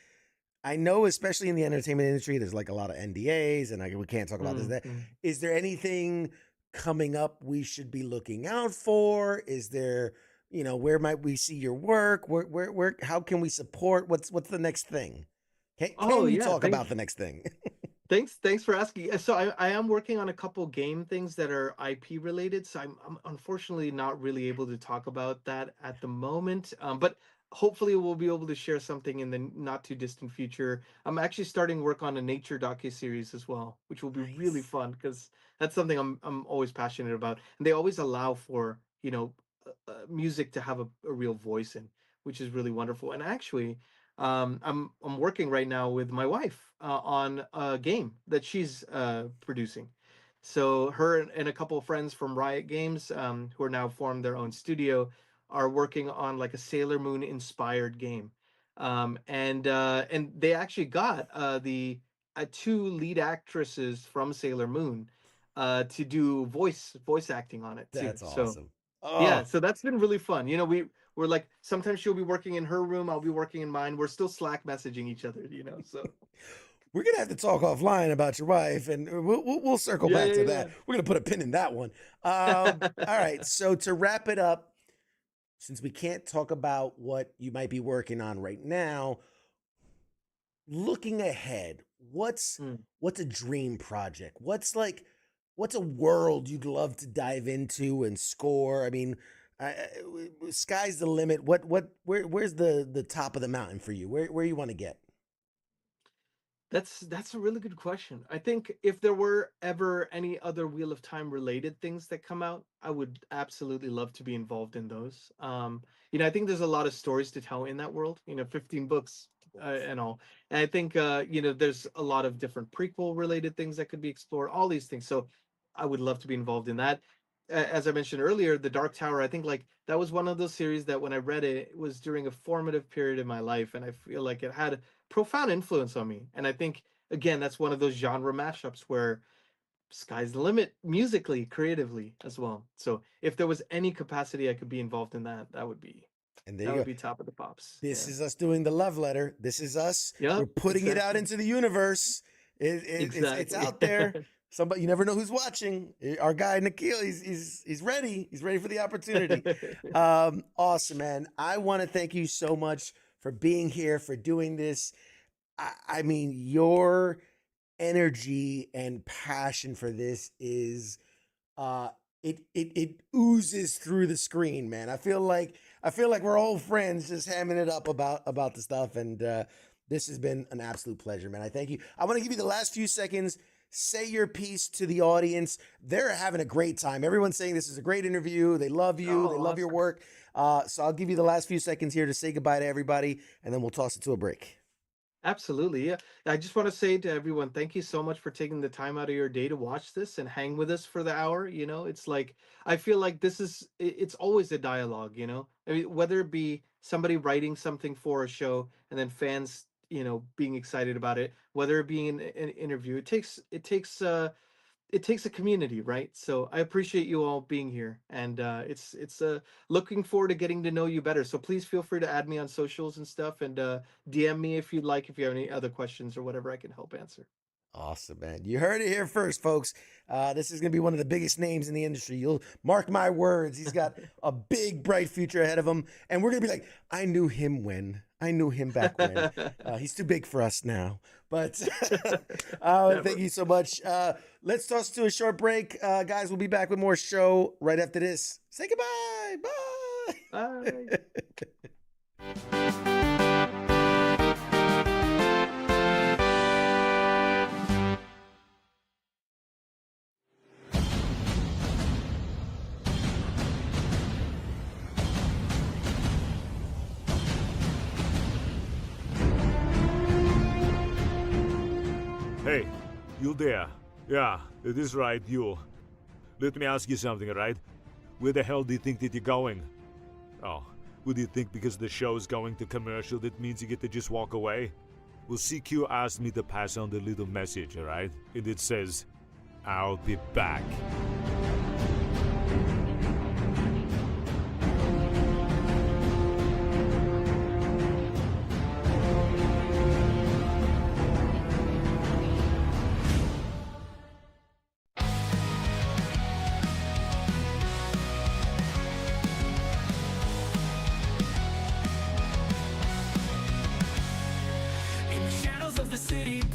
I know, especially in the entertainment industry, there's like a lot of NDAs, and we can't talk about this. That is there anything coming up we should be looking out for? Is there, where might we see your work? Where how can we support? What's the next thing? Can you talk about the next thing? Thanks for asking. So I am working on a couple game things that are IP related. So I'm unfortunately not really able to talk about that at the moment. But hopefully we'll be able to share something in the not too distant future. I'm actually starting work on a nature docu-series as well, which will be really fun, because that's something I'm always passionate about. And they always allow for, music to have a real voice in, which is really wonderful. And actually, I'm working right now with my wife on a game that she's producing. So her and a couple of friends from Riot Games, who are now formed their own studio, are working on like a Sailor Moon inspired game. And they actually got the two lead actresses from Sailor Moon to do voice acting on it too. That's So awesome. yeah, so that's been really fun. We're like, sometimes she'll be working in her room, I'll be working in mine. We're still Slack messaging each other, so. We're gonna have to talk offline about your wife, and we'll circle back to that. We're gonna put a pin in that one. All right. So to wrap it up, since we can't talk about what you might be working on right now, looking ahead, what's a dream project? What's a world you'd love to dive into and score? I mean, sky's the limit. Where's the top of the mountain for you? Where you want to get? That's a really good question. I think if there were ever any other Wheel of Time related things that come out, I would absolutely love to be involved in those. I think there's a lot of stories to tell in that world. 15 books and all. And I think there's a lot of different prequel related things that could be explored. All these things. So I would love to be involved in that. As I mentioned earlier, The Dark Tower, I think like that was one of those series that when I read it, it was during a formative period in my life, and I feel like it had a profound influence on me. And I think, again, that's one of those genre mashups where sky's the limit musically, creatively as well. So if there was any capacity I could be involved in that would be top of the pops. This is us doing the love letter. This is us. Yeah, we're putting it out into the universe. It's out there. Somebody, you never know who's watching. Our guy Nikhil, he's ready. He's ready for the opportunity. Awesome, man. I want to thank you so much for being here, for doing this. I mean, your energy and passion for this is it oozes through the screen, man. I feel like we're old friends just hamming it up about the stuff, and this has been an absolute pleasure, man. I thank you. I want to give you the last few seconds. Say your piece to the audience. They're having a great time. Everyone's saying this is a great interview. They love you. They love your work. So I'll give you the last few seconds here to say goodbye to everybody, and then we'll toss it to a break. Absolutely. Yeah. I just want to say to everyone, thank you so much for taking the time out of your day to watch this and hang with us for the hour. It's like, I feel like it's always a dialogue, I mean, whether it be somebody writing something for a show and then fans, being excited about it, whether it be an interview, it takes a community, right? So I appreciate you all being here, and it's looking forward to getting to know you better. So please feel free to add me on socials and stuff, and DM me if you'd like, if you have any other questions or whatever I can help answer. Awesome, man. You heard it here first, folks. This is going to be one of the biggest names in the industry. You'll mark my words. He's got a big, bright future ahead of him. And we're going to be like, I knew him back when. He's too big for us now. But thank you so much. Let's toss to a short break. Guys, we'll be back with more show right after this. Say goodbye. Bye. Bye. Hey, you there? Yeah, it is right, you. Let me ask you something, right? Where the hell do you think that you're going? Oh, would you think because the show's going to commercial that means you get to just walk away? Well, CQ asked me to pass on the little message, alright? And it says, I'll be back.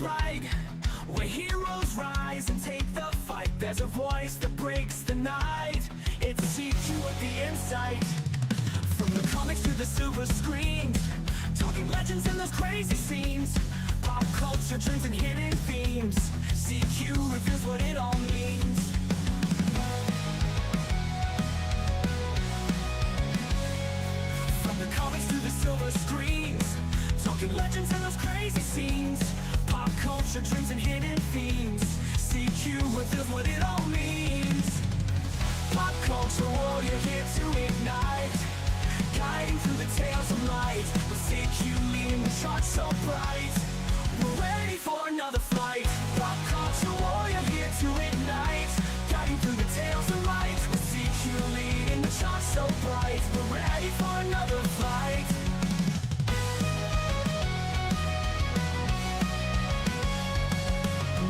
bright, where heroes rise and take the fight. There's a voice that breaks the night. It's CQ at the insight. From the comics to the silver screen, talking legends and those crazy scenes. Pop culture, trends and hidden themes. CQ reveals what it all means. From the comics to the silver screens, talking legends and those crazy scenes. Pop culture, dreams and hidden themes. CQ reveals what it all means. Pop culture warrior here to ignite, guiding through the tales of light. With CQ leading the charge so bright, we're ready for another flight. Pop culture warrior here to ignite, guiding through the tales of light. With CQ leading the charge so bright, we're ready for another flight.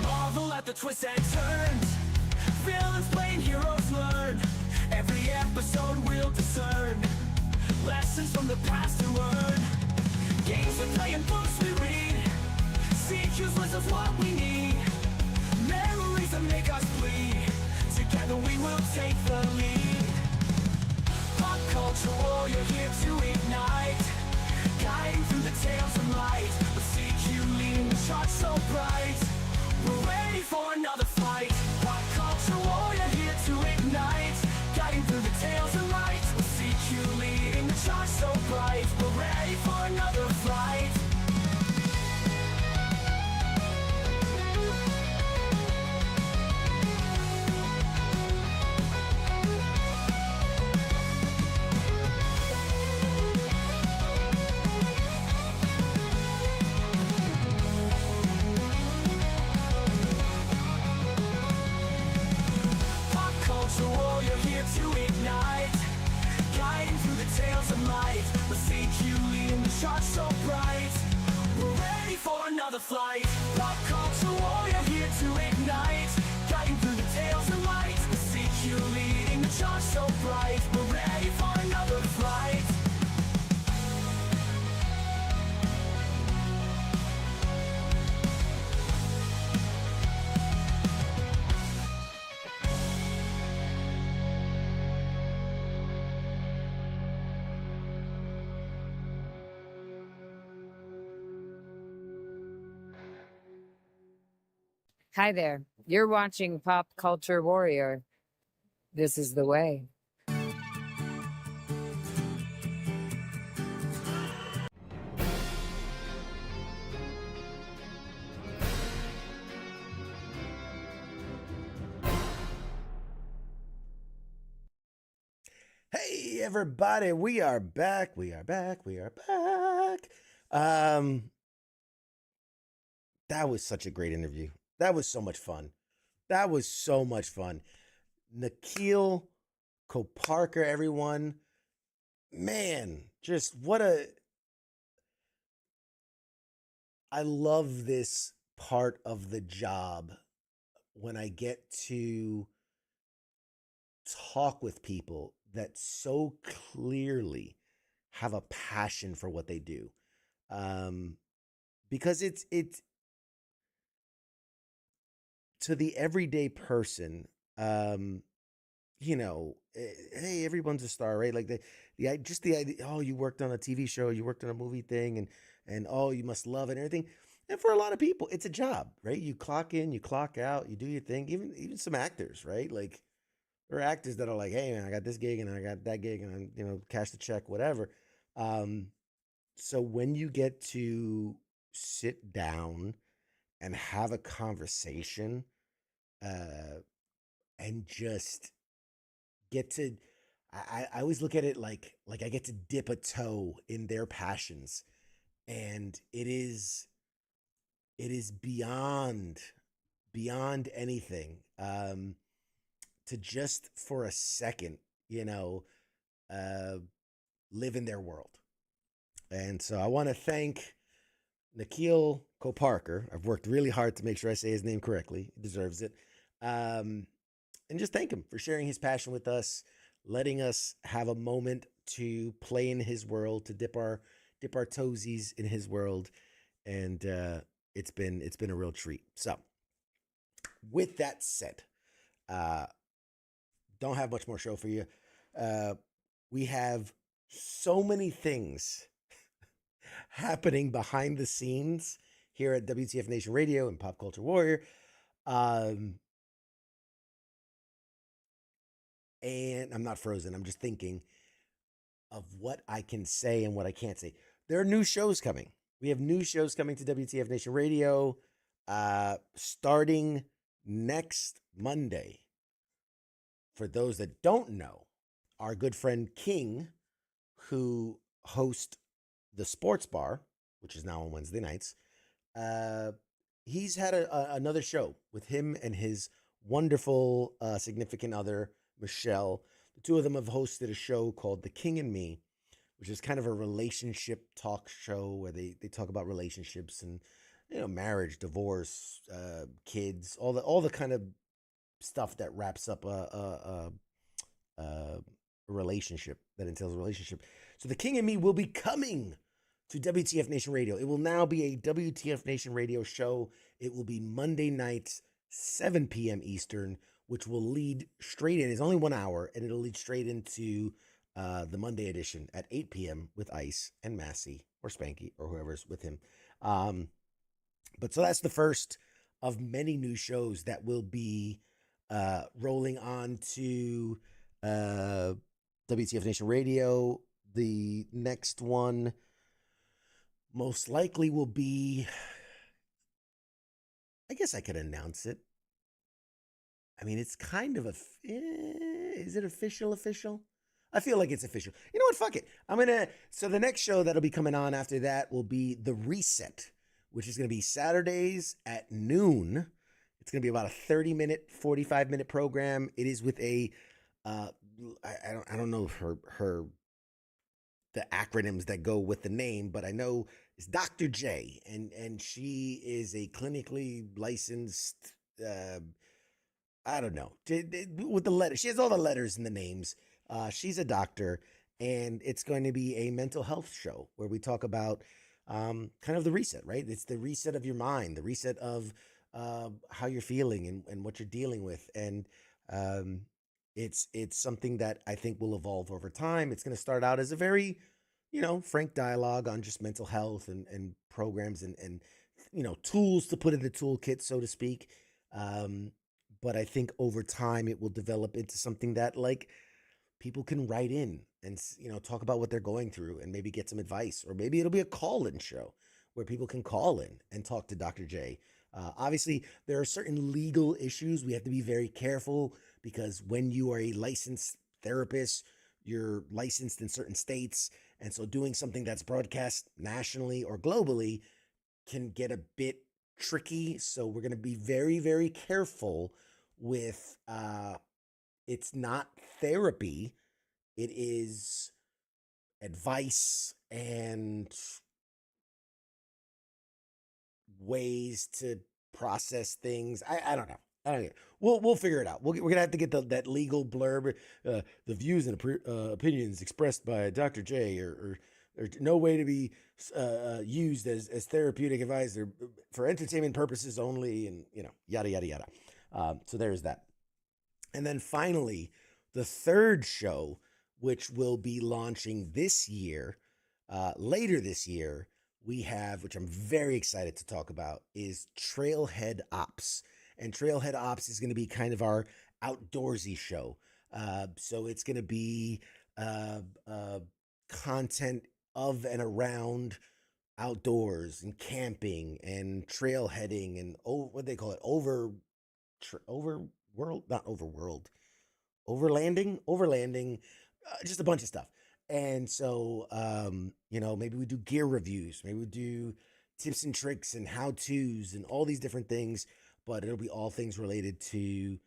Marvel at the twists and turns, villains playing, heroes learn. Every episode we'll discern lessons from the past to learn. Games we play and books we read, CQ's list of what we need. Memories that make us bleed, together we will take the lead. Pop culture warrior here to ignite, guiding through the tales of light. With CQ leading the charge so bright, we're ready for another fight. Pop culture warrior here to ignite, guiding through the tales of light. With CQ leading the charge so bright, we're ready for another flight. Pop culture warrior here to ignite, guiding through the tales of light. With CQ leading the charge so bright, we're ready for another flight. Pop culture warrior here to ignite, guiding through the tales of light. With CQ leading the charge so bright, we're ready for another flight. Hi there. You're watching Pop Culture Warrior. This is the way. Hey everybody, we are back. That was such a great interview. That was so much fun. Nikhil Koparkar, everyone. Man, just I love this part of the job when I get to talk with people that so clearly have a passion for what they do. Because it's to the everyday person, hey, everyone's a star, right? Like the idea, oh, you worked on a TV show, you worked on a movie thing, and oh, you must love it and everything. And for a lot of people, it's a job, right? You clock in, you clock out, you do your thing. Even some actors, right? Like there are actors that are like, hey man, I got this gig and I got that gig and I'm, cash the check, whatever. So when you get to sit down and have a conversation, and just get to, I always look at it like I get to dip a toe in their passions, and it is beyond anything, to just for a second, live in their world. And so I want to thank Nikhil Koparkar. I've worked really hard to make sure I say his name correctly. He deserves it. And just thank him for sharing his passion with us, letting us have a moment to play in his world, to dip our toesies in his world. And it's been a real treat. So, with that said, don't have much more show for you. We have so many things happening behind the scenes here at WTF Nation Radio and Pop Culture Warrior. And I'm not frozen. I'm just thinking of what I can say and what I can't say. There are new shows coming. We have new shows coming to WTF Nation Radio starting next Monday. For those that don't know, our good friend King, who hosts the Sports Bar, which is now on Wednesday nights, he's had another show with him and his wonderful significant other, Michelle. The two of them have hosted a show called The King and Me, which is kind of a relationship talk show where they talk about relationships and marriage, divorce, kids, all the kind of stuff that wraps up a relationship, that entails a relationship. So The King and Me will be coming to WTF Nation Radio. It will now be a WTF Nation Radio show. It will be Monday nights, 7 p.m. Eastern, which will lead straight in. It's only 1 hour, and it'll lead straight into the Monday edition at 8 p.m. with Ice and Massey or Spanky or whoever's with him. But so that's the first of many new shows that will be rolling on to WTF Nation Radio. The next one most likely will be, I guess I could announce it. I mean, it's kind of is it official? I feel like it's official. You know what? Fuck it. So the next show that'll be coming on after that will be The Reset, which is going to be Saturdays at noon. It's going to be about a 30-minute, 45-minute program. It is with a, I don't know the acronyms that go with the name, but I know it's Dr. J, and she is a clinically licensed, I don't know, with the letters. She has all the letters in the names. She's a doctor, and it's going to be a mental health show where we talk about kind of the reset, right? It's the reset of your mind, the reset of how you're feeling and what you're dealing with. And it's something that I think will evolve over time. It's going to start out as a very, frank dialogue on just mental health and programs and tools to put in the toolkit, so to speak. But I think over time it will develop into something that people can write in and, talk about what they're going through and maybe get some advice, or maybe it'll be a call-in show where people can call in and talk to Dr. J. Obviously, there are certain legal issues. We have to be very careful because when you are a licensed therapist, you're licensed in certain states. And so doing something that's broadcast nationally or globally can get a bit tricky. So we're going to be very, very careful with it's not therapy. It is advice and ways to process things. I don't know. I don't know. We'll figure it out. We're gonna have to get that legal blurb. The views and opinions expressed by Dr. J are no way to be used as therapeutic advice or for entertainment purposes only, and yada yada yada. So there's that. And then finally, the third show, which will be launching this year, later this year, we have, which I'm very excited to talk about, is Trailhead Ops. And Trailhead Ops is going to be kind of our outdoorsy show. So it's going to be content of and around outdoors and camping and trailheading and what they call it, overlanding, just a bunch of stuff. And so, maybe we do gear reviews, maybe we do tips and tricks and how-tos and all these different things, but it'll be all things related to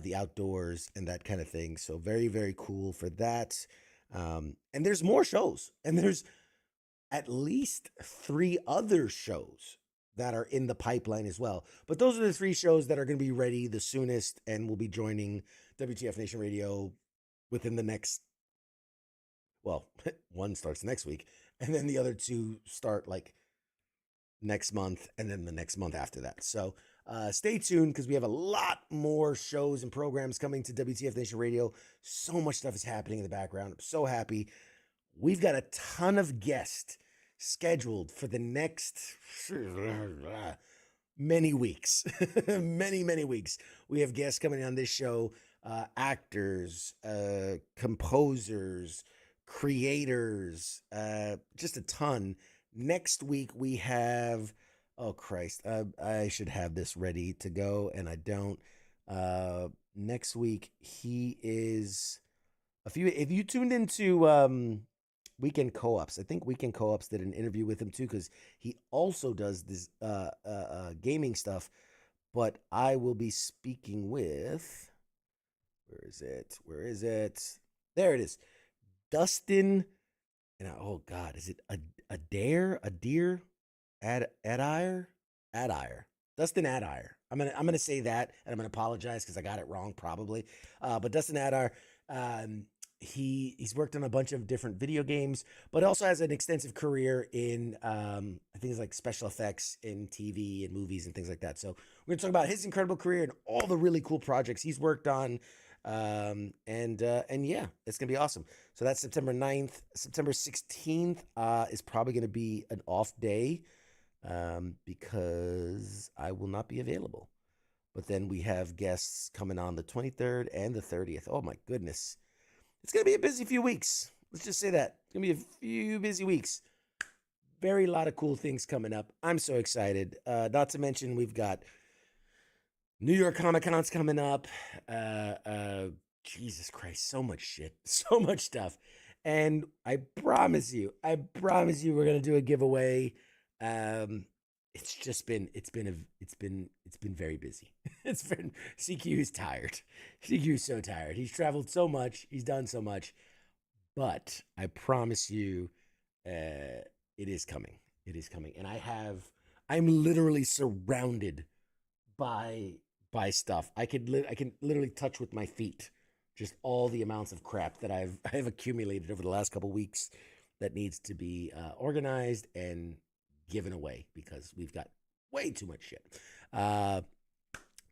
the outdoors and that kind of thing. So very, very cool for that. And there's more shows, and there's at least 3 other shows that are in the pipeline as well. But those are the 3 shows that are going to be ready the soonest and will be joining WTF Nation Radio within the next, one starts next week, and then the other 2 start next month, and then the next month after that. So stay tuned because we have a lot more shows and programs coming to WTF Nation Radio. So much stuff is happening in the background. I'm so happy. We've got a ton of guests scheduled for the next many weeks. many weeks. We have guests coming on this show, actors, composers, creators, just a ton. Next week we have, oh Christ, I should have this ready to go, and I don't. Next week he is if you tuned into Weekend Co-ops, I think Weekend Co-ops did an interview with him too, because he also does this gaming stuff. But I will be speaking with, where is it? There it is. Dustin, and oh God, is it Adair? Adire? Dustin Adire. I'm gonna say that, and I'm gonna apologize because I got it wrong probably. But Dustin Adire, he's worked on a bunch of different video games, but also has an extensive career in I think it's like special effects in TV and movies and things like that. So we're gonna talk about his incredible career and all the really cool projects he's worked on. And yeah, it's gonna be awesome. So that's September 9th. September 16th is probably gonna be an off day because I will not be available. But then we have guests coming on the 23rd and the 30th. Oh my goodness. It's going to be a busy few weeks. Let's just say that. It's going to be a few busy weeks. Very lot of cool things coming up. I'm so excited. Not to mention we've got New York Comic Con's coming up. Jesus Christ, so much shit. So much stuff. And I promise you we're going to do a giveaway. It's been very busy. CQ is tired. CQ is so tired. He's traveled so much. He's done so much. But I promise you, it is coming. It is coming. And I'm literally surrounded by stuff. I can literally touch with my feet just all the amounts of crap that I've accumulated over the last couple weeks that needs to be organized and given away because we've got way too much shit.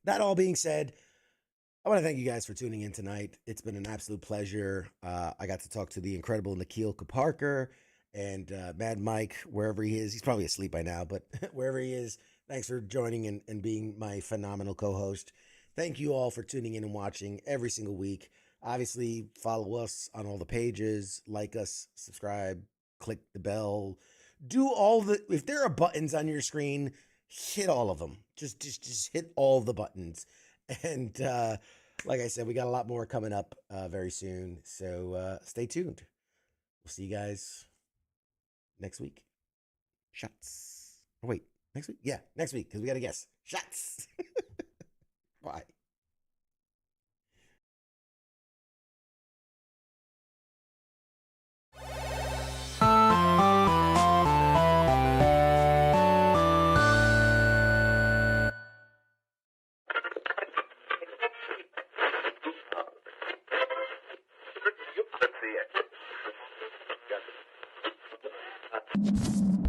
That all being said, I want to thank you guys for tuning in tonight. It's been an absolute pleasure. I got to talk to the incredible Nikhil Koparkar and Mad Mike, wherever he is. He's probably asleep by now, but wherever he is, thanks for joining and being my phenomenal co-host. Thank you all for tuning in and watching every single week. Obviously, follow us on all the pages, like us, subscribe, click the bell. Do all if there are buttons on your screen, hit all of them. Just hit all the buttons. And like I said, we got a lot more coming up very soon. So stay tuned. We'll see you guys next week. Shots. Oh, wait, next week? Yeah, next week, because we got to guess. Shots. Bye. That's the end.